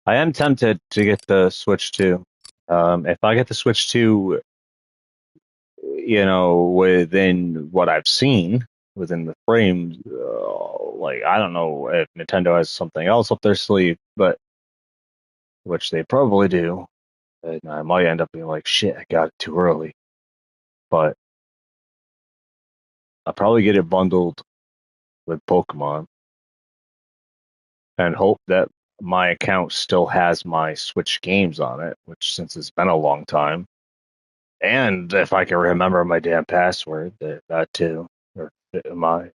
Speaker 8: I am tempted to get the Switch 2. If I get the Switch 2, you know, within what I've seen, within the frames. Like, I don't know if Nintendo has something else up their sleeve, but which they probably do. And I might end up being like, shit, I got it too early. But I'll probably get it bundled with Pokemon and hope that my account still has my Switch games on it, which since it's been a long time. And if I can remember my damn password, that too. Or my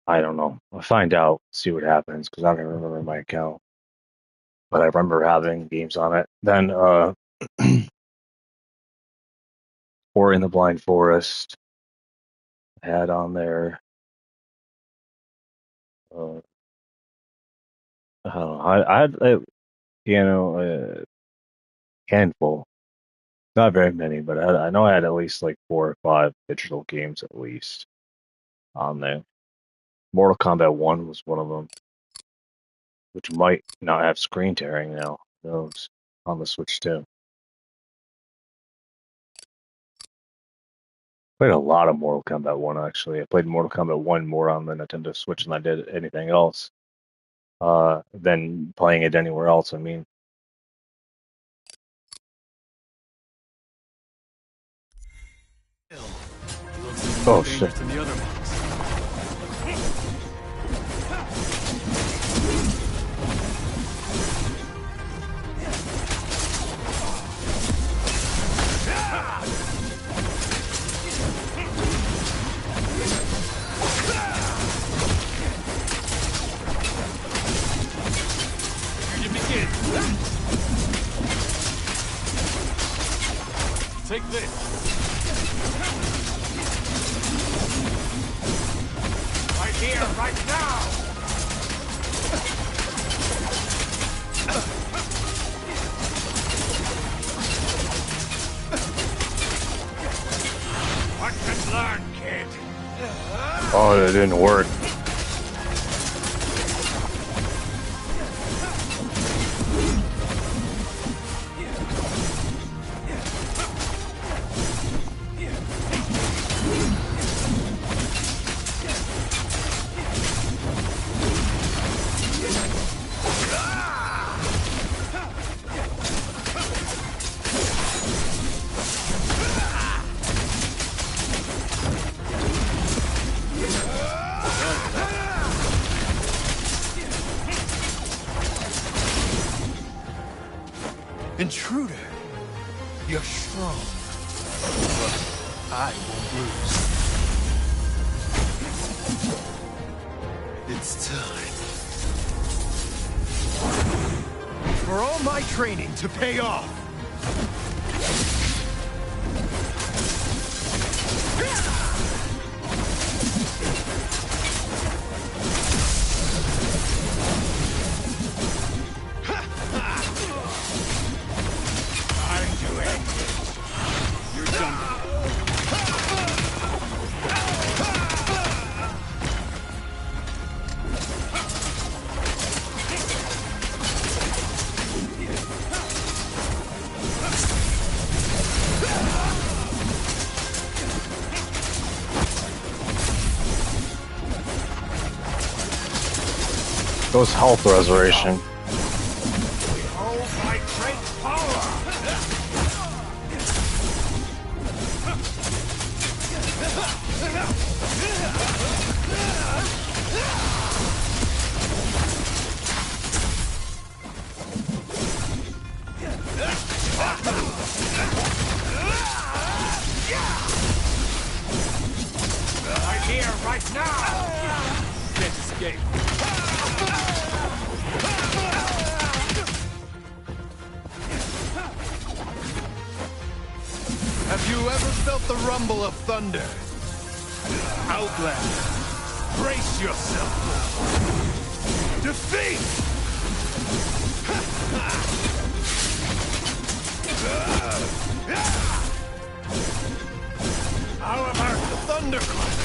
Speaker 8: I don't know. I'll find out, see what happens, because I don't remember my account. But I remember having games on it. Then Ori in the Blind Forest I had on there. I don't know. I had a handful. Not very many, but I know I had at least like 4 or 5 digital games at least on there. Mortal Kombat 1 was one of them, which might not have screen tearing now. Who knows? On the Switch too. Played a lot of Mortal Kombat 1 actually. I played Mortal Kombat 1 more on the Nintendo Switch than I did anything else. Than playing it anywhere else, I mean. Oh shit.
Speaker 2: Than the other ones. Take this.
Speaker 14: Right here, right now! Watch and learn, kid.
Speaker 8: Oh, that didn't work.
Speaker 14: Intruder, you're strong, but I won't lose. It's time for all my training to pay off.
Speaker 8: Goes health restoration.
Speaker 14: Right here, right now! Can't escape. Have you ever felt the rumble of thunder? Outlander, brace yourself. Defeat! How about the thunderclaps?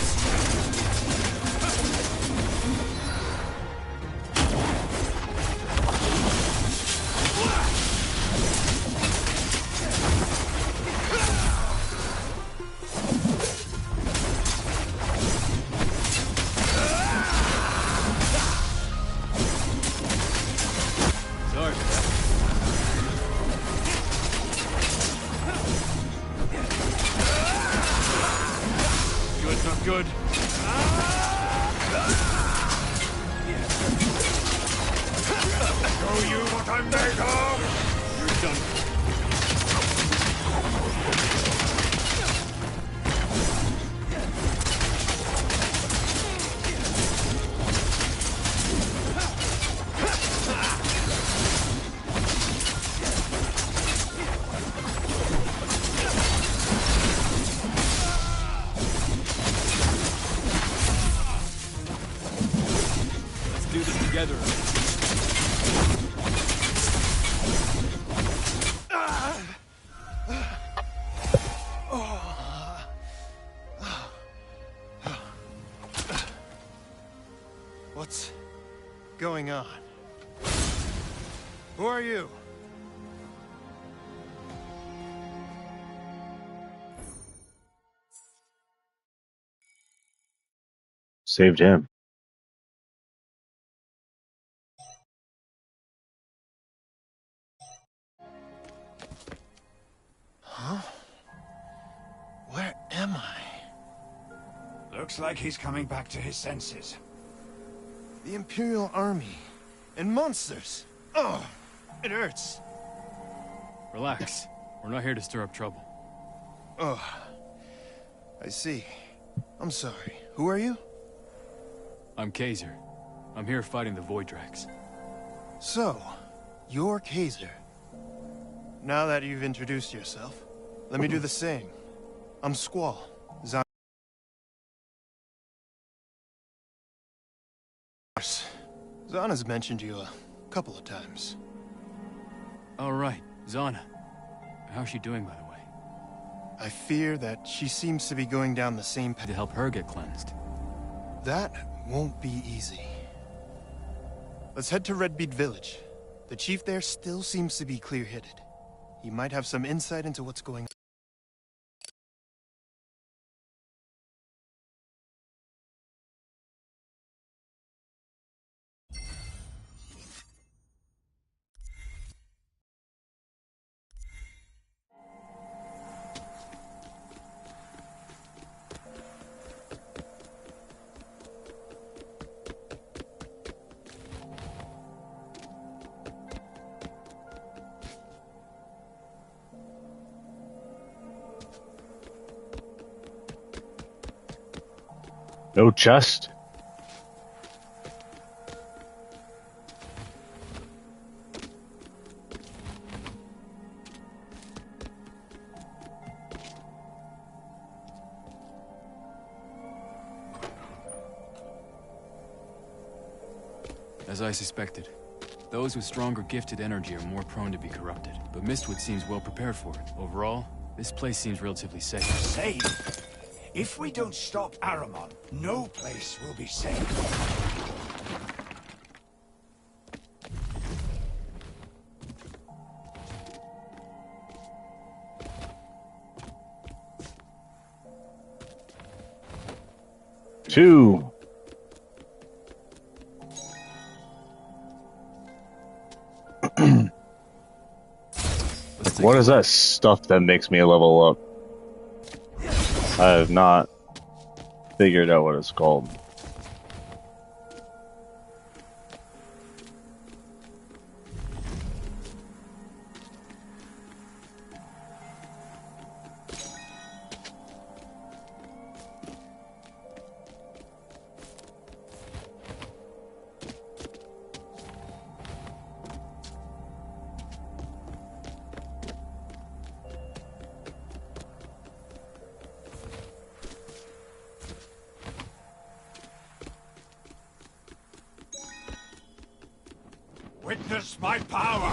Speaker 1: I'm made of!
Speaker 2: You're done. Let's do this together.
Speaker 17: What's going on? Who are you?
Speaker 8: Saved him.
Speaker 17: Huh? Where am I?
Speaker 1: Looks like he's coming back to his senses.
Speaker 17: The Imperial Army. And monsters. Oh, it hurts.
Speaker 2: Relax. We're not here to stir up trouble.
Speaker 17: Oh, I see. I'm sorry. Who are you?
Speaker 2: I'm Kaiser. I'm here fighting the Voidrax.
Speaker 17: So, you're Kaiser. Now that you've introduced yourself, let me do the same. I'm Squall. Zana's mentioned you a couple of times.
Speaker 2: All right, Zana. How's she doing, by the way?
Speaker 17: I fear that she seems to be going down the same path.
Speaker 2: To help her get cleansed.
Speaker 17: That won't be easy. Let's head to Redbead Village. The chief there still seems to be clear-headed. He might have some insight into what's going on.
Speaker 8: No chest.
Speaker 2: As I suspected, those with stronger gifted energy are more prone to be corrupted. But Mistwood seems well prepared for it. Overall, this place seems relatively safe.
Speaker 1: Safe? If we don't stop Aramon, no place will be safe.
Speaker 8: Two. What is that stuff that makes me level up? I have not figured out what it's called.
Speaker 1: Witness my power!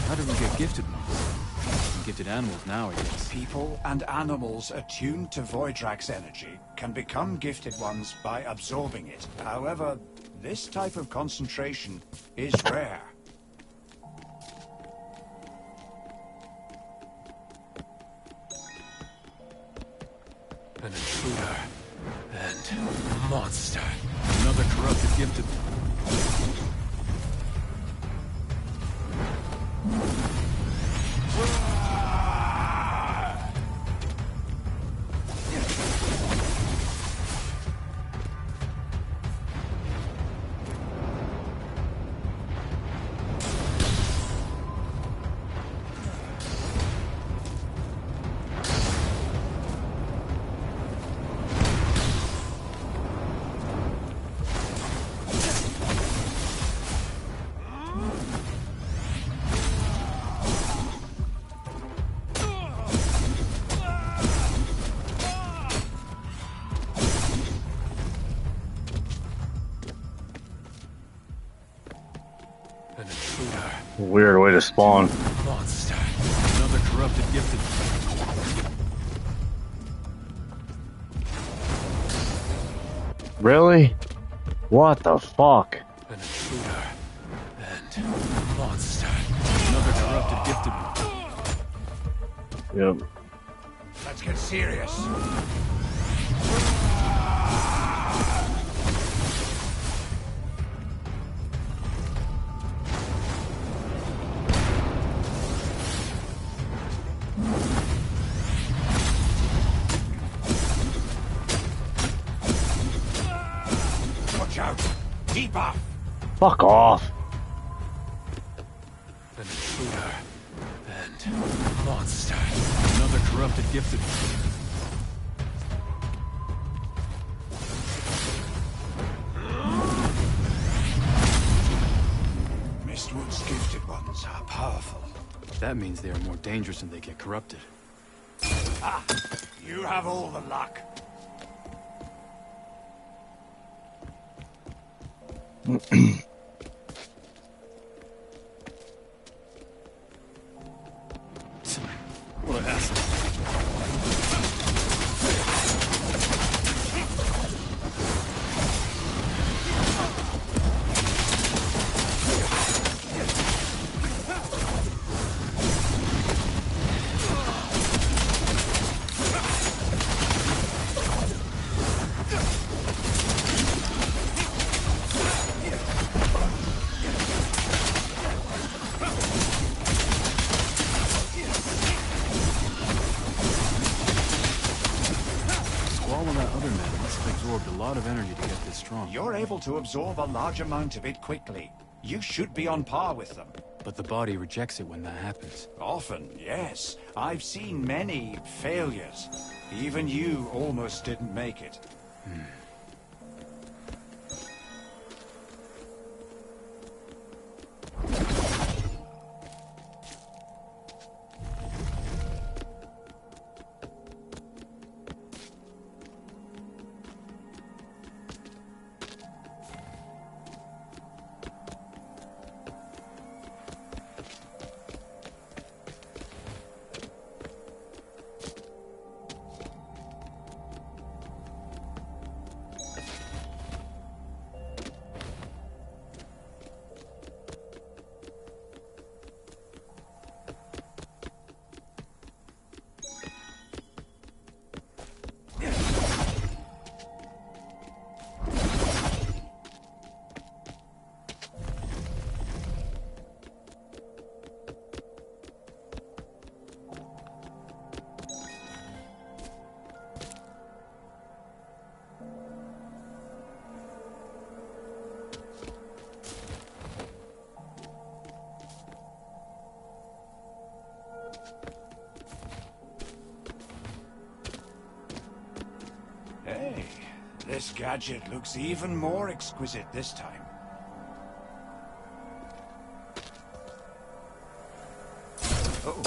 Speaker 2: How did we get gifted ones? Gifted animals now, I guess.
Speaker 1: People and animals attuned to Voidrax energy can become gifted ones by absorbing it. However, this type of concentration is rare.
Speaker 2: An intruder. And monster. Another corrupted gifted.
Speaker 8: Weird way to spawn.
Speaker 2: Monster. Another corrupted gifted.
Speaker 8: Really? What the fuck?
Speaker 2: An intruder. And monster. Another corrupted gifted.
Speaker 8: Yep.
Speaker 1: Let's get serious. Watch out! Debuff!
Speaker 8: Fuck off.
Speaker 2: An intruder. And monster. Another corrupted gifted.
Speaker 1: Mistwood's gifted ones are powerful.
Speaker 2: That means they are more dangerous when they get corrupted.
Speaker 1: Ah, you have all the luck.
Speaker 2: What an asshole. Squall and that other man must have absorbed a lot of energy to get this strong.
Speaker 1: You're able to absorb a large amount of it quickly. You should be on par with them.
Speaker 2: But the body rejects it when that happens.
Speaker 1: Often, yes. I've seen many failures. Even you almost didn't make it. Hey, this gadget looks even more exquisite this time. Oh,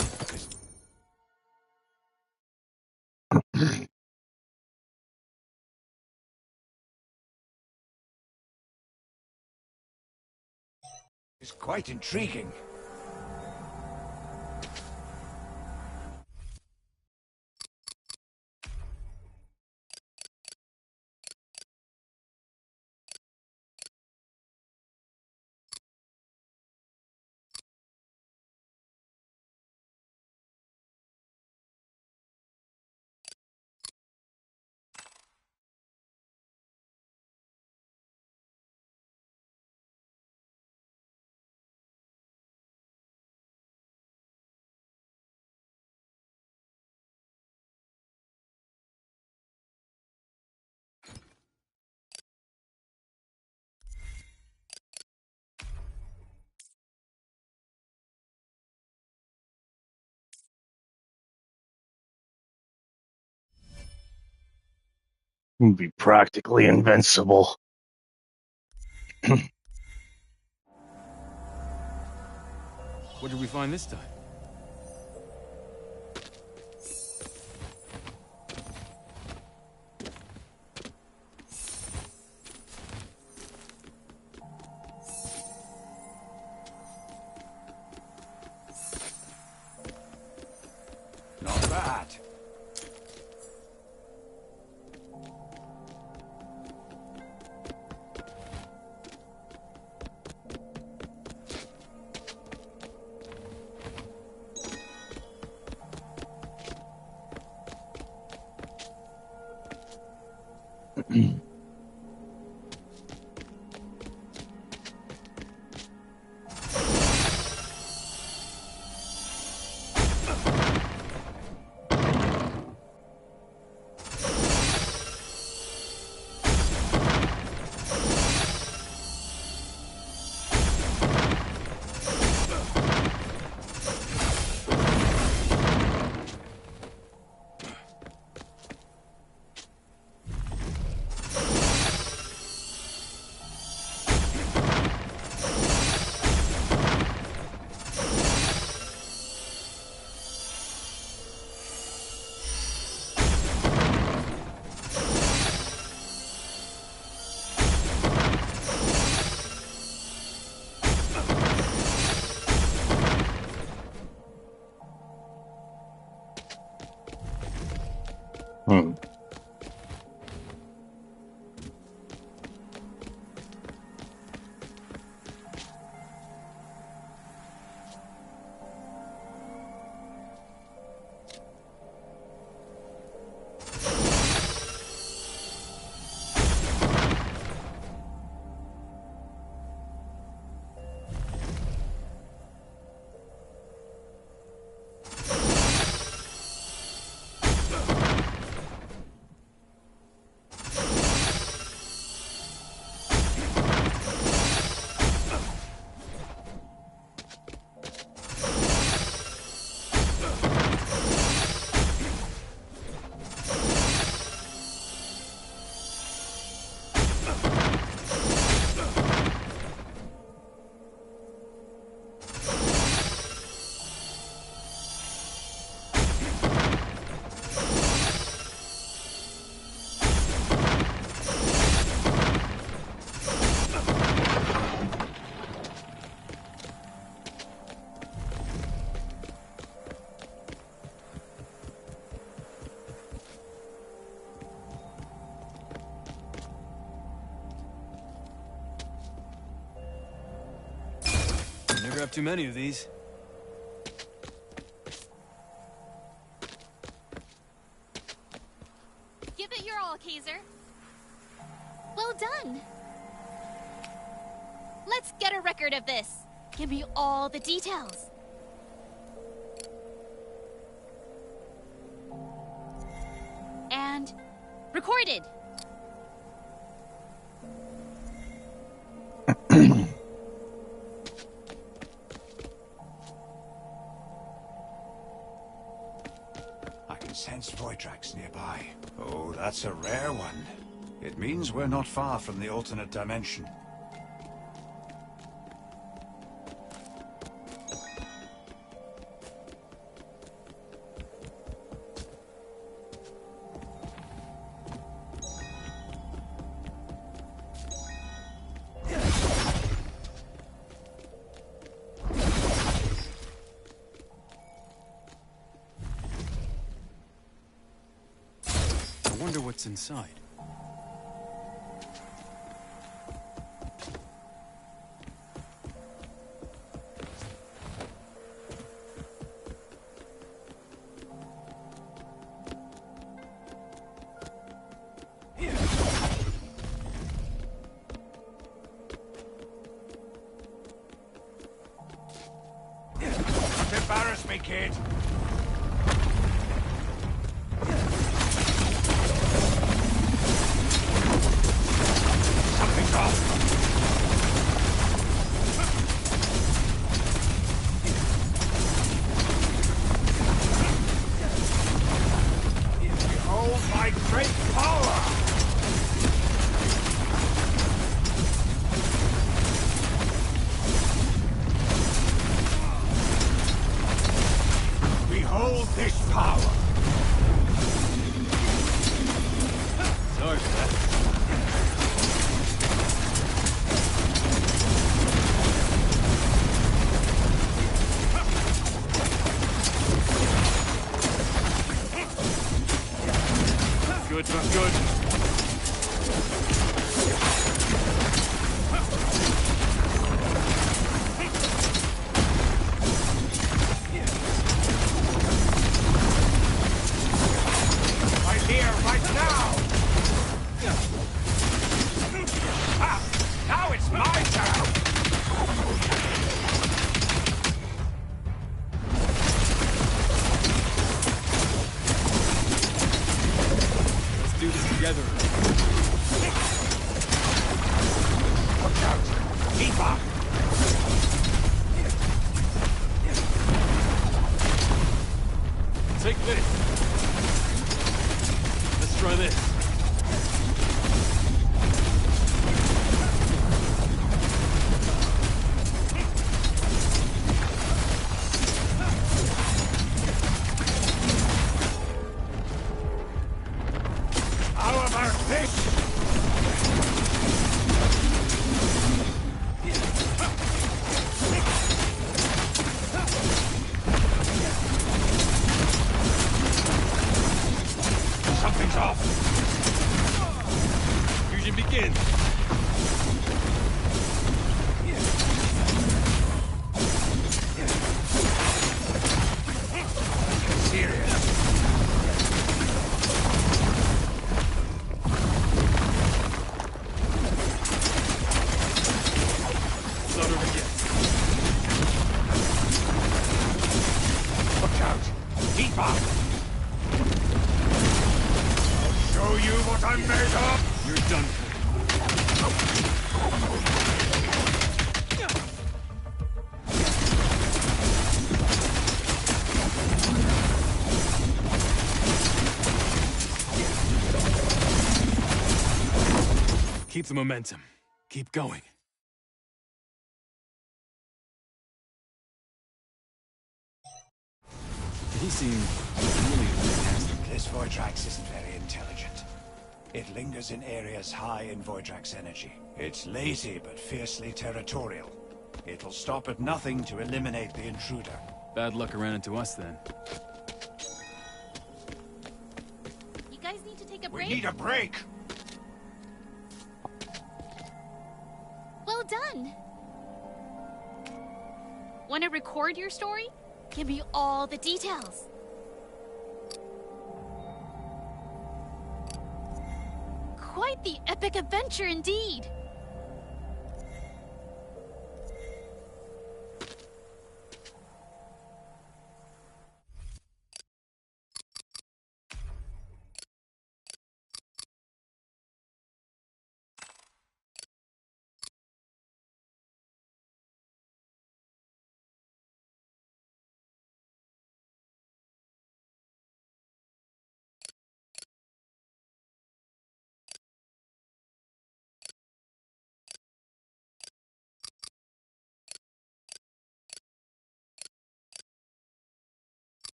Speaker 1: it's quite intriguing.
Speaker 8: We'll be practically invincible.
Speaker 2: What did we find this time?
Speaker 1: Not bad.
Speaker 2: Never have too many of these.
Speaker 3: Give it your all, Kaiser. Well done. Let's get a record of this. Give me all the details. And recorded.
Speaker 1: Sense Voidrax nearby. Oh, that's a rare one. It means we're not far from the alternate dimension.
Speaker 2: I wonder what's inside.
Speaker 1: Don't embarrass me, kid. Something's off. Behold my great power! Hold this power!
Speaker 2: Sorry for that. Good, not good.
Speaker 1: Right here, right now! Ah, now it's my turn!
Speaker 2: Let's do this together.
Speaker 1: Watch out! Keep up!
Speaker 2: Take this. Let's try this.
Speaker 1: How about this? Something's off.
Speaker 2: Fusion begins.
Speaker 1: Serious.
Speaker 2: Start over again.
Speaker 1: Watch out. Keep up. Show you what I'm made of!
Speaker 2: You're done for. Keep the momentum. Keep going. He seemed really enthusiastic.
Speaker 1: This Voidrax isn't very intelligent. It lingers in areas high in Voidrax energy. It's lazy but fiercely territorial. It'll stop at nothing to eliminate the intruder.
Speaker 2: Bad luck it ran into us then.
Speaker 3: You guys need to take a
Speaker 1: We
Speaker 3: break?
Speaker 1: need a break!
Speaker 3: Well done. Want to record your story? Give me all the details. Quite the epic adventure indeed.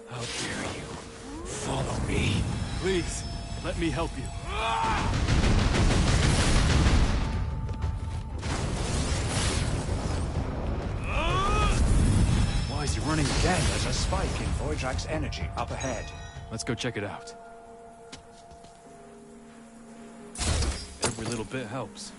Speaker 1: How dare you? Follow me.
Speaker 2: Please, let me help you.
Speaker 1: Why is he running again? There's a spike in Voidrax energy up ahead.
Speaker 2: Let's go check it out. Every little bit helps.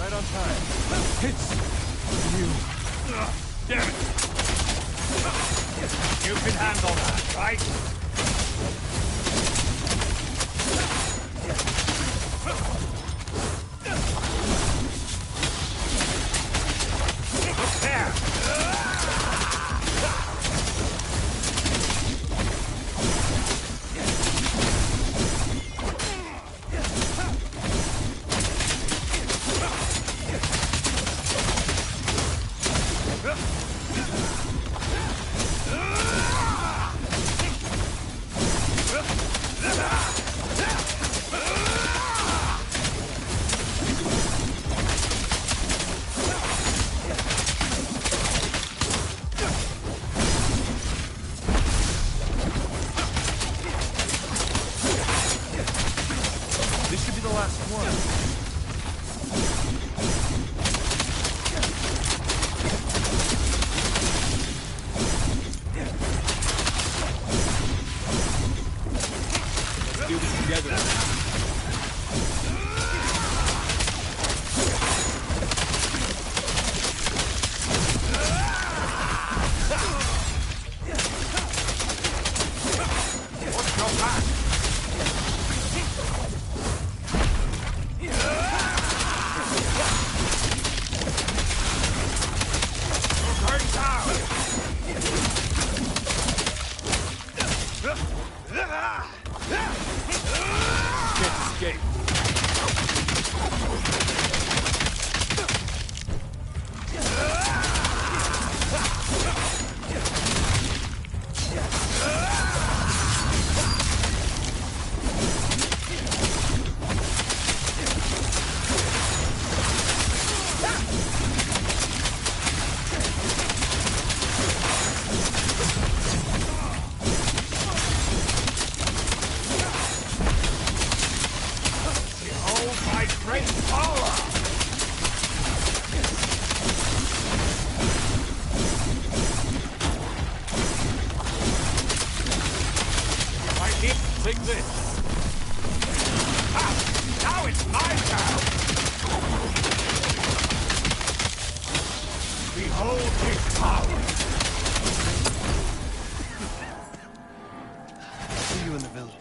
Speaker 12: Right on time. It's you. Damn it! You can handle that, right? Look there! This should be the last one. Let's do this together. What's your back? Can't escape. Oh, my great power! I need to take this. Ah, now it's my turn! Behold his power!
Speaker 17: See you in the village.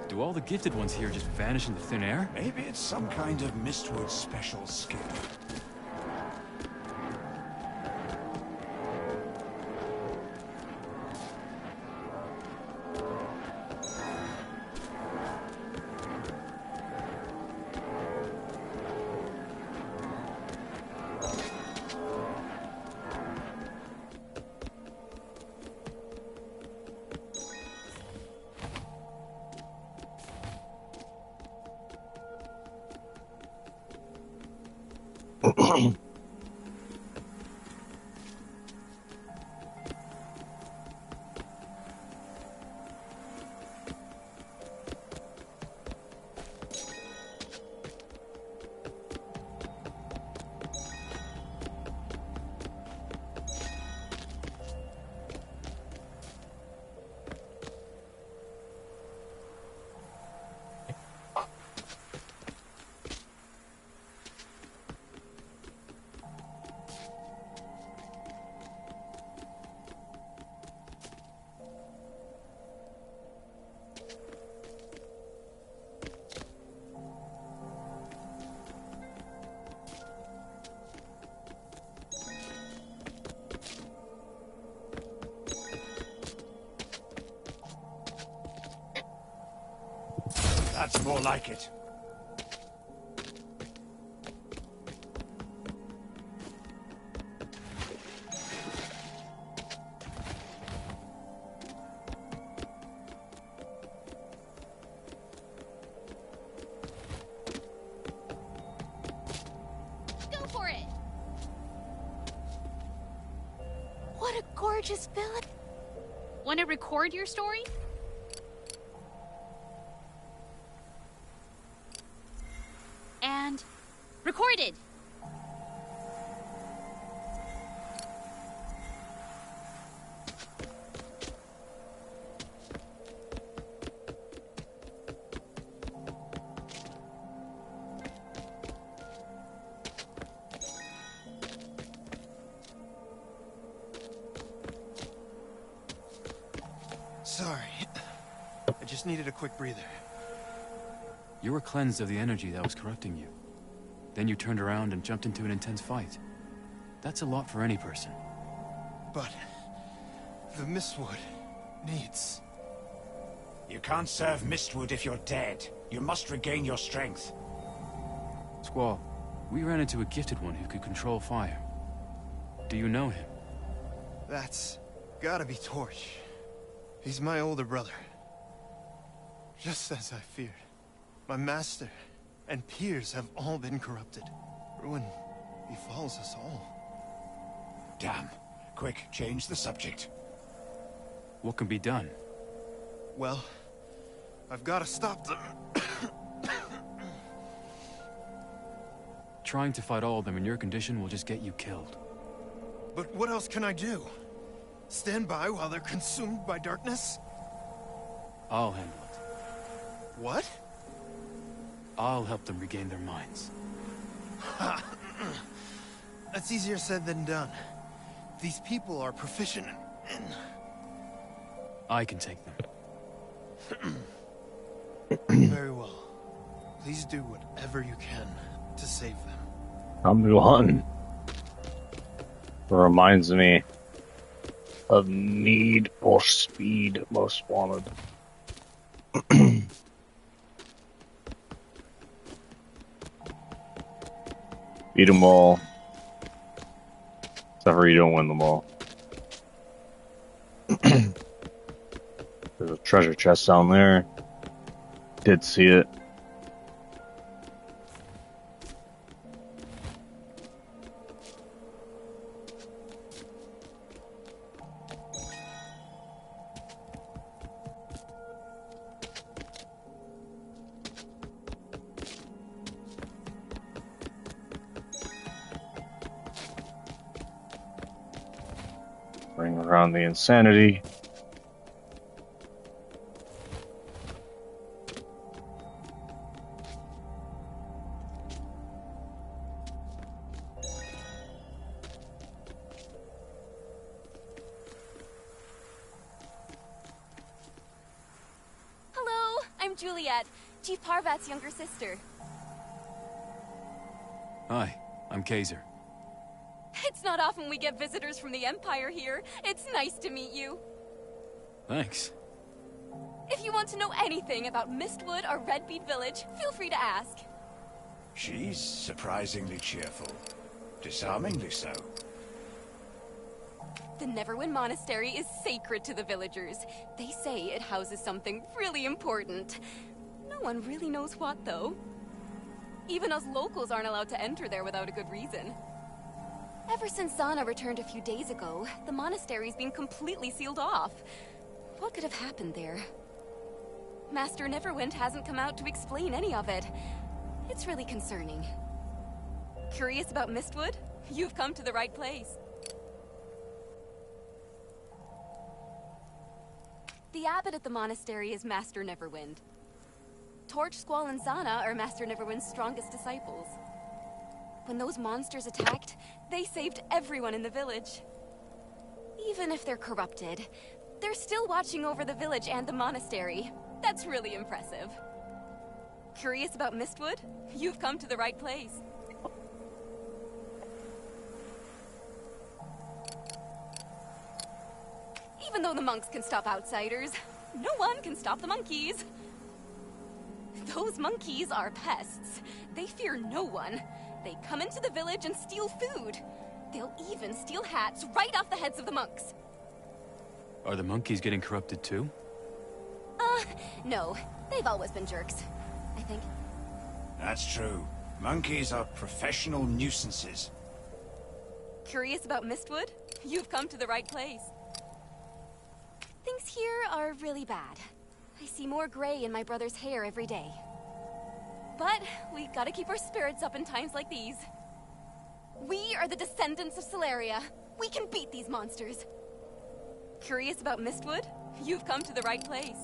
Speaker 2: Do all the gifted ones here just vanish into thin air?
Speaker 1: Maybe it's some kind of Mistwood special skill. That's more like it.
Speaker 3: Go for it! What a gorgeous village. Want to record your story? And recorded.
Speaker 17: Sorry. I just needed a quick breather.
Speaker 2: You were cleansed of the energy that was corrupting you. Then you turned around and jumped into an intense fight. That's a lot for any person.
Speaker 17: But the Mistwood needs...
Speaker 1: You can't serve Mistwood if you're dead. You must regain your strength.
Speaker 2: Squall, we ran into a gifted one who could control fire. Do you know him?
Speaker 17: That's gotta be Torch. He's my older brother. Just as I feared. My master and peers have all been corrupted. Ruin befalls us all.
Speaker 1: Damn. Quick, change the subject.
Speaker 2: What can be done?
Speaker 17: Well, I've got to stop them.
Speaker 2: Trying to fight all of them in your condition will just get you killed.
Speaker 17: But what else can I do? Stand by while they're consumed by darkness?
Speaker 2: I'll handle it.
Speaker 17: What?
Speaker 2: I'll help them regain their minds.
Speaker 17: Ha! That's easier said than done. These people are proficient in...
Speaker 2: I can take them.
Speaker 17: Very well. Please do whatever you can to save them.
Speaker 8: I'm new hunting. Reminds me of Need for Speed Most Wanted. Beat them all. Except for you don't win them all. There's a treasure chest down there. Did see it. Bring around the insanity.
Speaker 18: Hello, I'm Juliet, Chief Parvat's younger sister.
Speaker 2: Hi, I'm Kaiser.
Speaker 18: It's not often we get visitors from the Empire here. It's nice to meet you.
Speaker 2: Thanks.
Speaker 18: If you want to know anything about Mistwood or Redbead Village, feel free to ask.
Speaker 1: She's surprisingly cheerful. Disarmingly so.
Speaker 18: The Neverwin Monastery is sacred to the villagers. They say it houses something really important. No one really knows what, though. Even us locals aren't allowed to enter there without a good reason. Ever since Zana returned a few days ago, the monastery's been completely sealed off. What could have happened there? Master Neverwind hasn't come out to explain any of it. It's really concerning. Curious about Mistwood? You've come to the right place. The abbot at the monastery is Master Neverwind. Torch, Squall, and Zana are Master Neverwind's strongest disciples. When those monsters attacked, they saved everyone in the village. Even if they're corrupted, they're still watching over the village and the monastery. That's really impressive. Curious about Mistwood? You've come to the right place. Even though the monks can stop outsiders, no one can stop the monkeys. Those monkeys are pests. They fear no one. They come into the village and steal food. They'll even steal hats right off the heads of the monks.
Speaker 2: Are the monkeys getting corrupted too?
Speaker 18: No. They've always been jerks, I think.
Speaker 1: That's true. Monkeys are professional nuisances.
Speaker 18: Curious about Mistwood? You've come to the right place. Things here are really bad. I see more gray in my brother's hair every day. But we gotta keep our spirits up in times like these. We are the descendants of Celeria. We can beat these monsters. Curious about Mistwood? You've come to the right place.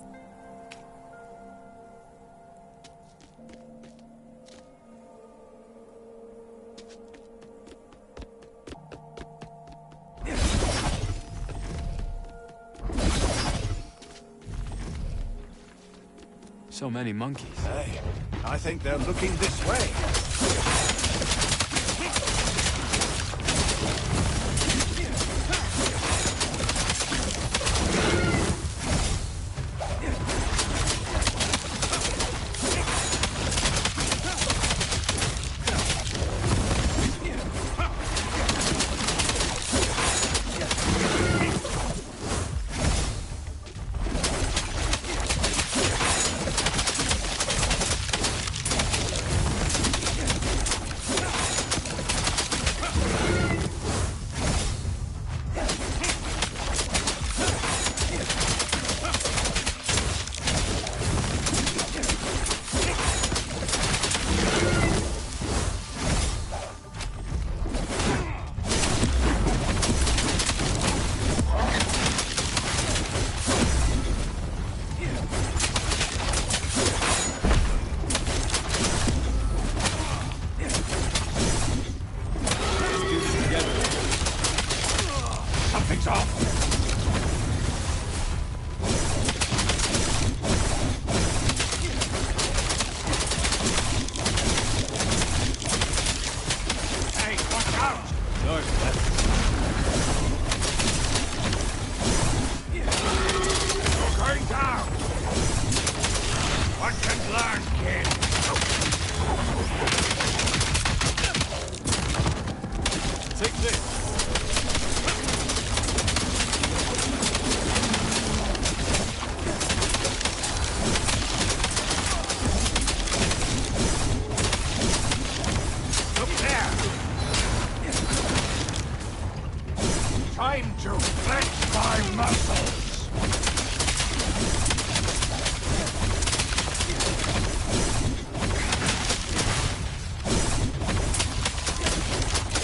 Speaker 2: So many monkeys.
Speaker 1: Hey, I think they're looking this way. Something's off. Hey, watch out! North, you're going down! Watch and learn, kid! Take this! Time to flex my muscles!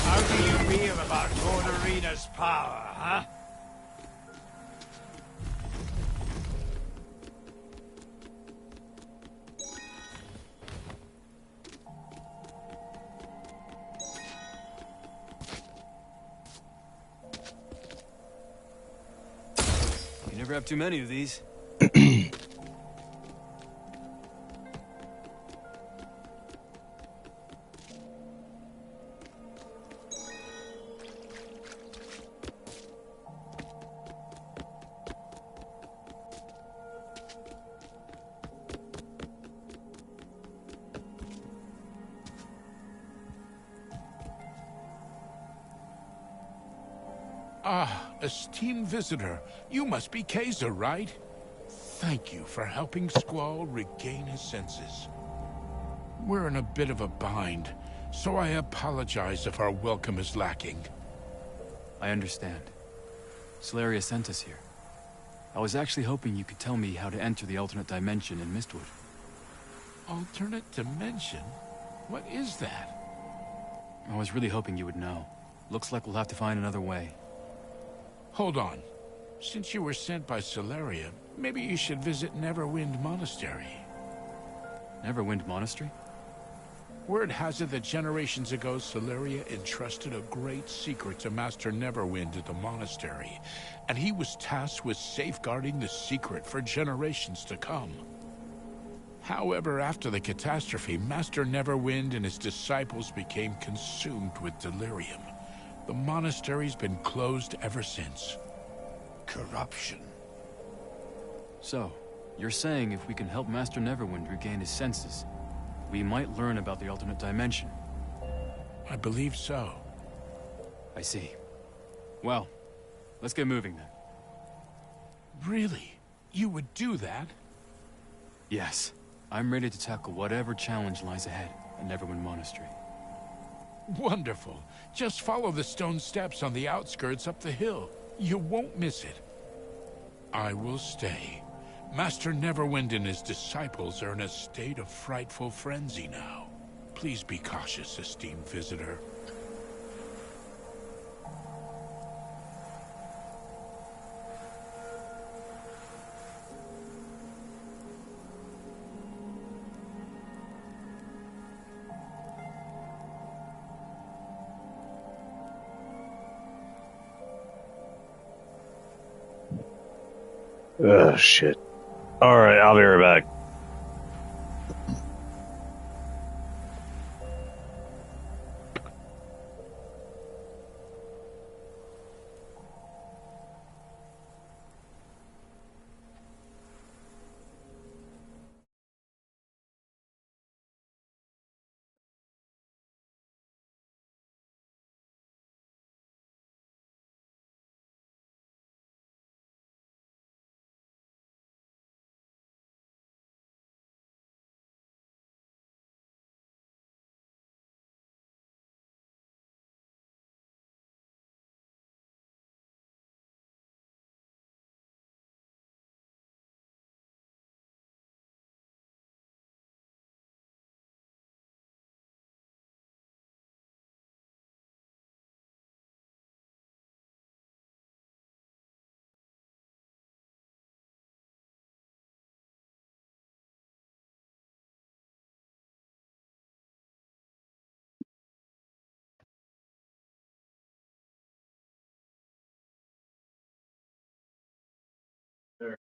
Speaker 1: How do you feel about Lord Arena's power, huh?
Speaker 2: Never have too many of these.
Speaker 10: Ah, esteemed visitor. You must be Kaiser, right? Thank you for helping Squall regain his senses. We're in a bit of a bind, so I apologize if our welcome is lacking.
Speaker 2: I understand. Solaria sent us here. I was actually hoping you could tell me how to enter the alternate dimension in Mistwood.
Speaker 10: Alternate dimension? What is that?
Speaker 2: I was really hoping you would know. Looks like we'll have to find another way.
Speaker 10: Hold on. Since you were sent by Solaria, maybe you should visit Neverwind Monastery.
Speaker 2: Neverwind Monastery?
Speaker 10: Word has it that generations ago, Solaria entrusted a great secret to Master Neverwind at the monastery, and he was tasked with safeguarding the secret for generations to come. However, after the catastrophe, Master Neverwind and his disciples became consumed with delirium. The monastery's been closed ever since. Corruption.
Speaker 2: So, you're saying if we can help Master Neverwind regain his senses, we might learn about the alternate dimension?
Speaker 10: I believe so.
Speaker 2: I see. Well, let's get moving then.
Speaker 10: Really? You would do that?
Speaker 2: Yes. I'm ready to tackle whatever challenge lies ahead at Neverwind Monastery.
Speaker 10: Wonderful. Just follow the stone steps on the outskirts up the hill. You won't miss it. I will stay. Master Neverwind and his disciples are in a state of frightful frenzy now. Please be cautious, esteemed visitor.
Speaker 8: Ugh, shit. Alright, I'll be right back.
Speaker 16: There.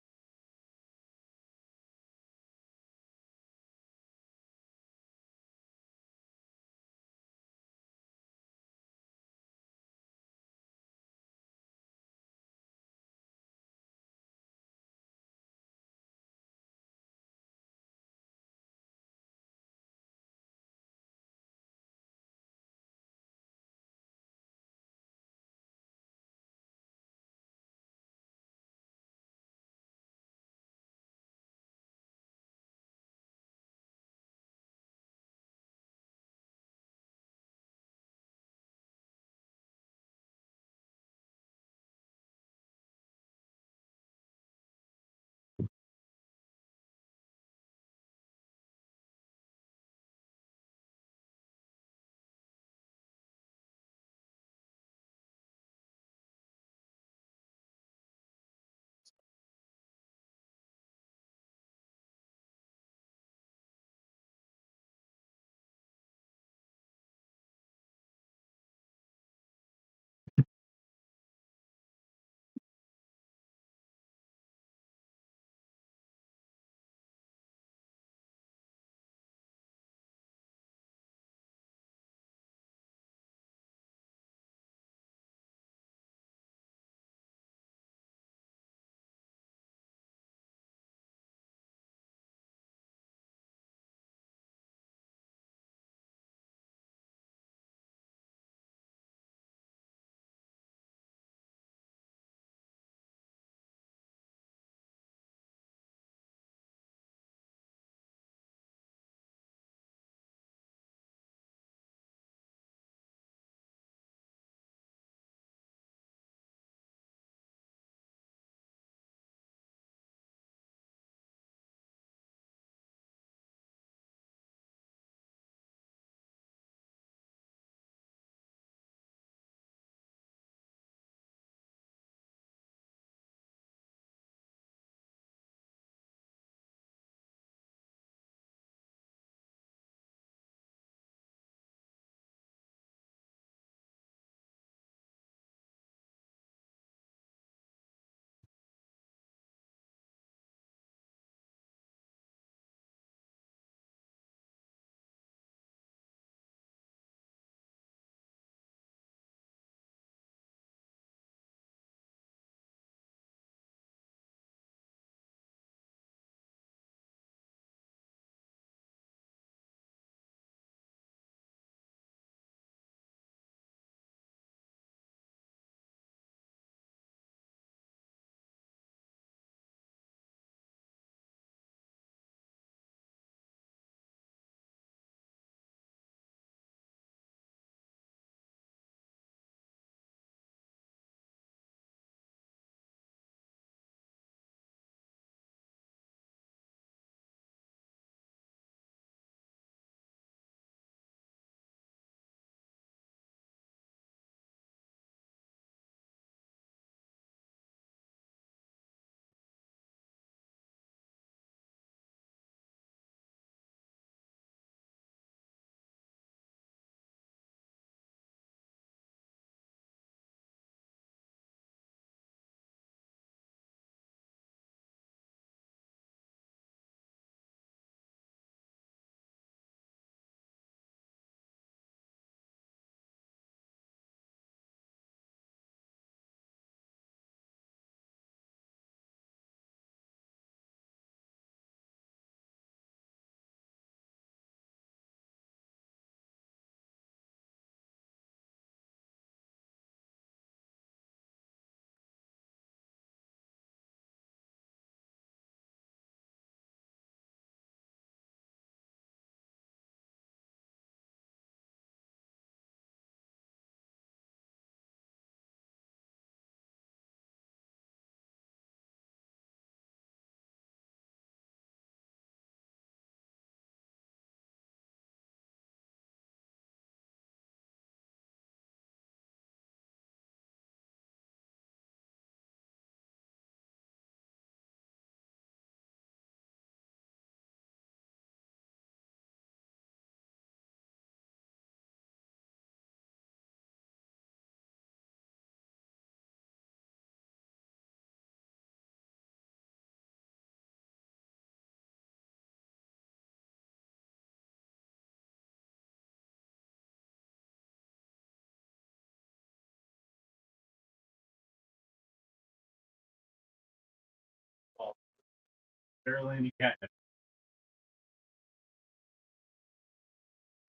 Speaker 16: Barely any catnip.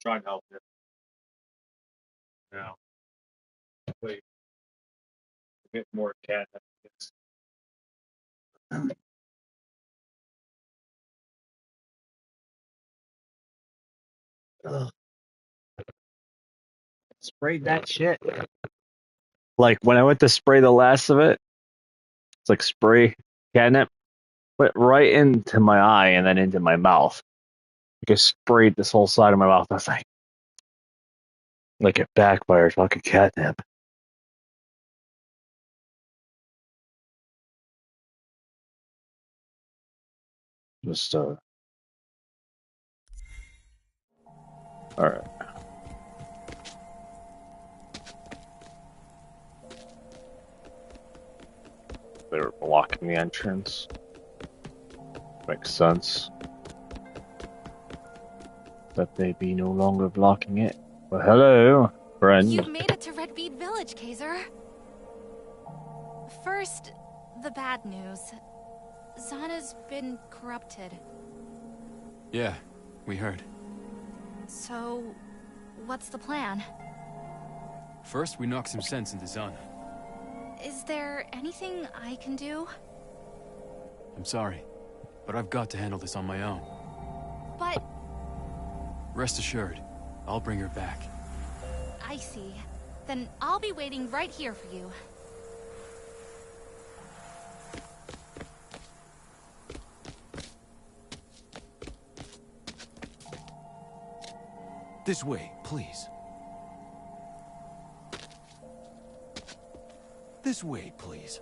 Speaker 16: Try and help you. Now, wait. Get more catnip. Ugh. Sprayed that shit. Like when I went to spray the last of it, it's like spray catnip, went right into my eye and then into my mouth. Like I sprayed this whole side of my mouth. I was like it backfired, fucking catnip. Just alright. They were blocking the entrance. Makes sense. That they be no longer blocking it. Well, hello, friend.
Speaker 15: You've made it to Redbead Village, Kaiser. First, the bad news. Zana's been corrupted.
Speaker 2: Yeah, we heard.
Speaker 15: So, what's the plan?
Speaker 2: First, we knock some sense into Zana.
Speaker 15: Is there anything I can do?
Speaker 2: I'm sorry, but I've got to handle this on my own.
Speaker 15: But...
Speaker 2: Rest assured, I'll bring her back.
Speaker 15: I see. Then I'll be waiting right here for you.
Speaker 12: This way, please. This way, please.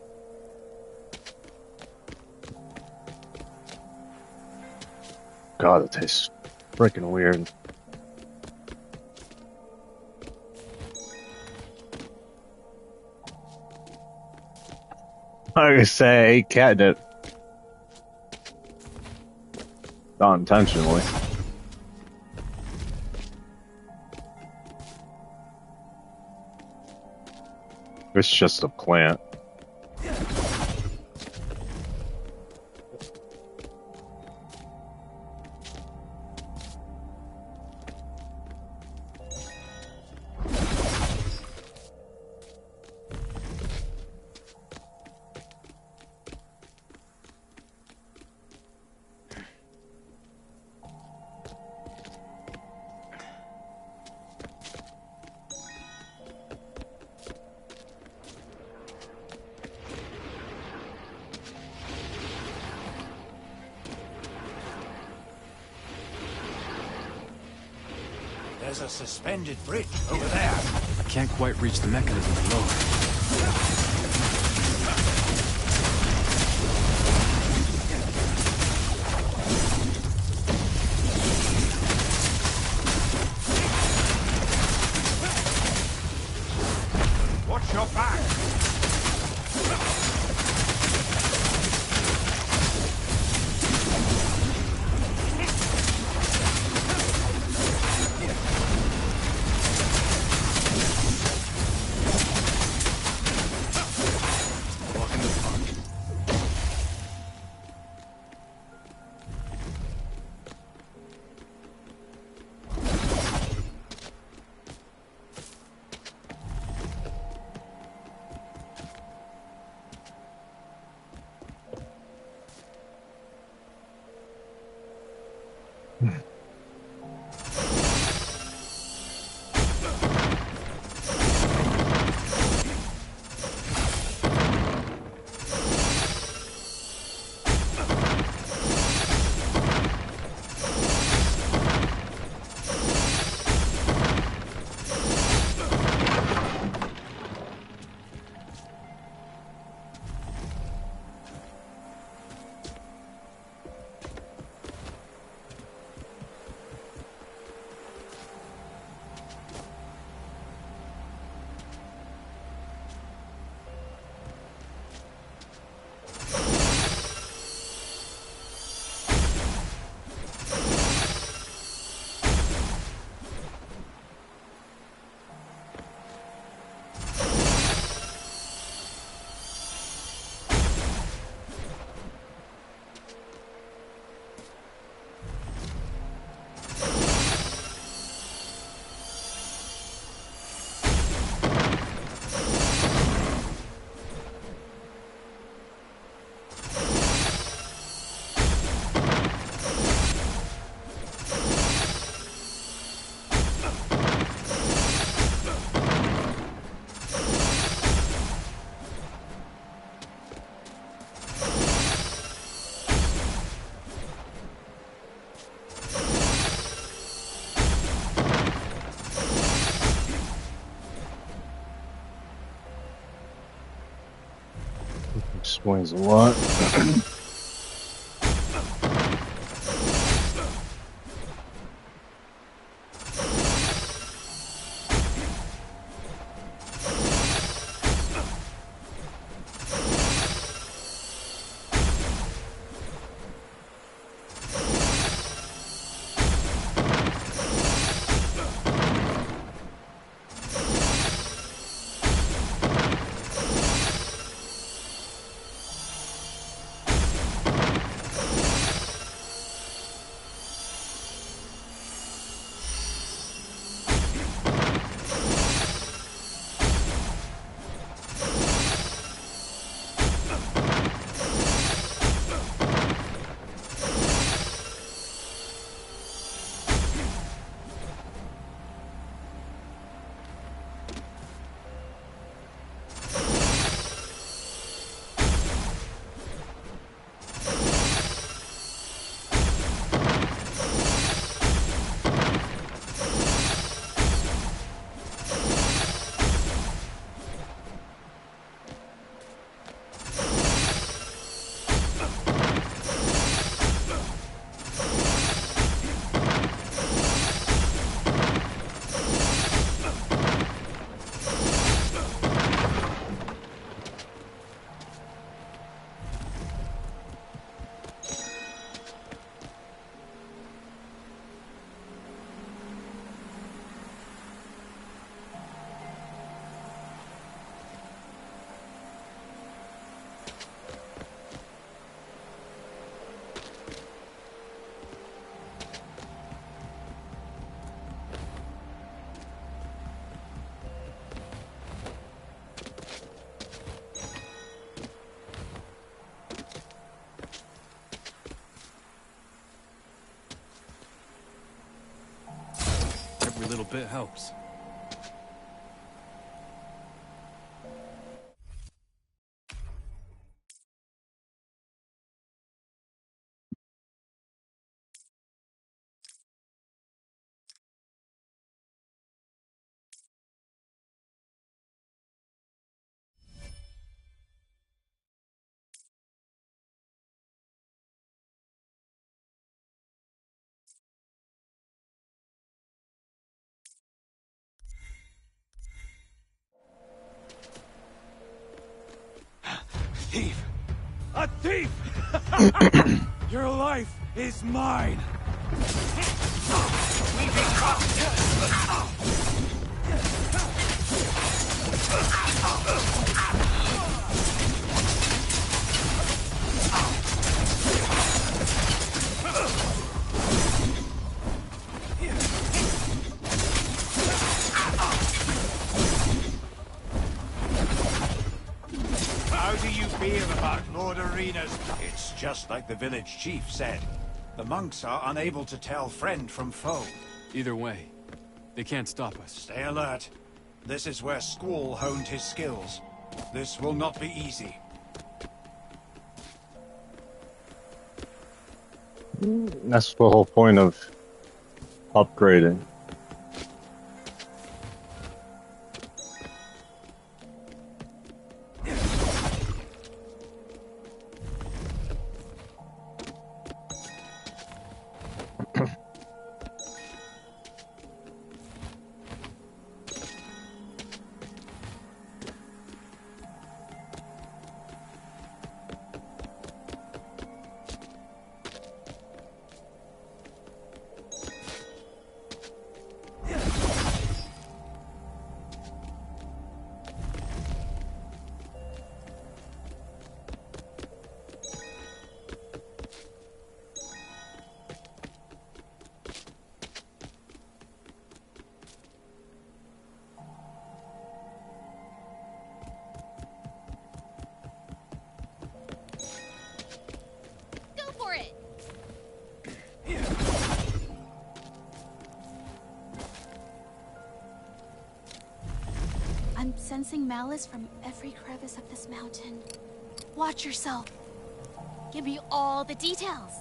Speaker 16: God, it tastes freaking weird. I say catnip. Not intentionally. It's just a plant.
Speaker 1: There's a suspended bridge over there.
Speaker 2: I can't quite reach the mechanism below.
Speaker 1: Watch your back!
Speaker 8: Explains a lot.
Speaker 2: Every little bit helps.
Speaker 1: Thief! A thief! Your life is mine! We become... How do you feel about Lord Arena's... It's just like the village chief said. The monks are unable to tell friend from foe.
Speaker 2: Either way, they can't stop us.
Speaker 1: Stay alert. This is where Squall honed his skills. This will not be easy.
Speaker 8: That's the whole point of upgrading.
Speaker 3: I'm sensing malice from every crevice of this mountain. Watch yourself. Give me all the details.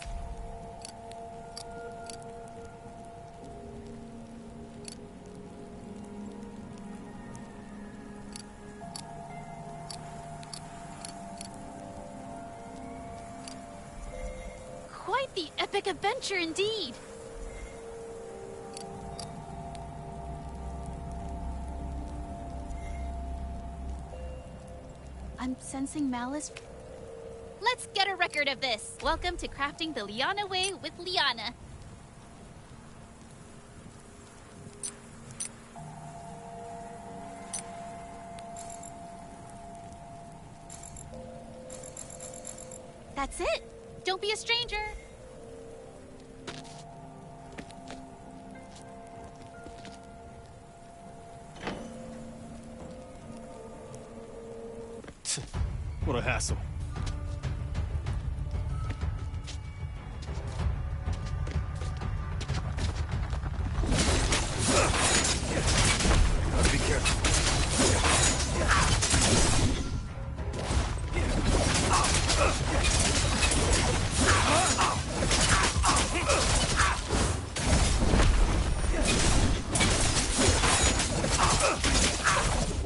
Speaker 3: The epic adventure indeed! I'm sensing malice. Let's get a record of this! Welcome to Crafting the Liana Way with Liana. That's it! Don't be a stranger!
Speaker 19: What a hassle.
Speaker 1: Gotta be careful.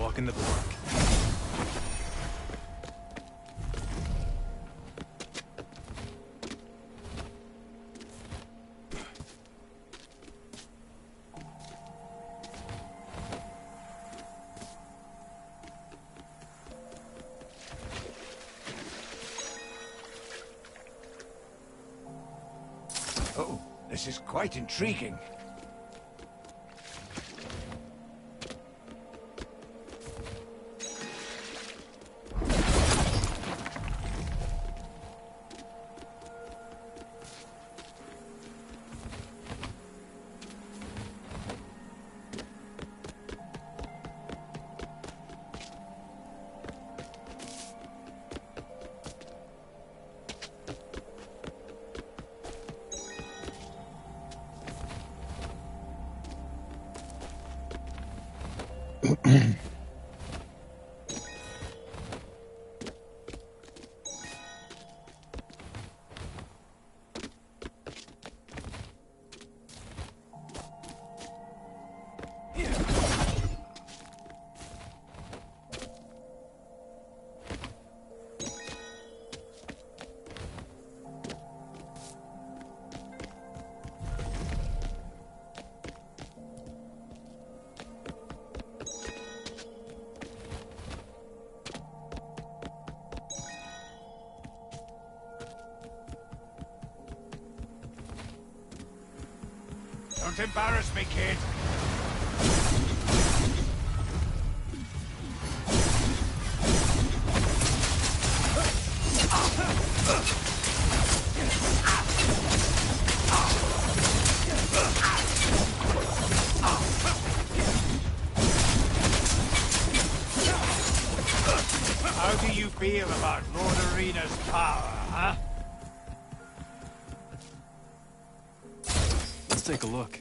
Speaker 19: Walk in the park.
Speaker 1: Oh, this is quite intriguing. Don't embarrass me, kid. How do you feel about Lord Arena's power, huh?
Speaker 2: Let's take a look.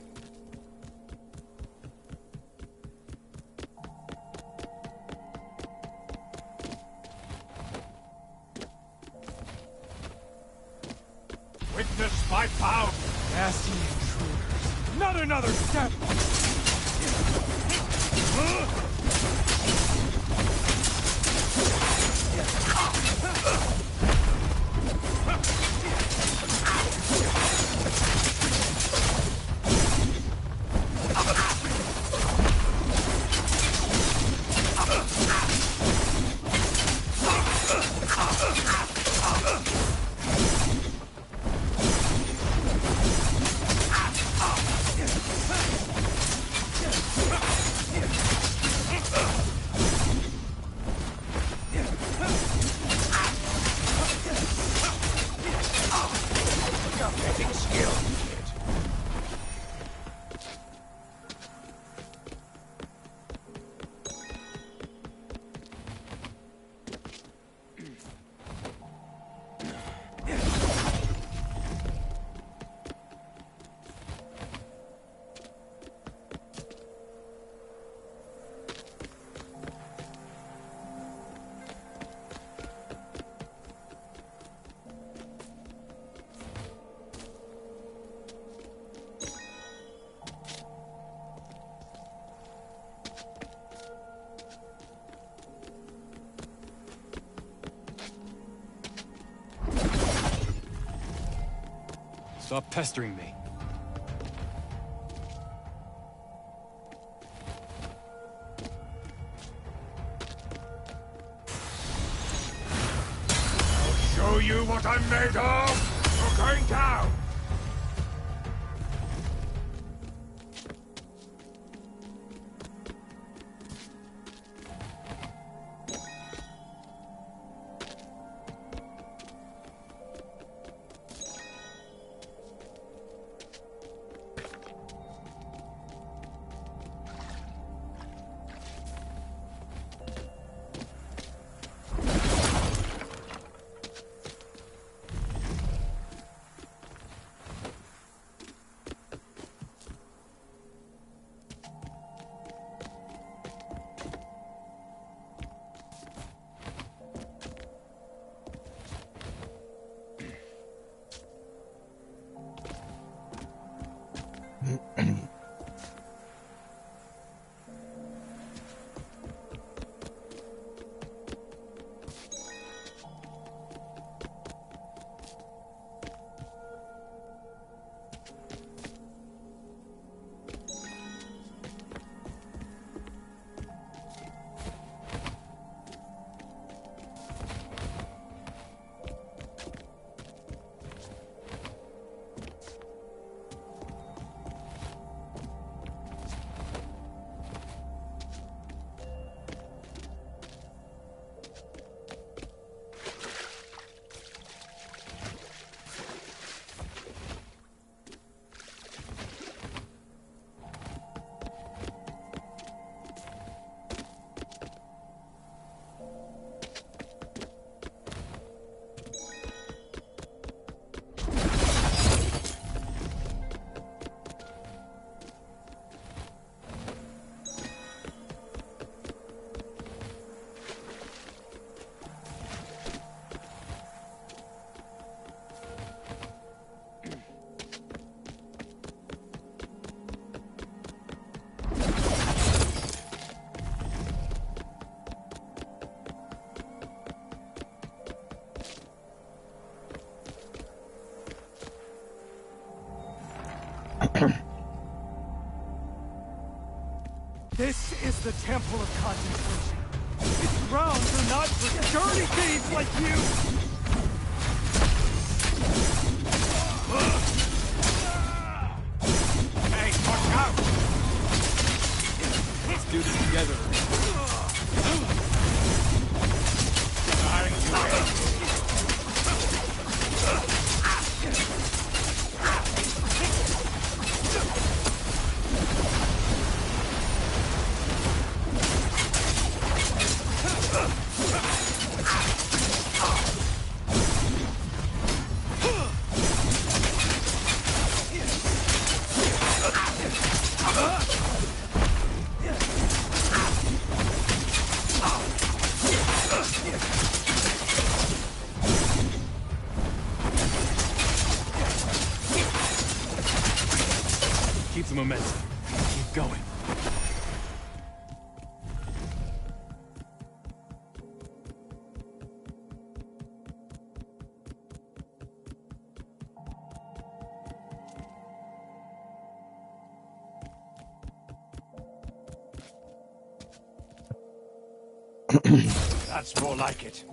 Speaker 1: Witness my power!
Speaker 19: Nasty intruders. Not another step!
Speaker 2: Stop pestering me.
Speaker 12: Show you what I'm made of! We're going down!
Speaker 19: This is the Temple of Contemplation. Its grounds are not for dirty thieves like you!
Speaker 12: Hey, watch out!
Speaker 2: Let's do this together. Keep the momentum. Keep going.
Speaker 12: That's more like it.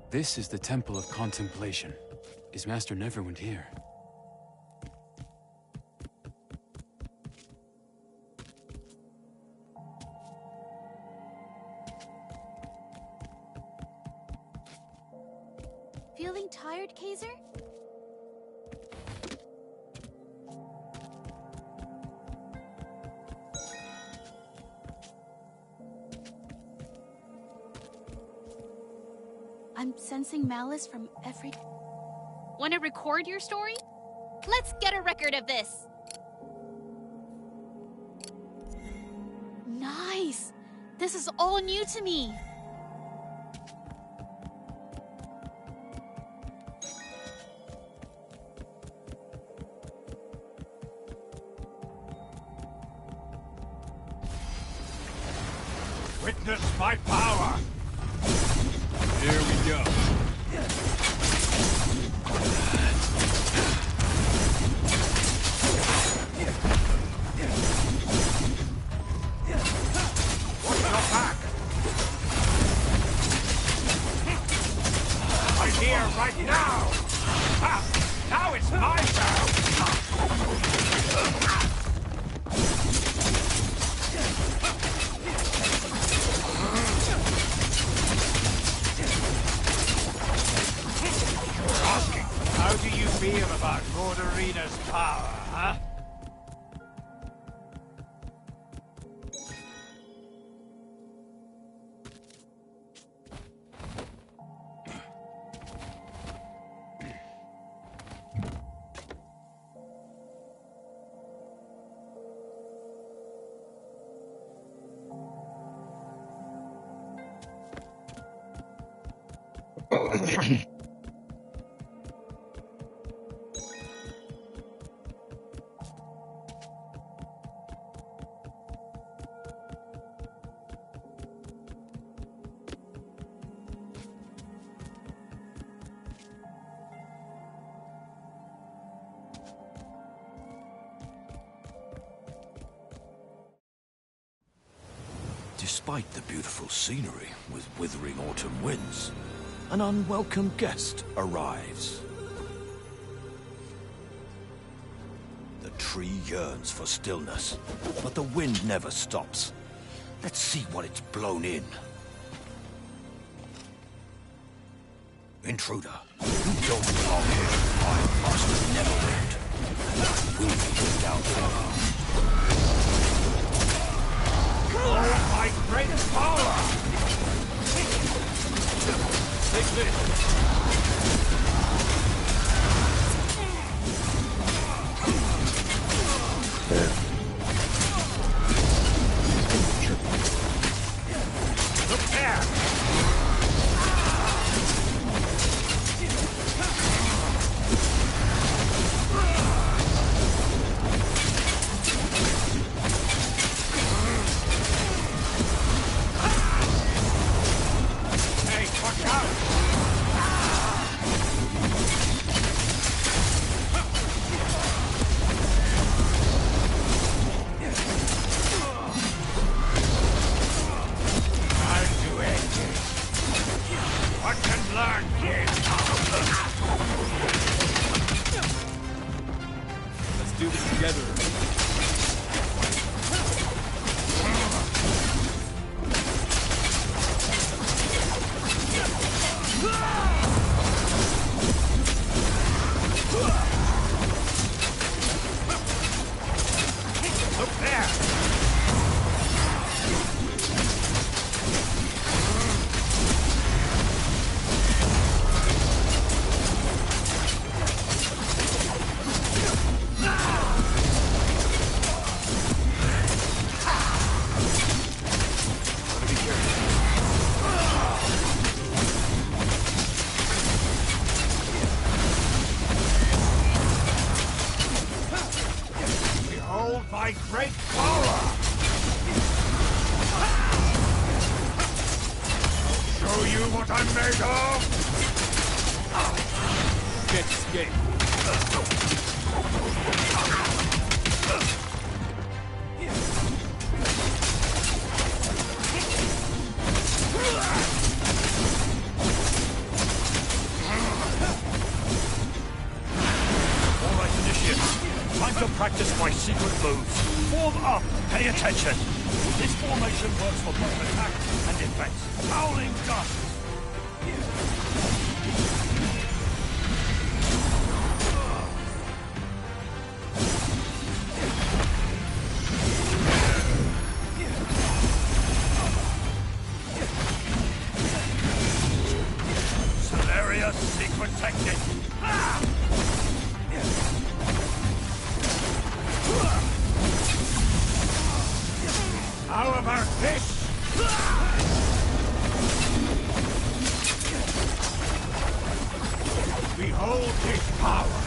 Speaker 2: This is the Temple of Contemplation. Is Master Neverwind here?
Speaker 3: Feeling tired, Kaiser? I'm sensing malice from every... Want to record your story? Let's get a record of this! Nice! This is all new to me!
Speaker 12: Witness my power!
Speaker 2: Here we go.
Speaker 12: Watch your back! I'm here right now! Ah, now it's my How do you feel about Lord Arena's power, huh?
Speaker 20: Despite the beautiful scenery with withering autumn winds, an unwelcome guest arrives. The tree yearns for stillness, but the wind never stops. Let's see what it's blown in. Intruder, you don't belong here. I'm Master Neverwind. We'll be put down here.
Speaker 12: Oh, my great power! Take this! Look there! My great power! I'll show you what I'm made of!
Speaker 2: Can't escape.
Speaker 12: All right, initiates. Time to practice my secret moves. Form up. Pay attention. This formation works for both attack and defense. Howling dust. Learn this! Behold his power!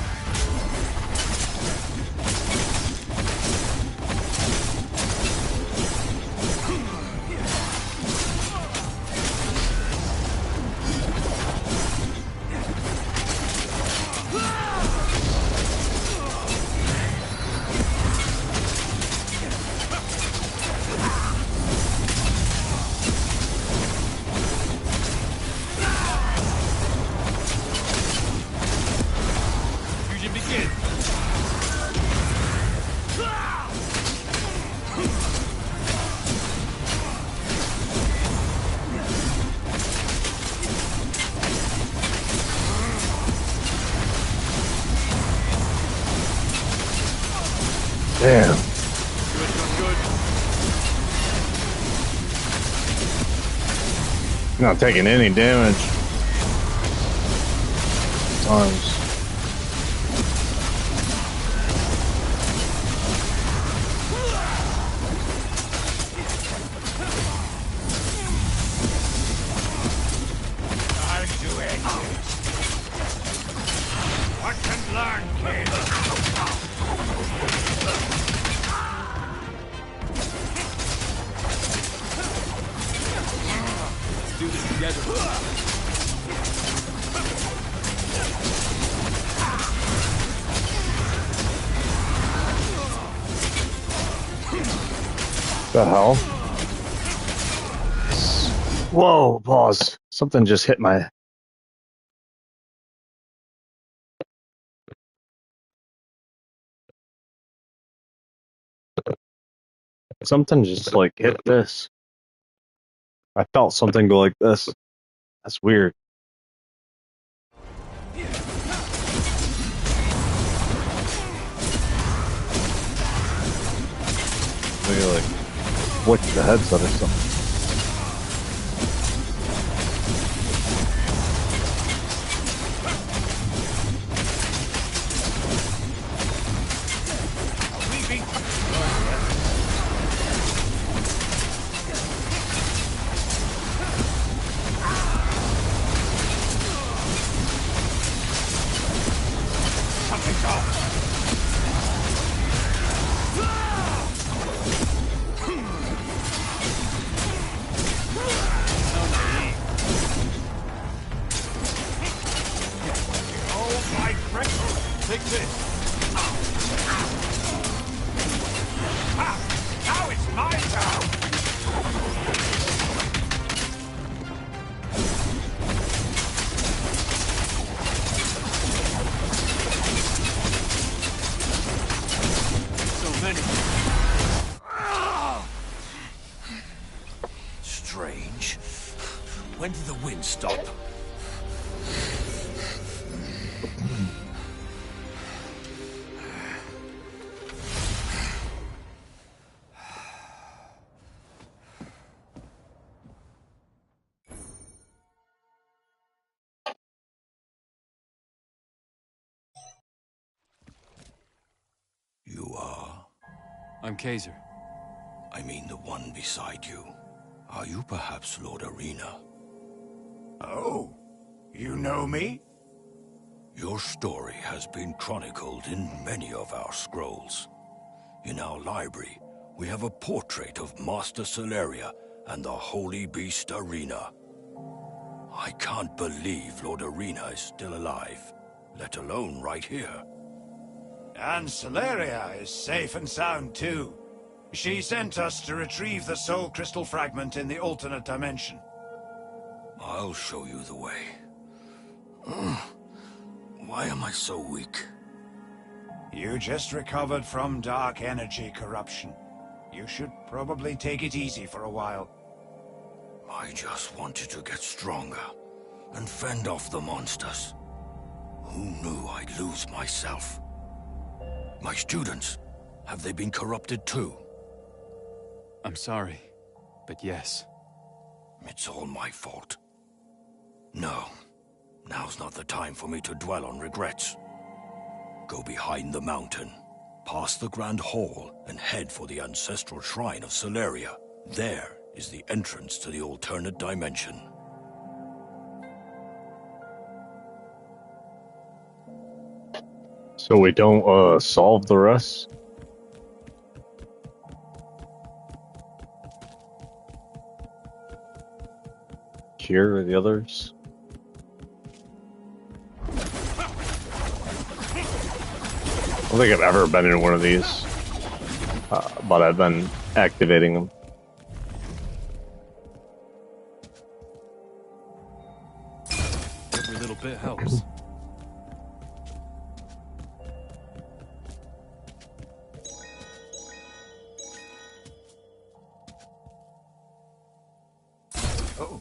Speaker 8: Damn. Not taking any damage. Times.
Speaker 12: Time to end this. Watch and learn, kid.
Speaker 2: Do this together.
Speaker 8: The hell? Whoa, pause. Something just hit my... Something just like hit this. I felt something go like this. That's weird. Maybe like flick the headset or something.
Speaker 12: Something's off. Oh, my friend. Take this. Ah, now it's my turn.
Speaker 20: Strange. When did the wind stop? You are?
Speaker 2: I'm Kaiser.
Speaker 20: I mean the one beside you. Are you perhaps Lord Arena?
Speaker 1: Oh, you know me?
Speaker 20: Your story has been chronicled in many of our scrolls. In our library, we have a portrait of Master Celeria and the Holy Beast Arena. I can't believe Lord Arena is still alive, let alone right here.
Speaker 1: And Celeria is safe and sound too. She sent us to retrieve the soul crystal fragment in the alternate dimension.
Speaker 20: I'll show you the way. Why am I so weak?
Speaker 1: You just recovered from dark energy corruption. You should probably take it easy for a while.
Speaker 20: I just wanted to get stronger and fend off the monsters. Who knew I'd lose myself? My students, have they been corrupted too?
Speaker 2: I'm sorry, but yes.
Speaker 20: It's all my fault. No, now's not the time for me to dwell on regrets. Go behind the mountain, past the Grand Hall, and head for the ancestral shrine of Celeria. There is the entrance to the alternate dimension.
Speaker 8: So we don't solve the rest? Cure the others? I don't think I've ever been in one of these, but I've been activating them.
Speaker 2: Every little bit helps.
Speaker 1: Oh,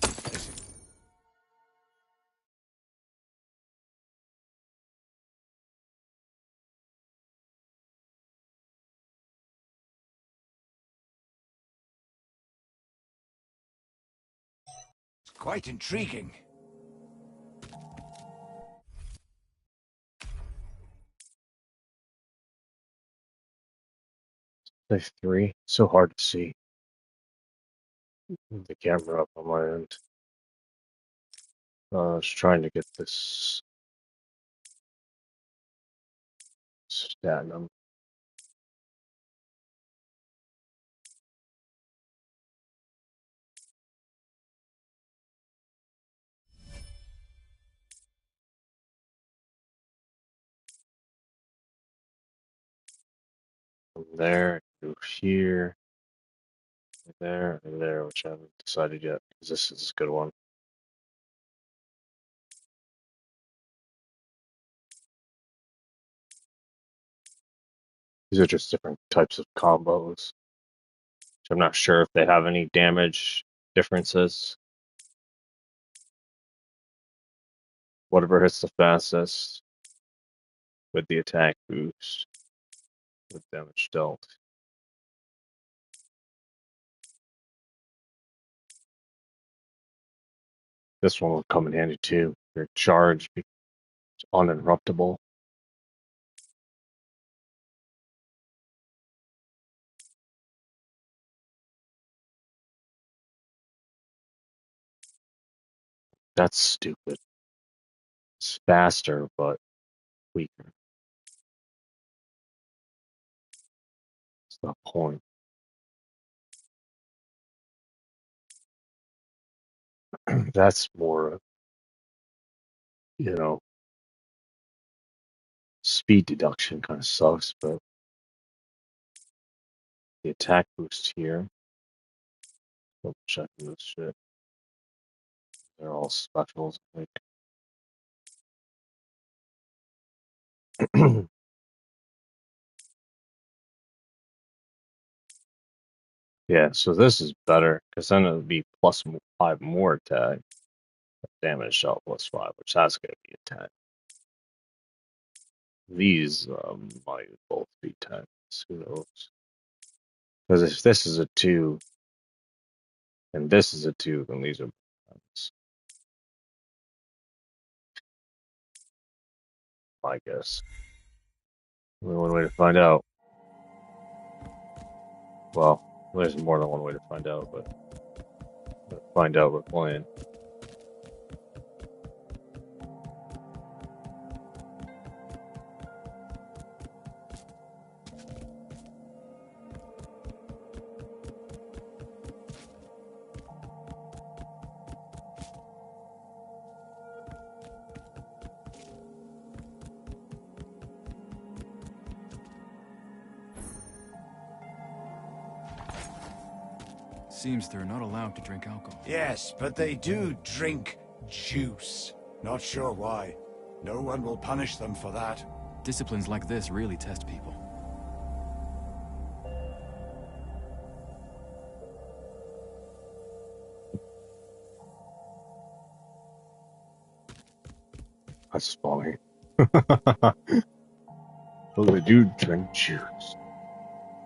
Speaker 1: it's quite intriguing.
Speaker 8: There's 3. So hard to see. The camera up on my end. I was trying to get this stat number. From there, go here, there, and there, which I haven't decided yet, because this is a good one. These are just different types of combos, which I'm not sure if they have any damage differences. Whatever hits the fastest with the attack boost with damage dealt. This one will come in handy too. Your charge is uninterruptible. That's stupid. It's faster, but weaker. It's the point. That's more, you know, speed deduction kind of sucks, but the attack boost here. Double checking this shit. They're all specials, I think. Yeah, so this is better, because then it would be plus 5 more attack. Damage dealt plus 5, which that's going to be attack. These might both be 10s, who knows? Because if this is a 2, and this is a 2, then these are 10s. I guess. Only one way to find out. Well, there's more than one way to find out, but find out we're playing.
Speaker 2: Seems they're not allowed to drink alcohol.
Speaker 1: Yes, but they do drink juice. Not sure why. No one will punish them for that.
Speaker 2: Disciplines like this really test people.
Speaker 8: That's funny. So they do drink juice.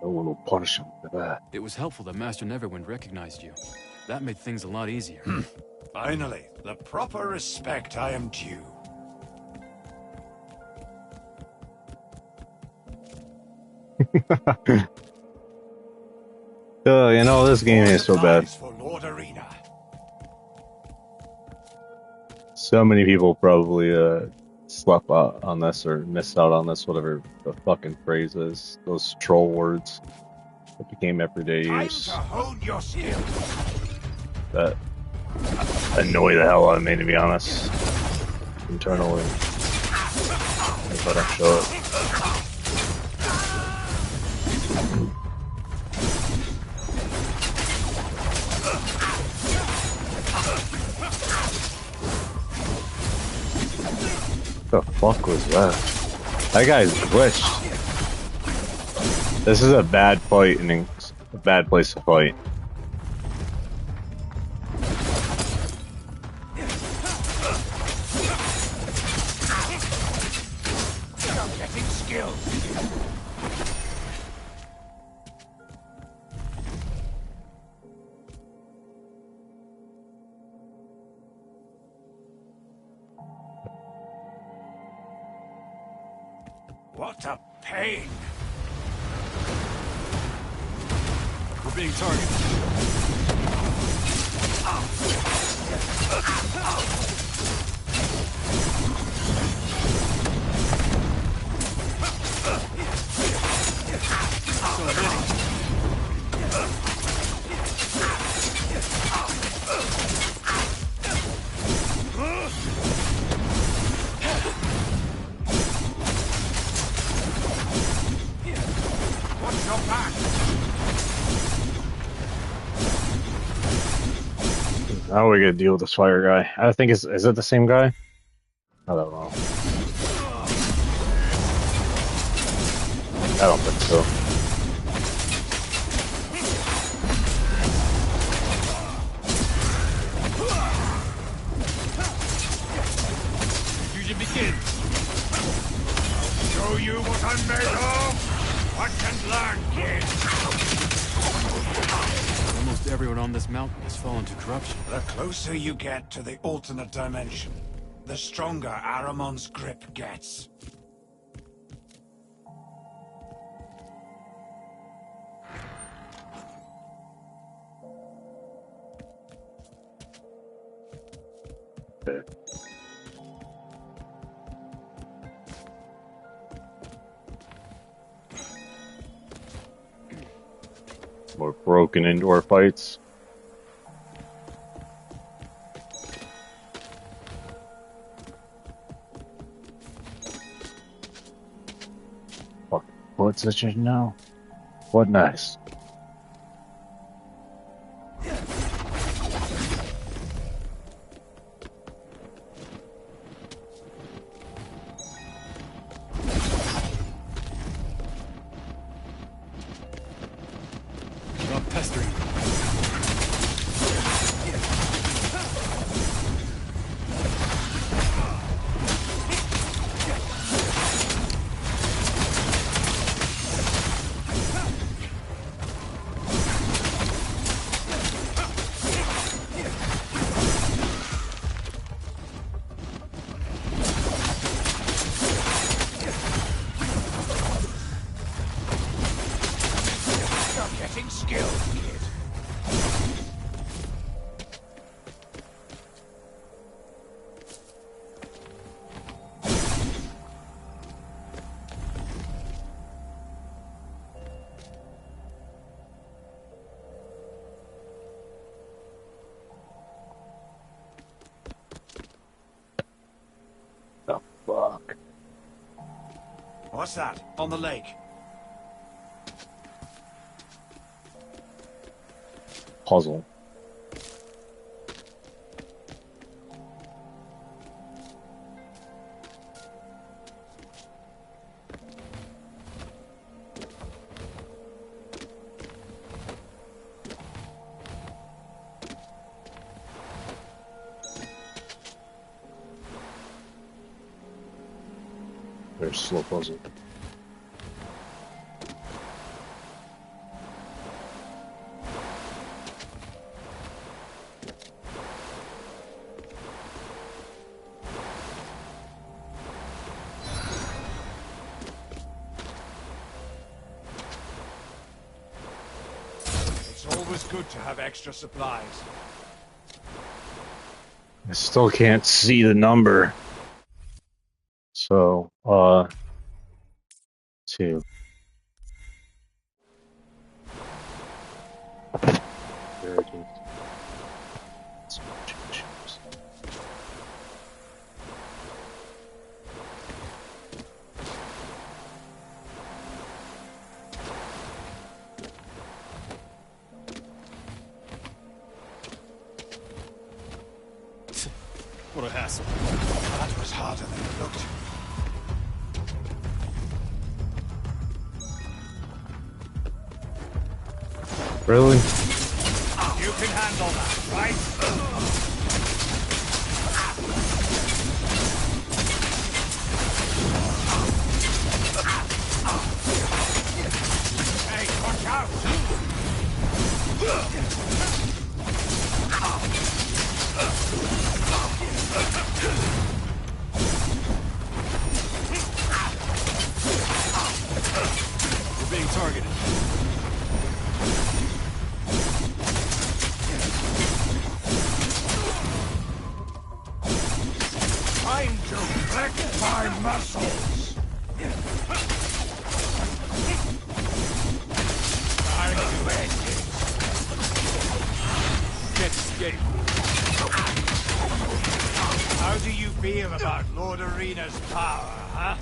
Speaker 8: No one will punish them for that.
Speaker 2: It was helpful that Master Neverwind recognized you. That made things a lot easier.
Speaker 1: Finally, the proper respect I am due.
Speaker 8: You know, this game ain't so bad.
Speaker 1: For Lord Arena.
Speaker 8: So many people probably slept out on this or missed out on this, whatever the fucking phrase is. Those troll words that became everyday use.
Speaker 1: Time to hone your skills.
Speaker 8: That annoy the hell out of me, to be honest. Internally. If I don't show it. What the fuck was that? That guy's glitched. This is a bad fight and a bad place to fight.
Speaker 1: You're getting skilled. What a pain!
Speaker 2: We're being targeted. So many.
Speaker 1: Watch your back!
Speaker 8: How are we gonna deal with this fire guy? I think is it the same guy? I don't know. I don't think so.
Speaker 1: Fusion begins! I'll show you what I'm made of! Watch and learn, kid!
Speaker 2: Almost everyone on this mountain has fallen to corruption.
Speaker 1: The closer you get to the alternate dimension, the stronger Aramon's grip gets.
Speaker 8: More broken indoor fights. Fuck, what's such a no? What next?
Speaker 2: Stop pestering.
Speaker 1: You're getting skilled, kid.
Speaker 8: The fuck?
Speaker 1: What's that? On the lake?
Speaker 8: Puzzle. There's slow puzzle.
Speaker 1: good to have extra supplies.
Speaker 8: I still can't see the number. So, 2. There it is.
Speaker 12: What a hassle.
Speaker 1: That was harder than it looked.
Speaker 8: Really?
Speaker 1: You can handle that, right? Hey, watch out!
Speaker 2: We're being targeted.
Speaker 1: Time to flex my muscles! Time to end it!
Speaker 2: Can't escape.
Speaker 1: How do you feel about Lord Arena's power, huh?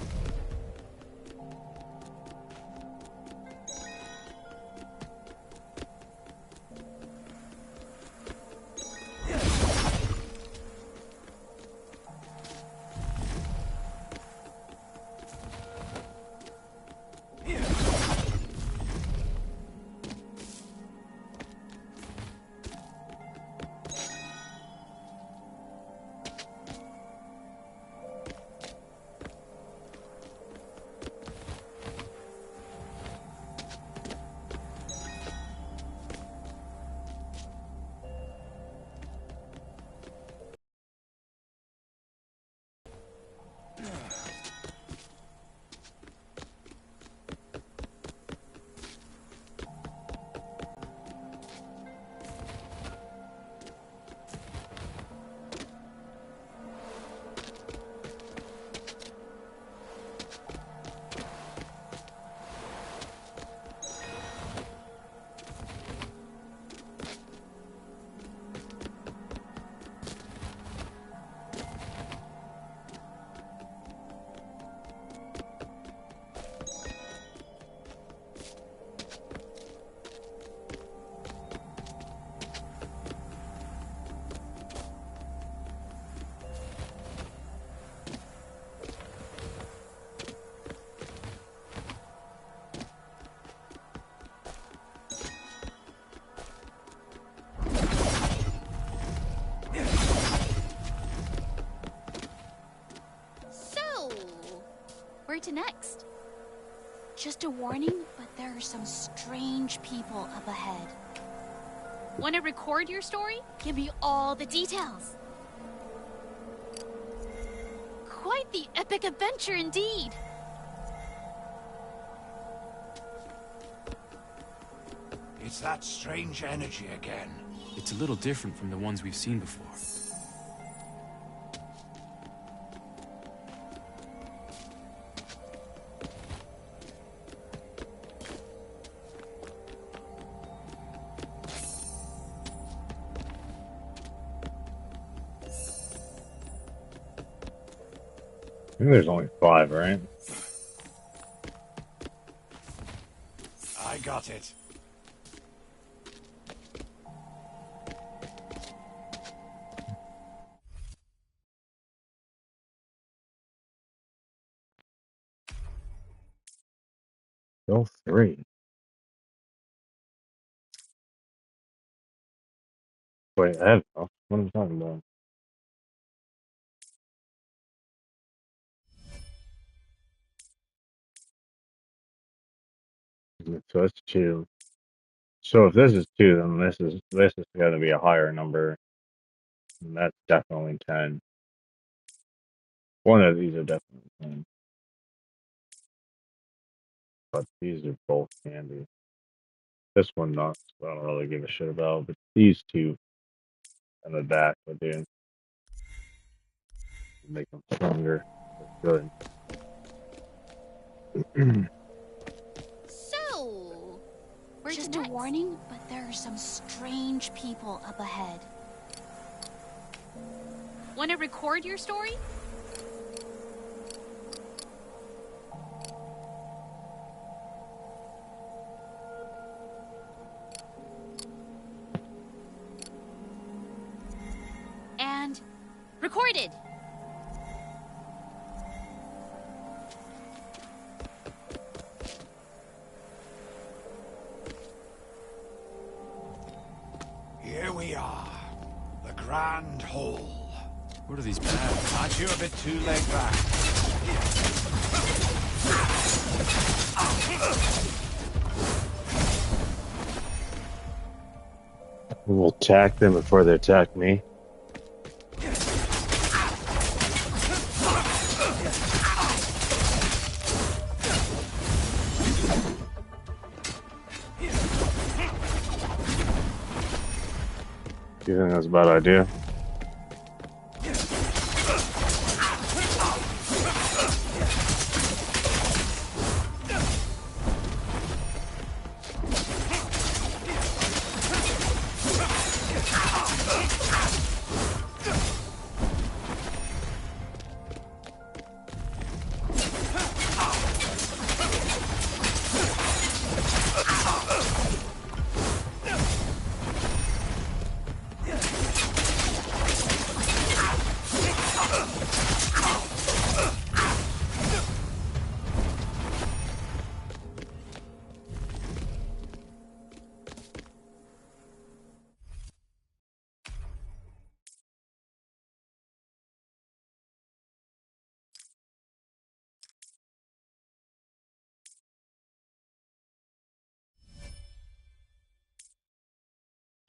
Speaker 3: Where to next? Just a warning, but there are some strange people up ahead. Want to record your story? Give me all the details. Quite the epic adventure indeed.
Speaker 1: It's that strange energy again.
Speaker 2: It's a little different from the ones we've seen before.
Speaker 8: I think there's only 5, right?
Speaker 1: I got it.
Speaker 8: Still 3. Wait, I have. What am I talking about? So that's 2. So if this is 2, then this is going to be a higher number. And that's definitely 10. One of these are definitely 10. But these are both candy. This one, not. I don't really give a shit about, but these two on the back are doing make them stronger. Good.
Speaker 3: So, just a warning, but there are some strange people up ahead. Want to record your story? And recorded.
Speaker 1: Here we are, the Grand Hall.
Speaker 2: What are these paths?
Speaker 1: Aren't you a bit too laid back?
Speaker 8: We'll attack them before they attack me. You think that's a bad idea?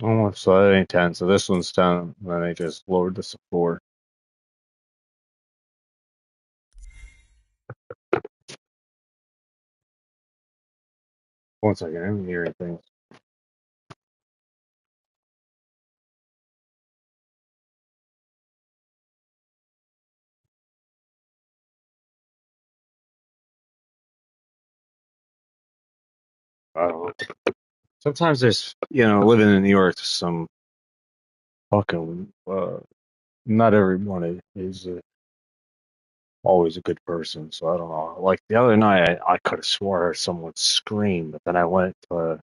Speaker 8: Almost, so that ain't 10, so this one's 10, and then I just lowered this to 4. One second, I'm hearing things. I don't know. Sometimes there's, living in New York, there's some fucking, not everyone is always a good person, so I don't know. Like the other night, I could have swore I heard someone scream, but then I went to,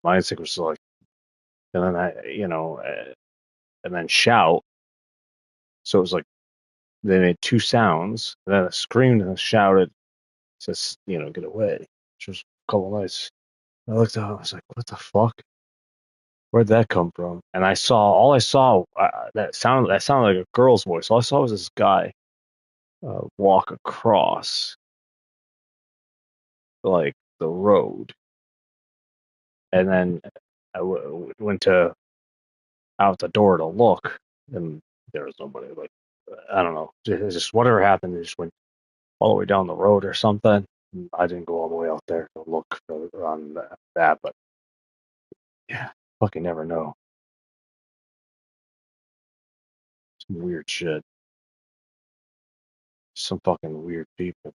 Speaker 8: my instinct was like, and then and then shout. So it was like, they made two sounds, and then I screamed and I shouted, says, get away. Which was a couple nights. I looked up, I was like, what the fuck? Where'd that come from? And all I saw, that sounded like a girl's voice. All I saw was this guy walk across, like, the road. And then I went out the door to look, and there was nobody. Like, I don't know. Just whatever happened, it just went all the way down the road or something. I didn't go all the way out there to look on that, but yeah, fucking never know. Some weird shit. Some fucking weird people.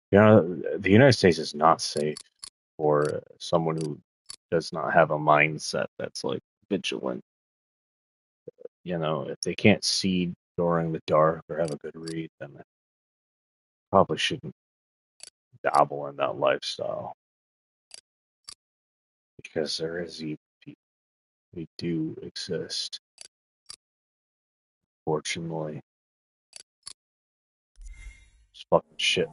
Speaker 8: The United States is not safe for someone who does not have a mindset that's like vigilant. If they can't see during the dark or have a good read, then they probably shouldn't dabble in that lifestyle. Because there is evil people. They do exist. Fortunately. It's fucking shit.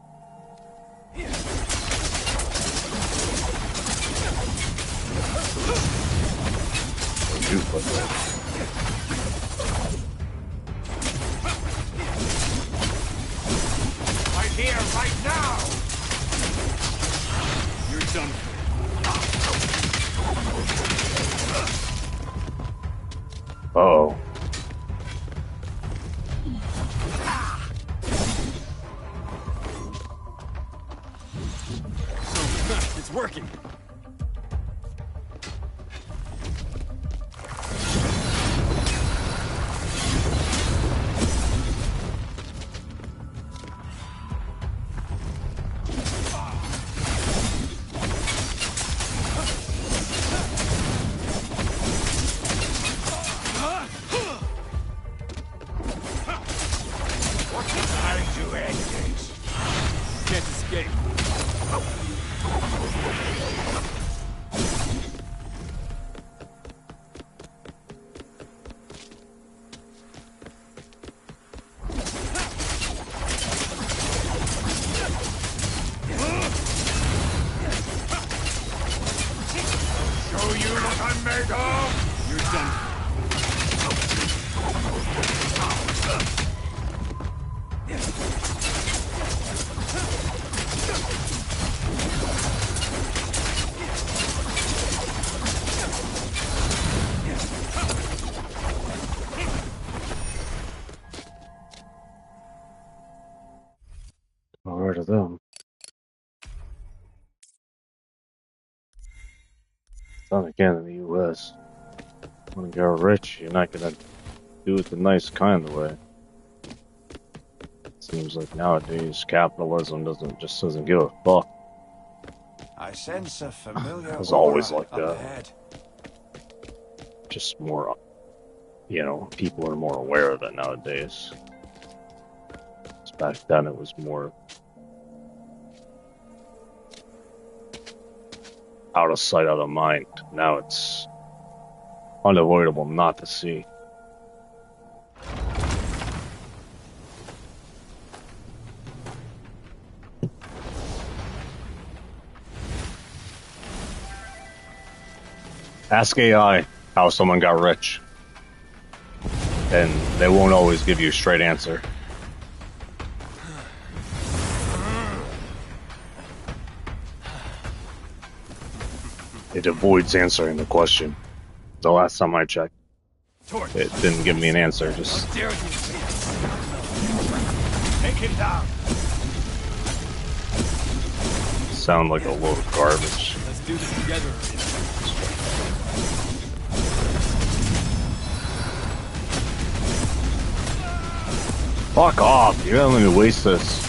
Speaker 12: Right here, right now! You're done.
Speaker 8: Uh-oh.
Speaker 19: So, it's working. Can't escape.
Speaker 12: Show you what I'm made of!
Speaker 19: You're done.
Speaker 8: Got rid of them. Then again, in the U.S., when you're rich, you're not gonna do it the nice kind of way. Seems like nowadays capitalism doesn't give a fuck.
Speaker 1: I sense a familiar
Speaker 8: It was always
Speaker 1: aura
Speaker 8: like
Speaker 1: up
Speaker 8: that.
Speaker 1: ahead.
Speaker 8: Just more, people are more aware of it nowadays. 'Cause back then it was more out of sight, out of mind. Now it's unavoidable not to see. Ask AI how someone got rich, and they won't always give you a straight answer. It avoids answering the question. The last time I checked, it didn't give me an answer. Just
Speaker 12: Take him down.
Speaker 8: sound like a load of garbage.
Speaker 19: Let's do this together.
Speaker 8: Fuck off! You're gonna let me waste this.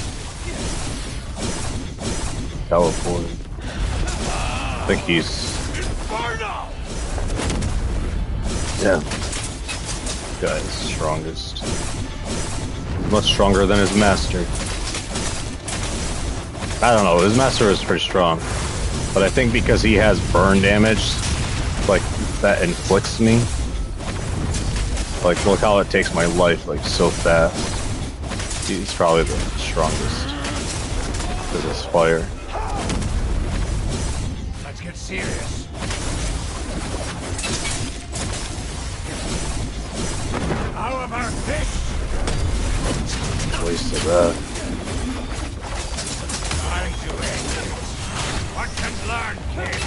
Speaker 8: Teleporting. I think he's. Yeah. Guy is strongest. Much stronger than his master. I don't know, his master is pretty strong. But I think because he has burn damage, like, that inflicts me. Like, look how it takes my life, like, so fast. He's probably the strongest. Because it's fire.
Speaker 12: Let's get serious. How about this?
Speaker 8: Wasted that.
Speaker 12: Trying to end it. Watch and learn, kid.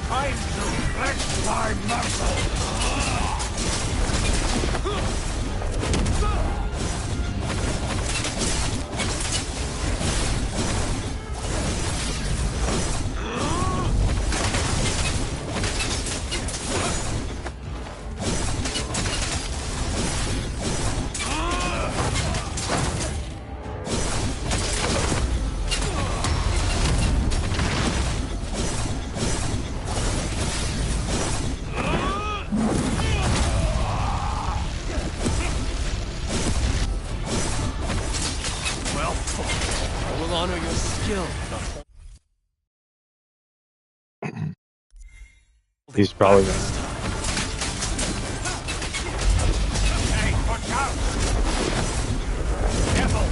Speaker 12: Time to flex my muscles.
Speaker 19: I will honor your skill.
Speaker 8: He's probably gonna.
Speaker 12: Hey, watch out! Careful!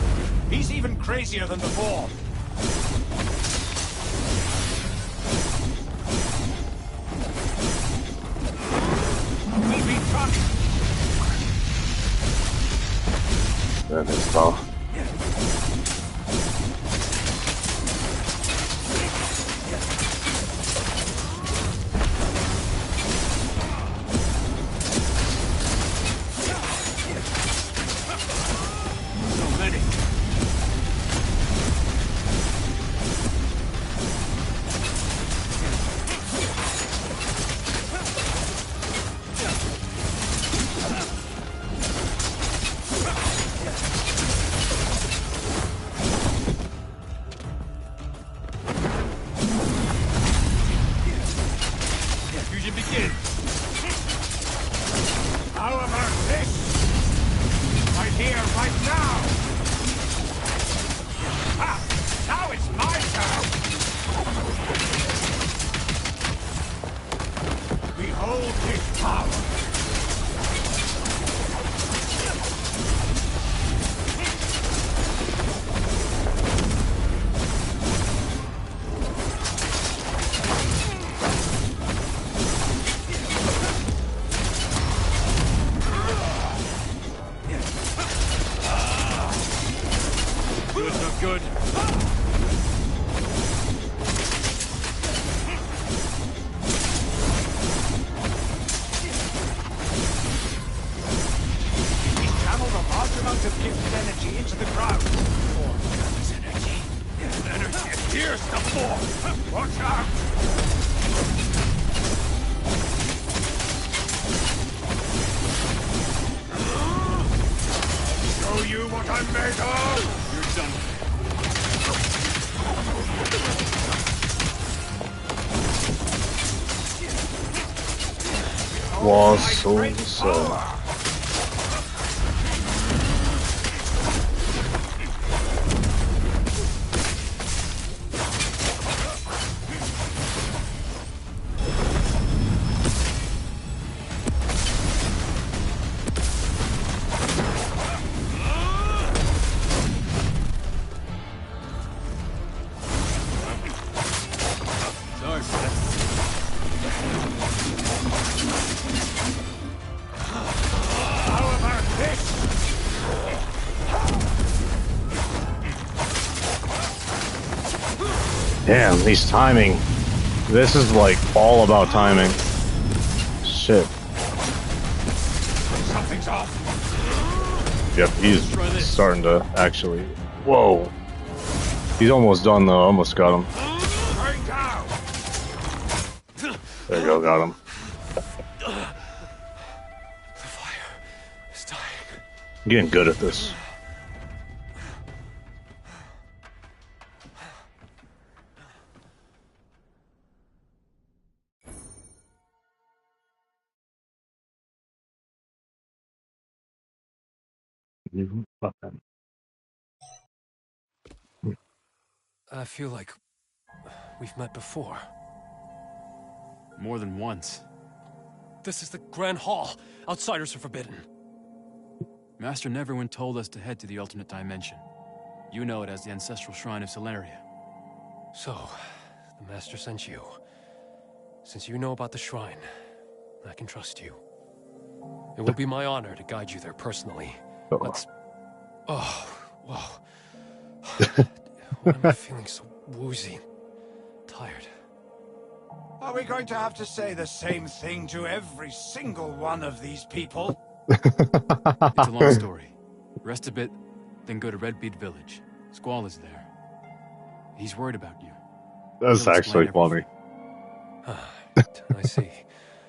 Speaker 12: He's even crazier than before. We'll be trucked.
Speaker 8: That is tough.
Speaker 12: good.
Speaker 1: Channeled a large amount of gifted energy into the ground. Or this energy. Energy appears to form. Watch out! Show you what I'm made of! You're done.
Speaker 8: Damn, these timing. This is like all about timing. Shit.
Speaker 1: Something's off.
Speaker 8: Yep, he's starting to actually. Whoa. He's almost done though. Almost got him. There you go, got him.
Speaker 12: The fire is dying.
Speaker 8: I'm getting good at this. New weapon.
Speaker 12: I feel like we've met before.
Speaker 2: More than once.
Speaker 12: This is the Grand Hall. Outsiders are forbidden.
Speaker 2: Master Neverwin told us to head to the alternate dimension. You know it as the Ancestral Shrine of Celeria.
Speaker 12: So, the Master sent you. Since you know about the shrine, I can trust you. It will be my honor to guide you there personally. Let's... Oh, whoa. Why am I feeling so woozy? Tired.
Speaker 1: Are we going to have to say the same thing to every single one of these people?
Speaker 2: It's a long story. Rest a bit, then go to Redbeard Village. Squall is there. He's worried about you.
Speaker 8: That's actually funny.
Speaker 12: I see.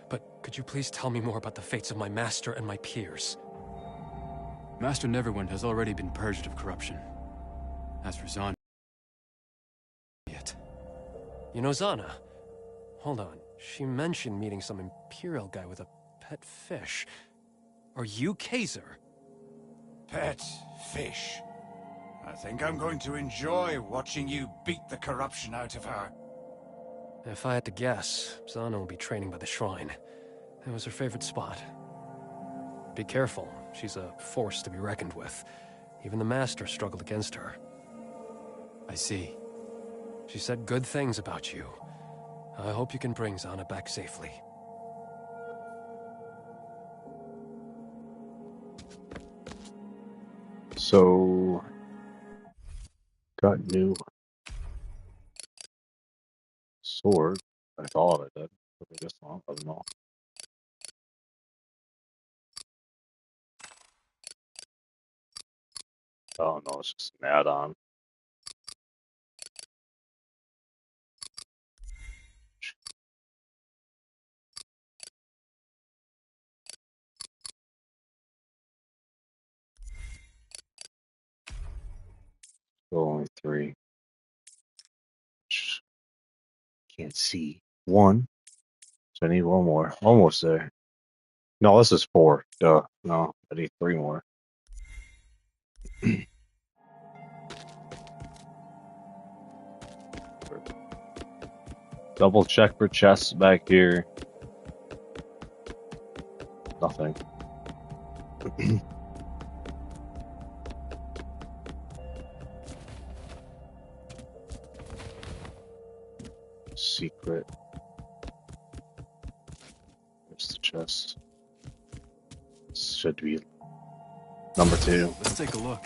Speaker 12: But could you please tell me more about the fates of my master and my peers?
Speaker 2: Master Neverwin has already been purged of corruption. As for Zana...
Speaker 12: You know Zana? Hold on. She mentioned meeting some Imperial guy with a pet fish. Are you Kaiser?
Speaker 1: Pet fish. I think I'm going to enjoy watching you beat the corruption out of her.
Speaker 12: If I had to guess, Zana will be training by the shrine. It was her favorite spot. Be careful. She's a force to be reckoned with. Even the Master struggled against her.
Speaker 2: I see.
Speaker 12: She said good things about you. I hope you can bring Zana back safely.
Speaker 8: So... got new... sword. I thought I did. But I guess not. I don't know. Oh no, it's just an add-on. Still only 3. Can't see. 1. So I need 1 more. Almost there. No, this is 4. Duh. No, I need 3 more. Double check for chests back here. Nothing. Secret. Where's the chest? This should be number 2.
Speaker 2: Let's take a look.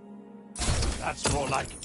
Speaker 1: That's more like it.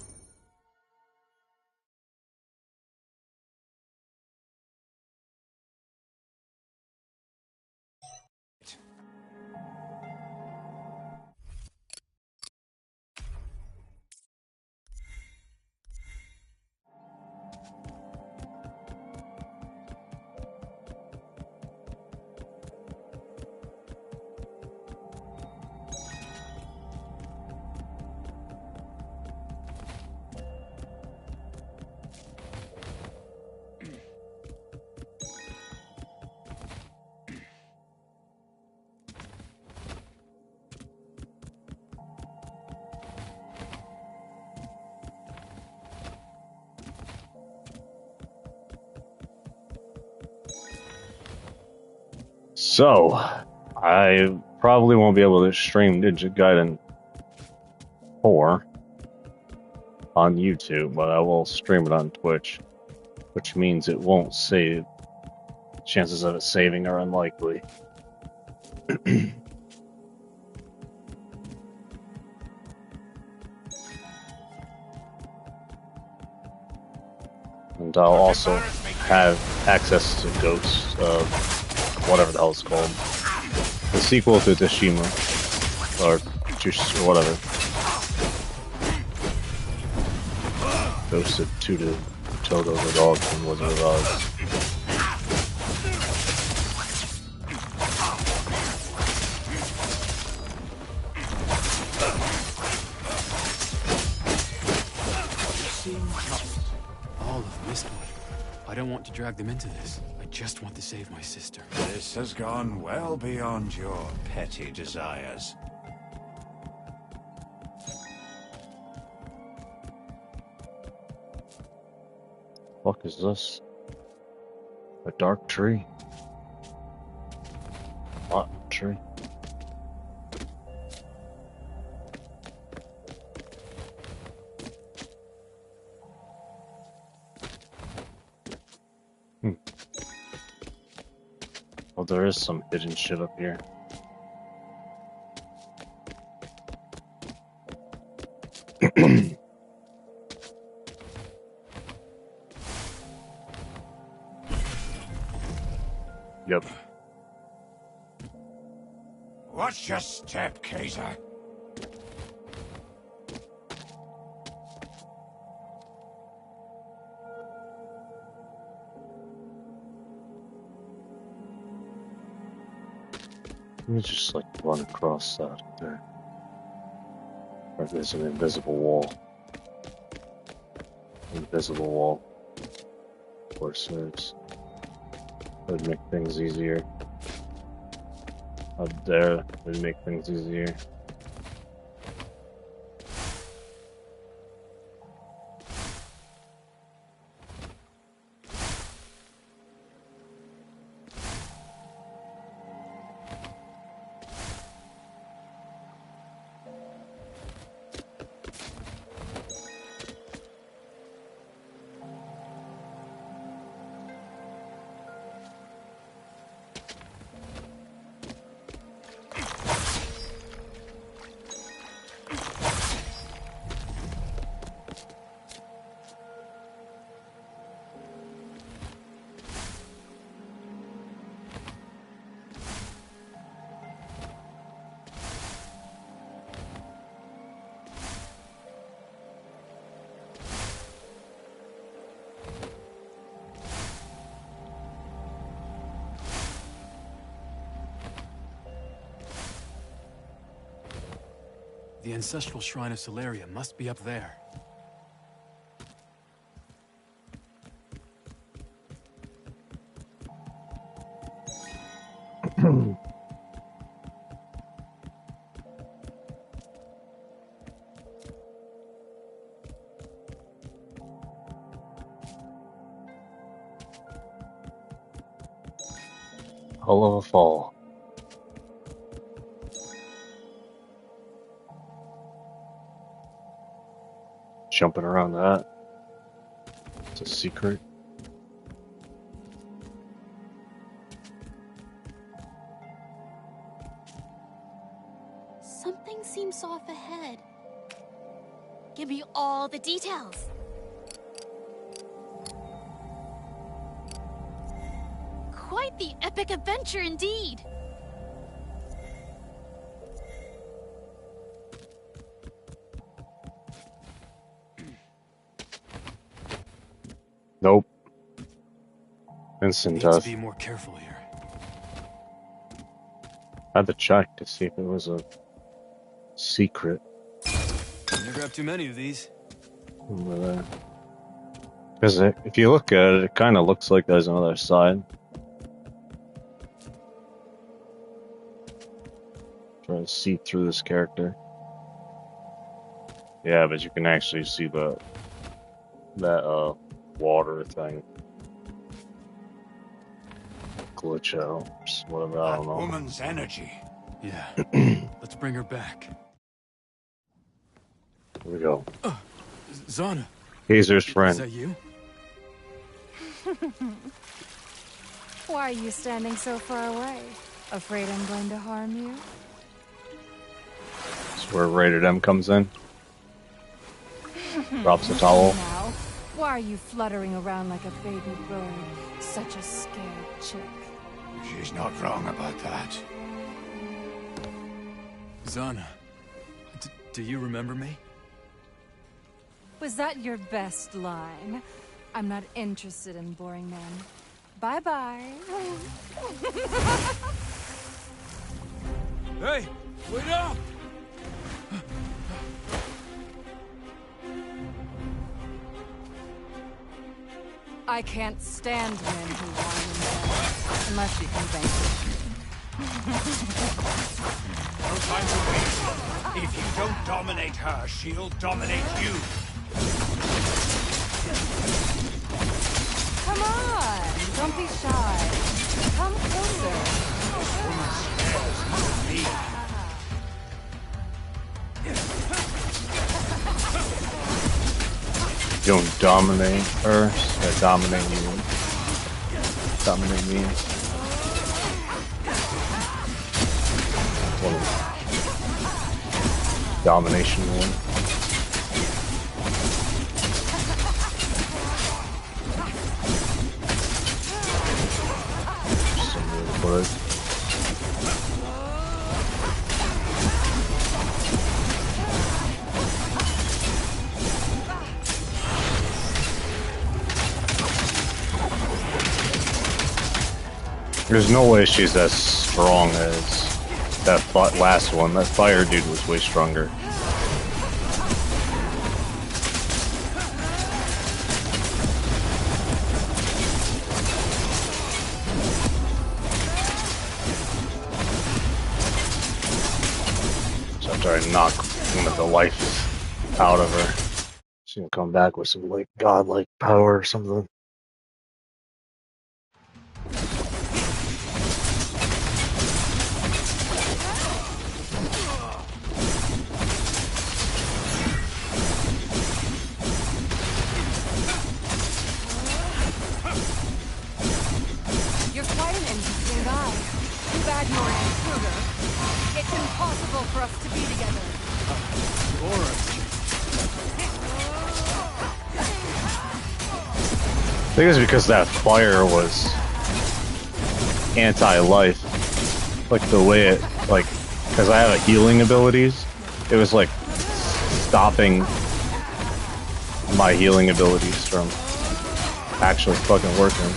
Speaker 8: So, I probably won't be able to stream Ninja Gaiden 4 on YouTube, but I will stream it on Twitch, which means it won't save. Chances of it saving are unlikely. And I'll also have access to Ghosts of whatever the hell it's called. The sequel to Tsushima. Or whatever. Ghost of Toto the dog from Wizard of Oz.
Speaker 2: All of Mistwood. I don't want to drag them into this. I just want to save my sister.
Speaker 1: This has gone well beyond your petty desires.
Speaker 8: Fuck is this? A dark tree? Rotten tree? Well, there is some hidden shit up here. Yep.
Speaker 1: Watch your step, Kaiser.
Speaker 8: Let me just like run across that there. Or there's an invisible wall. Invisible wall. Of course there's. That would make things easier. Up there would make things easier.
Speaker 2: The ancestral shrine of Solaria must be up there.
Speaker 8: Hell of a fall. Jumping around that. It's a secret.
Speaker 3: Something seems off ahead. Give me all the details. Quite the epic adventure indeed.
Speaker 8: Nope. Instant
Speaker 2: Need to
Speaker 8: death.
Speaker 2: be more careful here.
Speaker 8: I had to check to see if it was a secret.
Speaker 2: Never grab too many of these.
Speaker 8: Over there. Because if you look at it, it kind of looks like there's another side. Try to see through this character. Yeah, but you can actually see that water thing. Glitch out, whatever, I don't know.
Speaker 1: Woman's energy.
Speaker 2: Yeah. Let's bring her back.
Speaker 8: Here we go.
Speaker 2: Zana.
Speaker 8: Kazer's
Speaker 2: Is
Speaker 8: friend.
Speaker 2: that you?
Speaker 11: Why are you standing so far away? Afraid I'm going to harm you?
Speaker 8: That's where Rated M comes in. Drops the towel.
Speaker 11: Now, why are you fluttering around like a baby bird? Such a scared chick.
Speaker 1: She's not wrong about that.
Speaker 2: Zana. Do you remember me?
Speaker 11: Was that your best line? I'm not interested in boring men. Bye-bye.
Speaker 2: Hey! Wait up!
Speaker 11: I can't stand men who whine and beg, unless you can vanquish me.
Speaker 1: No time to wait. If you don't dominate her, she'll dominate you.
Speaker 11: Come on! Don't be shy. Come closer.
Speaker 1: Woman scares me.
Speaker 8: You don't dominate her, so dominate you. Dominate me. Domination one. Some way to put it. There's no way she's as strong as that last one. That fire dude was way stronger. So after I knock one of the life out of her, she's gonna come back with some like godlike power or something.
Speaker 11: You're quite an interesting guy. Too bad you're an intruder. It's impossible for us to be together.
Speaker 8: I think it's because that fire was anti-life. Like the way it, like, because I have healing abilities, it was like stopping my healing abilities from actually fucking working.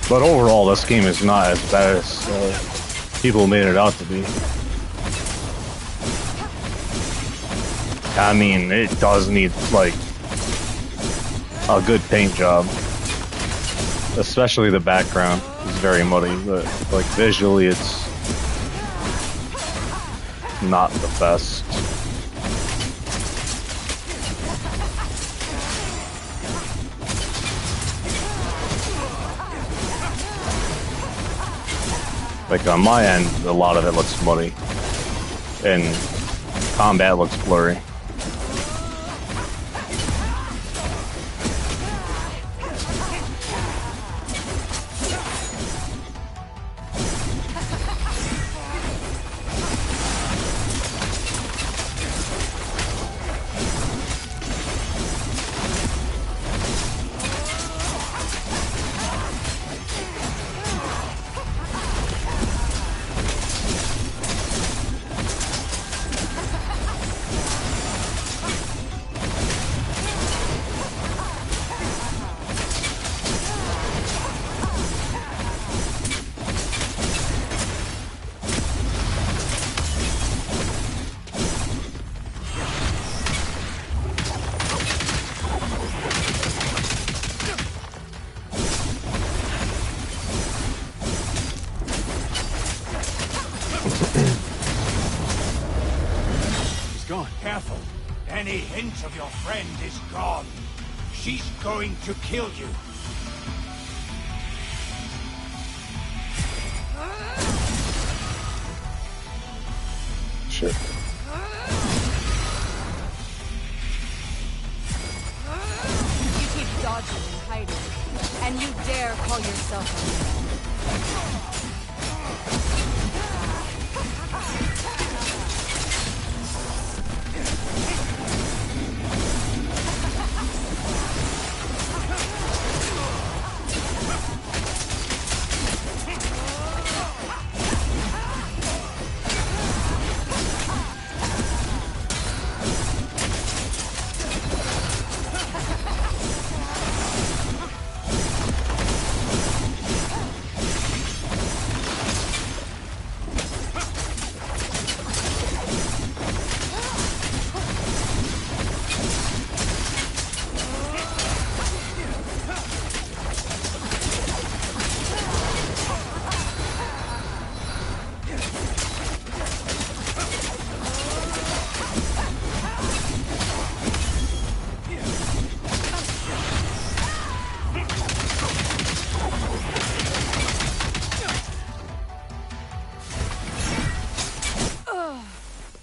Speaker 8: But overall, this game is not as bad as people made it out to be. I mean, it does need, like, a good paint job. Especially the background is very muddy, but, like, visually it's not the best. Like on my end, a lot of it looks muddy, and combat looks blurry.
Speaker 1: Careful. Any hint of your friend is gone. She's going to kill you.
Speaker 8: Shit.
Speaker 11: You keep dodging and hiding, and you dare call yourself a man.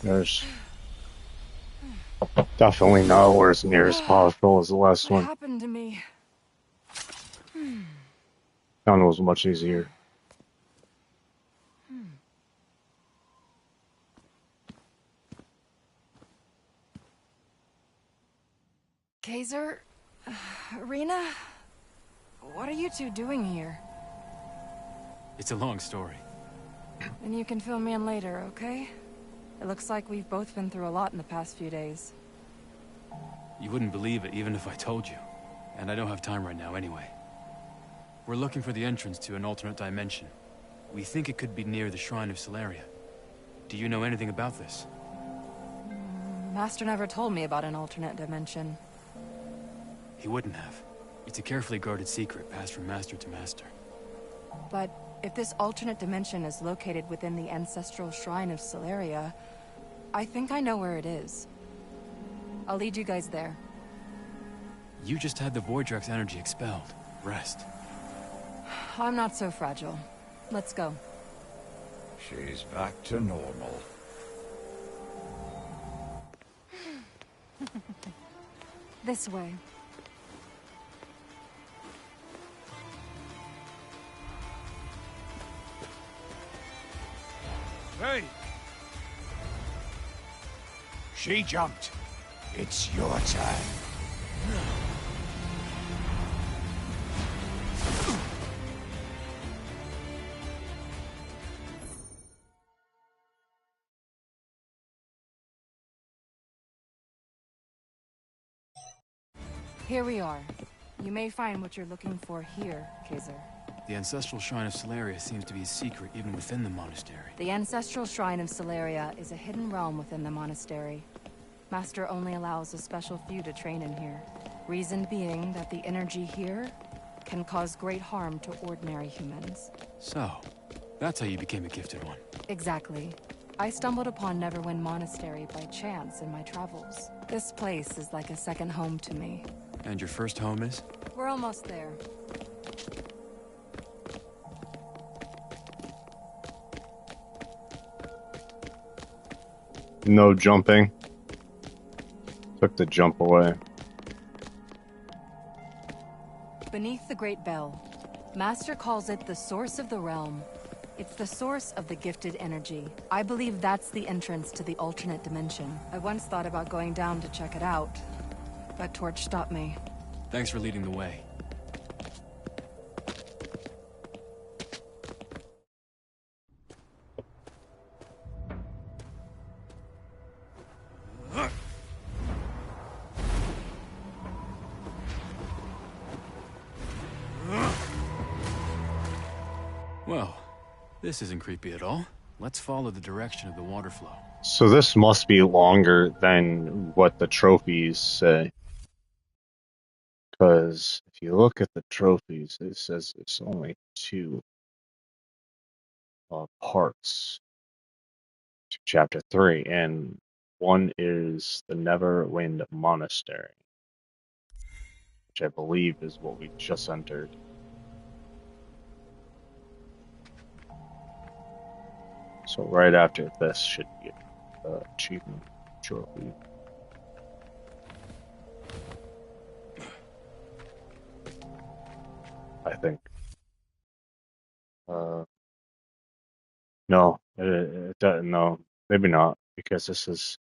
Speaker 8: There's definitely nowhere as near as powerful as the last
Speaker 9: What
Speaker 8: one.
Speaker 9: happened to me?
Speaker 8: That one was much easier.
Speaker 9: Kaiser? Rena? What are you two doing here?
Speaker 2: It's a long story.
Speaker 9: And you can fill me in later, okay? It looks like we've both been through a lot in the past few days.
Speaker 2: You wouldn't believe it even if I told you. And I don't have time right now anyway. We're looking for the entrance to an alternate dimension. We think it could be near the Shrine of Celeria. Do you know anything about this?
Speaker 9: Master never told me about an alternate dimension.
Speaker 2: He wouldn't have. It's a carefully guarded secret passed from master to master.
Speaker 9: But if this alternate dimension is located within the ancestral Shrine of Celeria, I think I know where it is. I'll lead you guys there.
Speaker 2: You just had the Voidrak's energy expelled. Rest.
Speaker 9: I'm not so fragile. Let's go.
Speaker 1: She's back to normal.
Speaker 9: This way.
Speaker 1: Hey! She jumped. It's your turn.
Speaker 9: Here we are. You may find what you're looking for here, Kaiser.
Speaker 2: The ancestral Shrine of Celeria seems to be a secret even within the monastery.
Speaker 9: The ancestral Shrine of Celeria is a hidden realm within the monastery. Master only allows a special few to train in here. Reason being that the energy here can cause great harm to ordinary humans.
Speaker 2: So, that's how you became a gifted one.
Speaker 9: Exactly. I stumbled upon Neverwind Monastery by chance in my travels. This place is like a second home to me.
Speaker 2: And your first home is?
Speaker 9: We're almost there.
Speaker 16: No jumping. Took the jump away.
Speaker 11: Beneath the Great Bell, Master calls it the source of the realm. It's the source of the gifted energy. I believe that's the entrance to the alternate dimension. I once thought about going down to check it out, but Torch stopped me.
Speaker 2: Thanks for leading the way. Well, this isn't creepy at all. Let's follow the direction of the water flow.
Speaker 16: So this must be longer than what the trophies say. Because if you look at the trophies, it says it's only two parts to Chapter 3, and one is the Neverwind Monastery, which I believe is what we just entered. So right after this should be an achievement trophy. I think. No, it doesn't. No, maybe not, because this is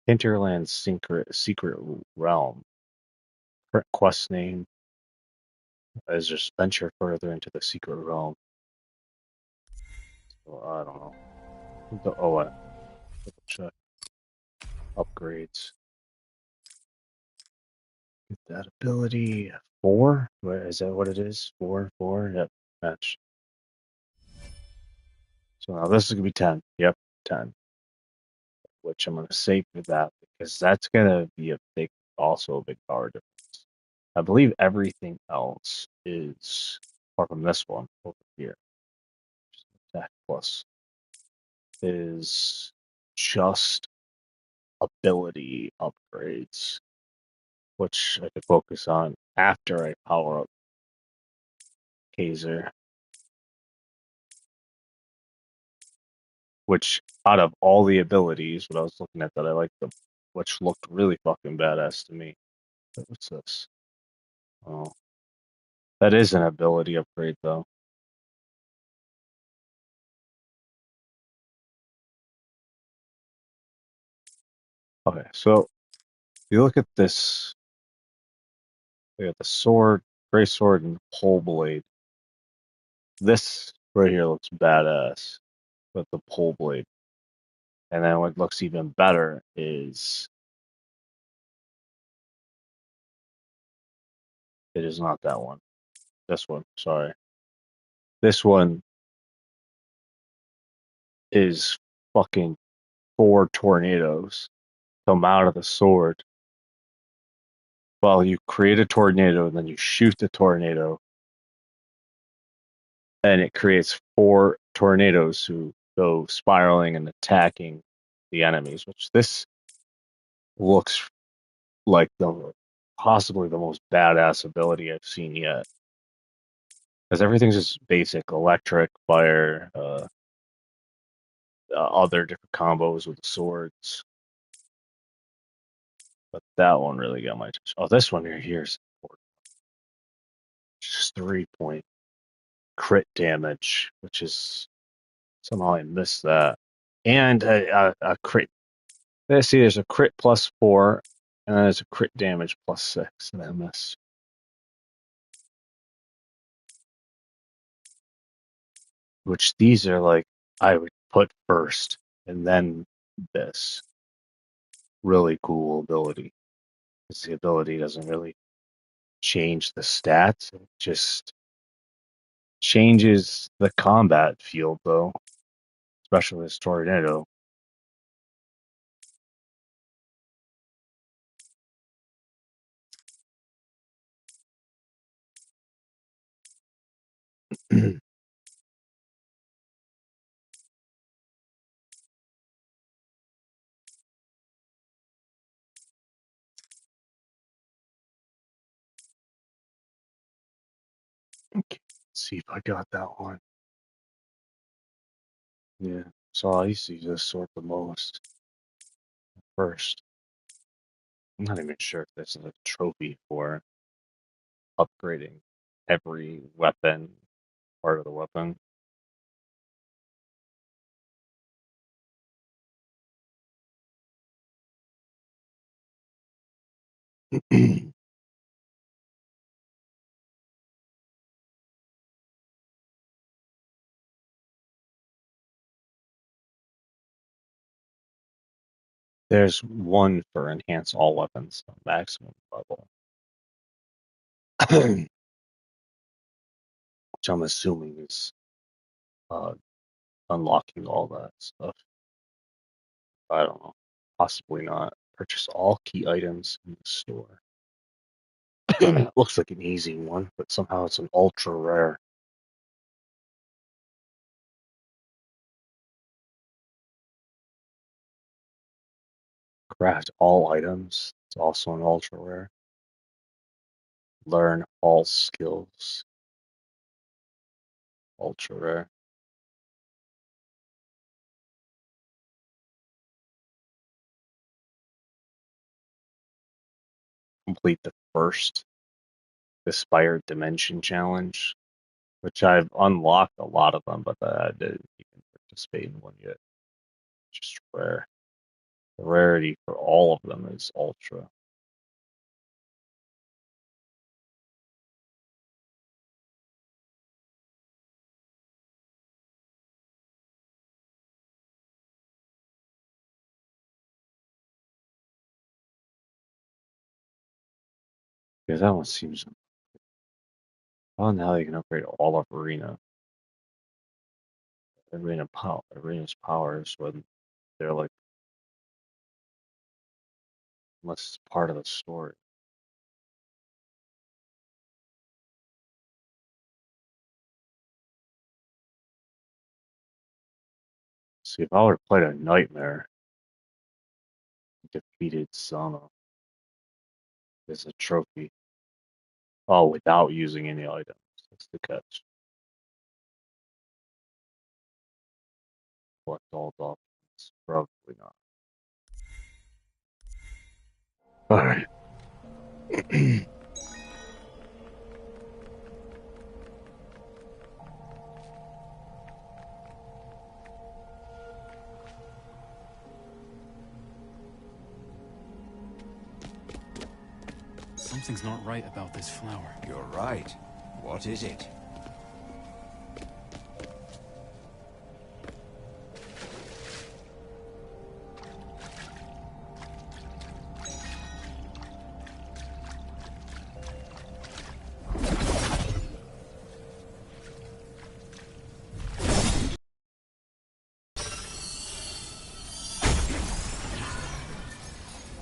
Speaker 16: Hinterland's secret realm. Current quest name is just venture further into the secret realm. So I don't know. What? Check. Upgrades. Get that ability 4. Where is that? What it is? 4. Yep. Match. So now this is gonna be 10. Yep, 10. Which I'm gonna save for that because that's gonna be also a big power difference. I believe everything else is, apart from this one over here, attack plus, is just ability upgrades, which I could focus on after I power up Kaiser. Which, out of all the abilities, what I was looking at that I liked them, which looked really fucking badass to me. What's this? Oh, that is an ability upgrade though. Okay, so if you look at this, we got the sword, gray sword, and pole blade. This right here looks badass with the pole blade. And then what looks even better is it is not that one. This one, sorry. This one is fucking 4 tornadoes come out of the sword. Well, you create a tornado and then you shoot the tornado, and it creates 4 tornadoes who go spiraling and attacking the enemies, which this looks like possibly the most badass ability I've seen yet. Because everything's just basic electric, fire, other different combos with the swords. But that one really got my attention. Oh, this one right here is important. Just 3-point crit damage, which is somehow I missed that. And a crit. Let's see, there's a crit plus 4, and then there's a crit damage plus 6 that I missed. Which these are like, I would put first, and then this. Really cool ability. Because the ability doesn't really change the stats, it just changes the combat field, though. Especially this tornado. Okay, let's see if I got that one. Yeah, so I used to use this sword the most.
Speaker 8: first. I'm not even sure if this is a trophy for upgrading every weapon, part of the weapon. There's one for enhance all weapons maximum level. Which I'm assuming is unlocking all that stuff. I don't know. Possibly not. Purchase all key items in the store. Looks like an easy one, but somehow it's an ultra rare. Craft all items. It's also an ultra rare. Learn all skills. Ultra rare. Complete the first Aspired Dimension challenge, which I've unlocked a lot of them, but I didn't even participate in one yet. Just rare. The rarity for all of them is ultra. Because that one seems. Oh, now you can upgrade all of Arena. Arena's powers when they're like, unless it's part of the story. See, if I would have played a Nightmare, defeated Zana as a trophy. Oh, without using any items. That's the catch. Collect all documents. Probably not. Alright.
Speaker 2: Something's not right about this flower.
Speaker 1: You're right. What is it?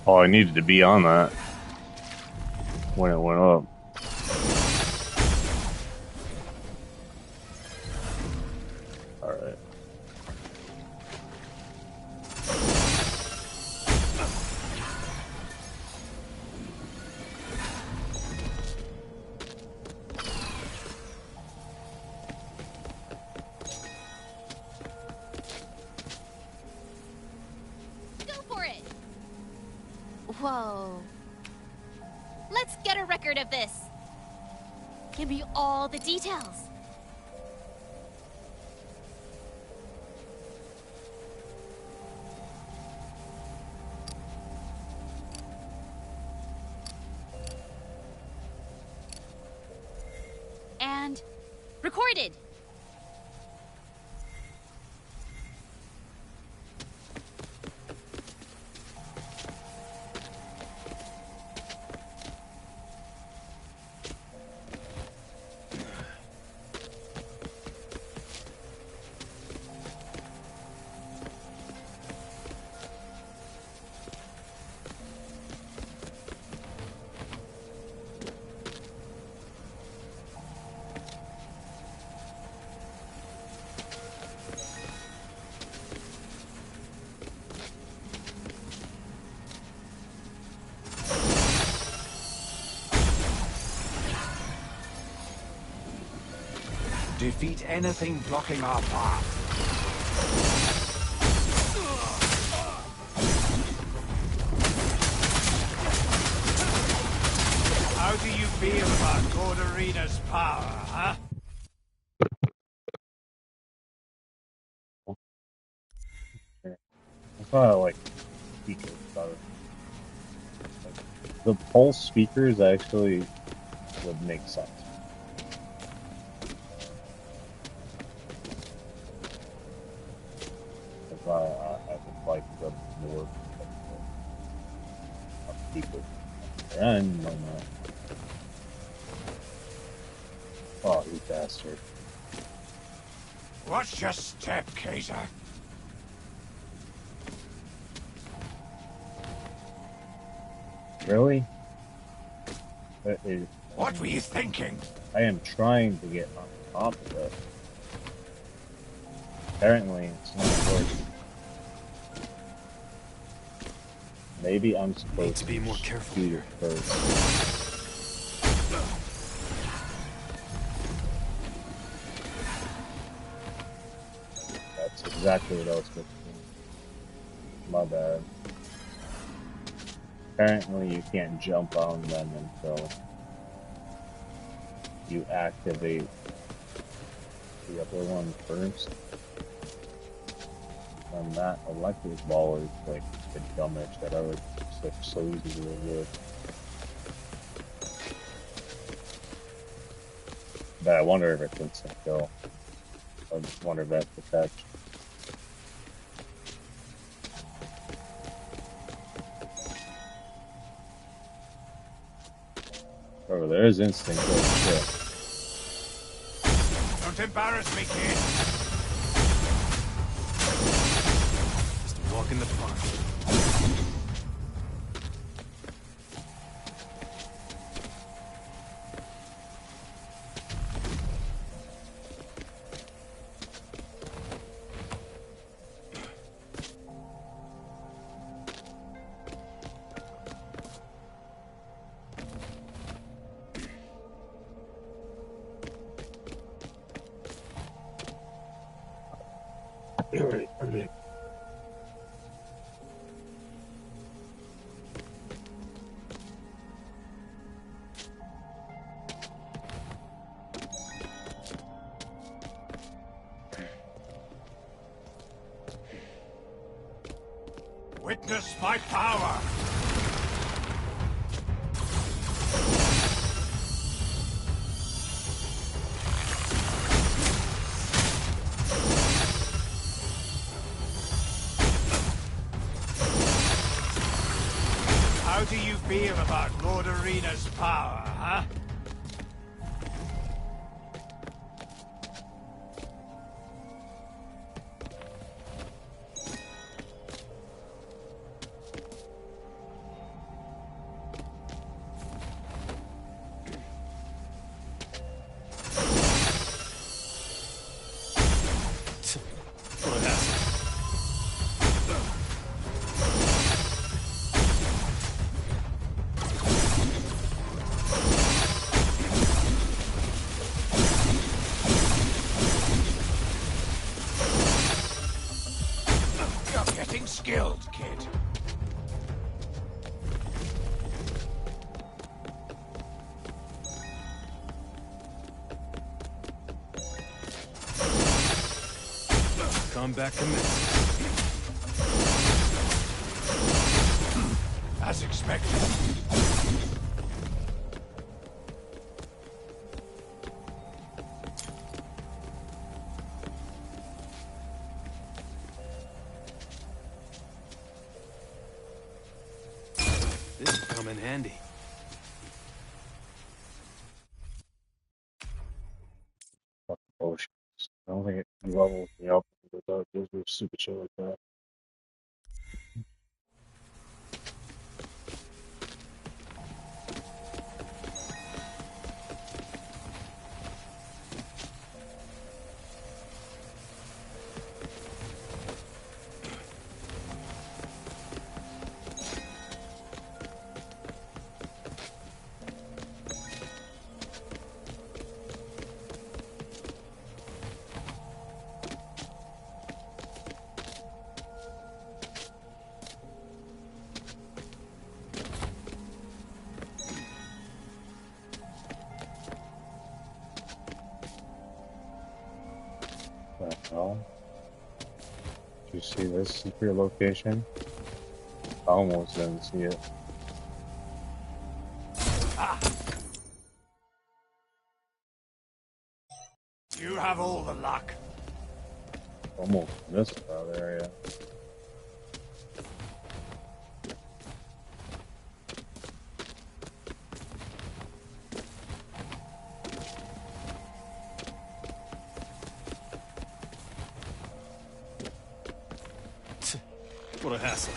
Speaker 8: Oh, I needed to be on that when it went up. Alright.
Speaker 3: Go for it! Whoa. Let's get a record of this. Give me all the details. And recorded.
Speaker 1: Defeat anything blocking our path. feel about Lord Arena's power, huh?
Speaker 16: I thought I like speakers better. Like, the pulse speakers actually would make sense. That's why I would like the more speakers. And on that. Oh, you bastard.
Speaker 1: Watch your step, Kaiser.
Speaker 16: Really?
Speaker 1: What were you thinking?
Speaker 16: I am trying to get on top of it. Apparently, it's not working. Maybe I'm supposed to
Speaker 2: be more careful
Speaker 16: shoot it first. That's exactly what I was supposed to do. My bad. Apparently you can't jump on them until you activate the upper one first. And that electric ball is like the dumbest that I would switch so easily with. But I wonder if it's instant kill. I just wonder if that's the catch. Oh, there is instant kill. Shit.
Speaker 1: Don't embarrass me, kid.
Speaker 2: Just a walk in the park.
Speaker 1: Witness my power! How do you feel about Lord Arena's power, huh? Skilled, kid.
Speaker 2: Combat commenced.
Speaker 1: As expected.
Speaker 2: This will come in handy.
Speaker 16: Fucking bullshit. I don't think it levels me up without those were super chill like that. You see this secret location? I almost didn't see it.
Speaker 1: Ah. You have all the luck.
Speaker 16: Almost missed that area.
Speaker 19: What a hassle.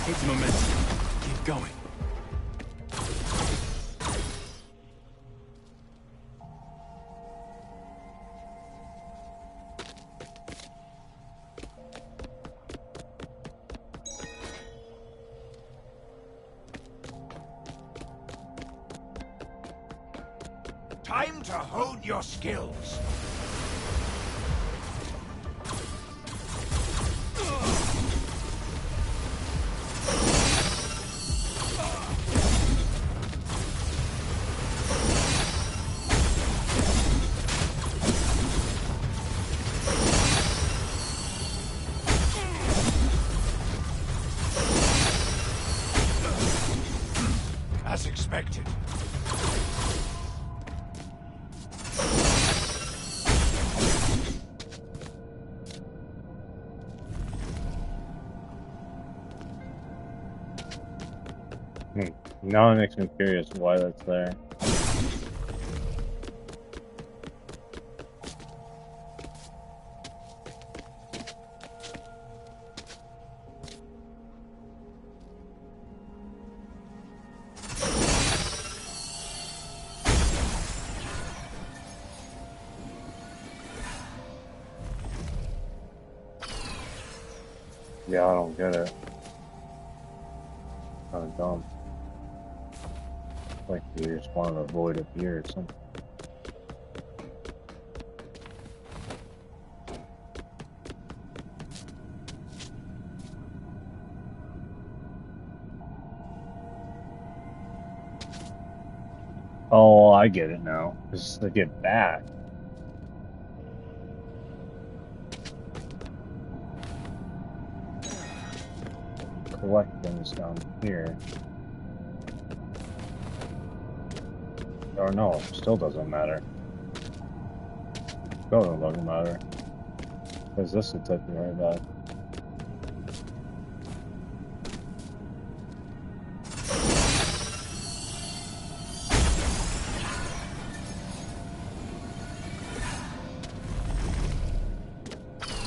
Speaker 2: It's momentum. Keep going.
Speaker 1: Time to hone your skills. As expected.
Speaker 16: Now it makes me curious why that's there. Yeah, I don't get it. Kind of dumb. Like you just want to avoid a beer or something. Oh, I get it now. Just to get back. Collect things down here. Or no, still doesn't matter. Still doesn't matter. Because this will take me right back.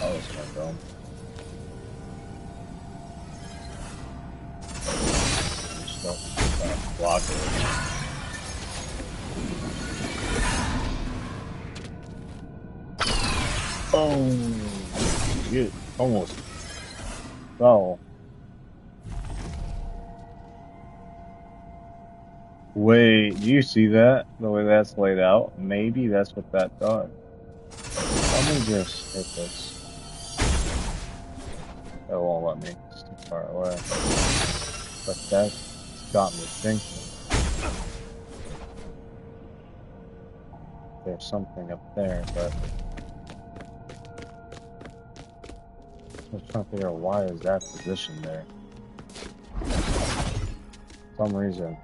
Speaker 16: Oh, it's kind of dumb. Just don't block it. Oh, you almost fell. Wait, do you see that? The way that's laid out? Maybe that's what that does. Let me just hit this. It won't let me. It's too far away. But that's got me thinking. There's something up there, but I'm trying to figure out why is that position there. For some reason.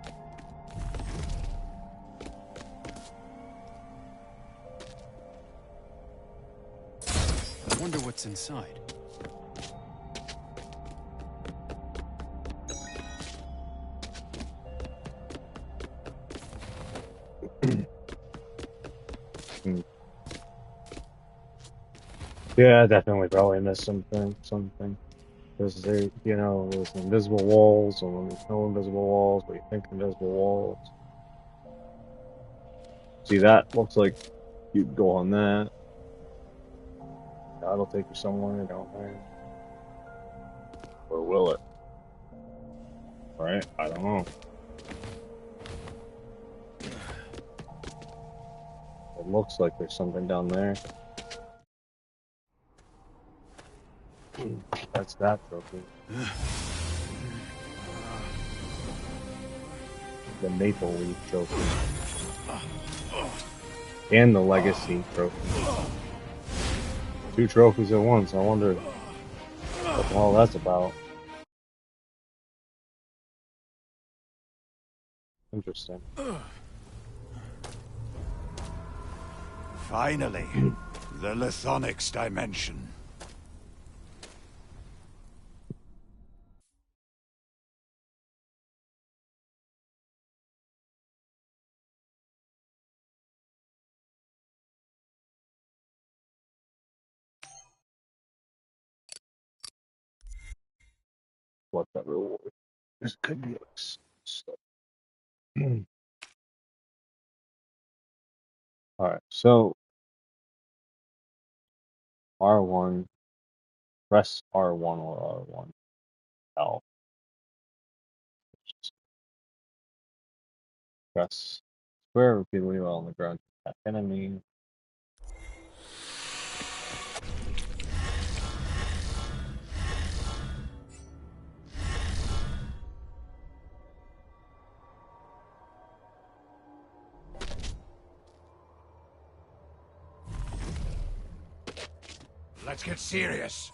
Speaker 2: I wonder what's inside.
Speaker 16: Yeah, definitely probably missed something. Because there, you know, there's invisible walls, and there's no invisible walls, but you think invisible walls. See, that looks like you can go on that. That'll take you somewhere down there. Or will it? Right? I don't know. It looks like there's something down there. That's that trophy. The Maple Leaf trophy. And the Legacy trophy. 2 trophies at once. I wonder what the hell that's about. Interesting.
Speaker 1: Finally, the Lithonics dimension.
Speaker 16: What the reward? This could be stuff. Alright, so R1, press R1 or R1. L. Press square repeatedly while on the ground to attack enemy.
Speaker 1: Let's get serious.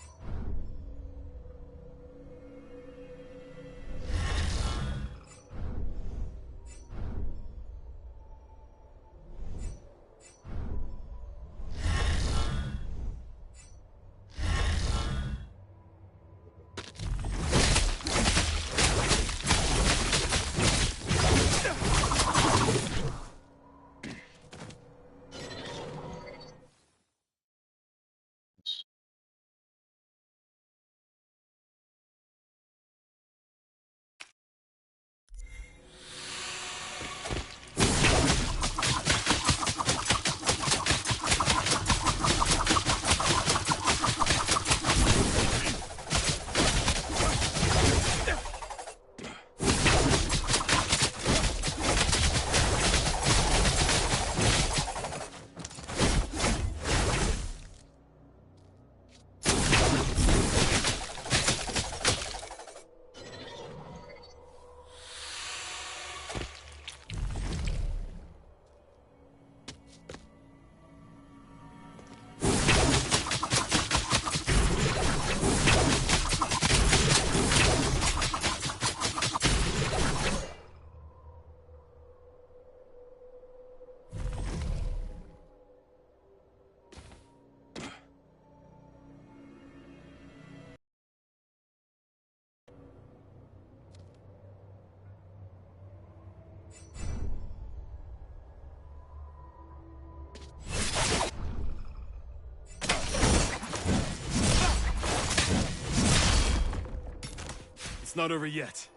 Speaker 2: It's not over yet.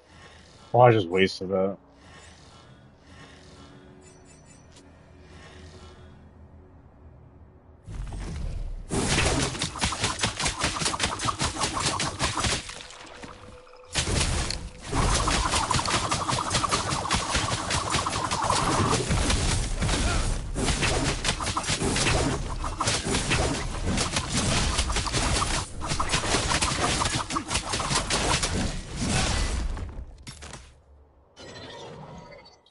Speaker 16: Oh, I just wasted that.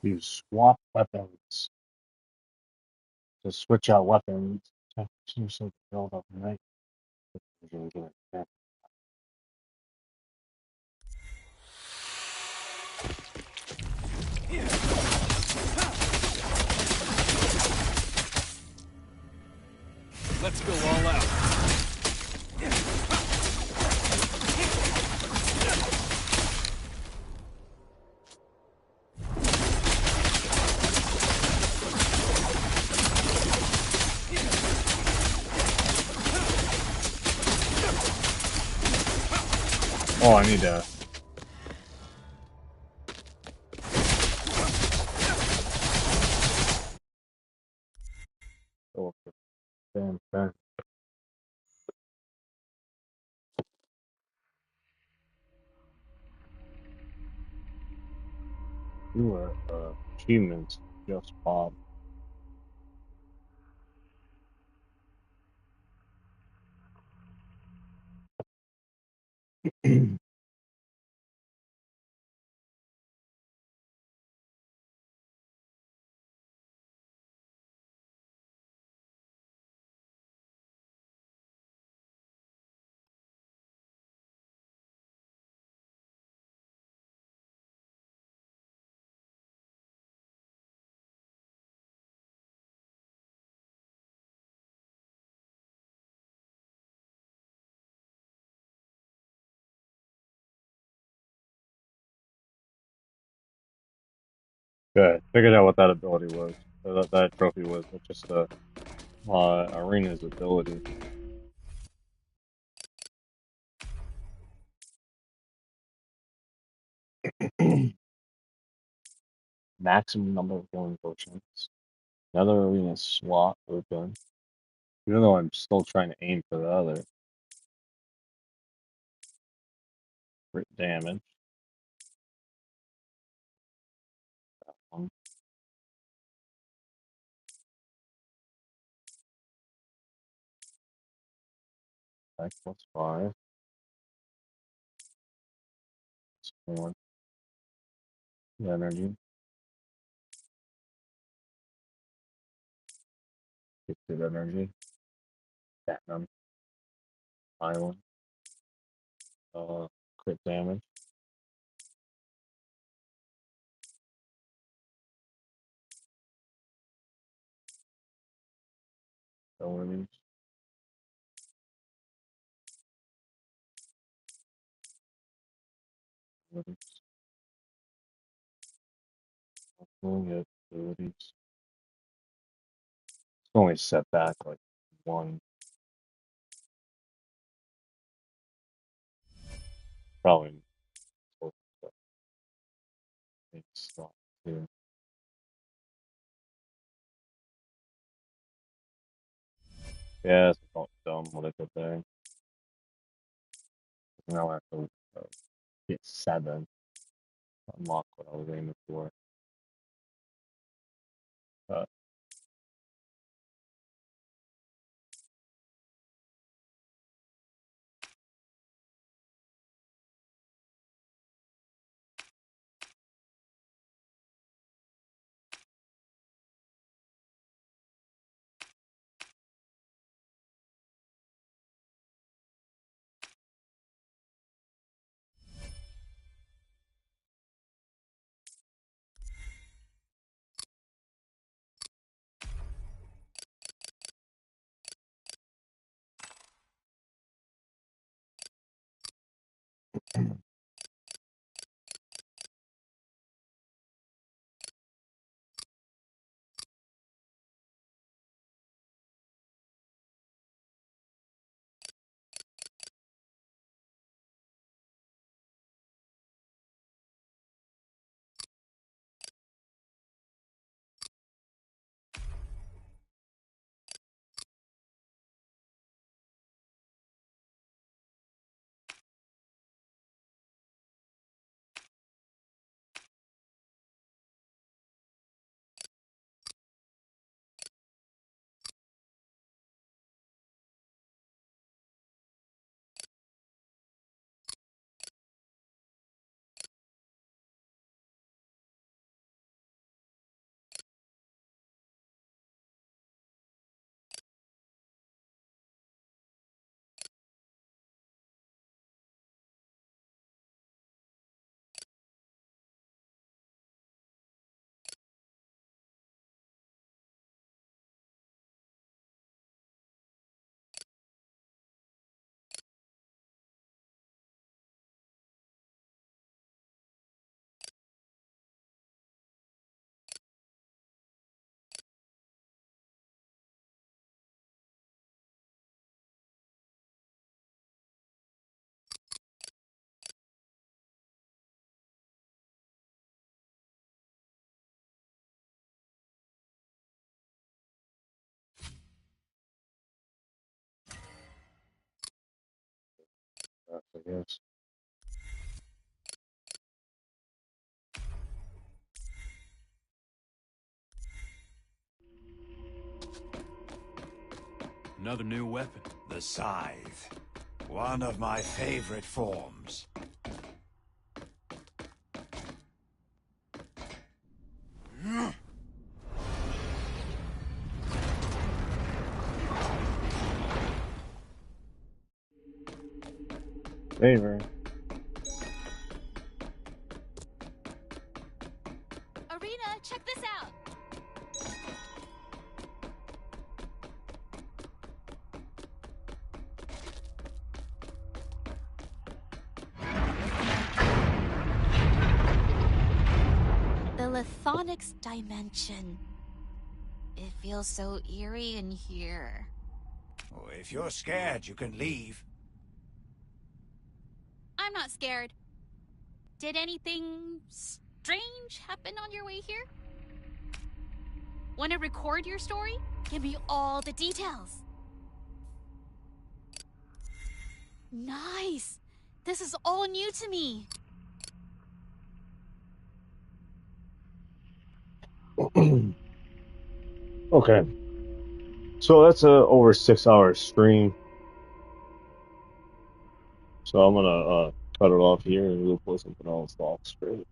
Speaker 16: You swap weapons to switch out weapons. So build up right.
Speaker 2: Let's go all out.
Speaker 16: Oh, I need to. Oh, damn, damn. You are achievements, just Bob. Good. Figured out what that ability was. Or that trophy was. It's just Arena's ability. Maximum number of healing potions. Another arena slot open. Even though I'm still trying to aim for the other. Crit damage. That one. Attack +5. +1. Energy. Gifted energy. Platinum. Island. Crit damage. Abilities. Abilities. It's only set back like one. Probably. It's not two. Yeah, it's not dumb what I put there. Now I have to get 7 to unlock what I was aiming for. But I guess.
Speaker 2: Another new weapon.
Speaker 1: The scythe. One of my favorite forms.
Speaker 16: Favor.
Speaker 3: Arena, check this out. The Lithonics dimension. It feels so eerie in here.
Speaker 1: Oh, if you're scared, you can leave.
Speaker 3: I'm not scared. Did anything strange happen on your way here? Want to record your story? Give me all the details. Nice! This is all new to me.
Speaker 16: Okay. So that's a over 6 hour stream. So I'm gonna cut it off here and we'll play something else off straight.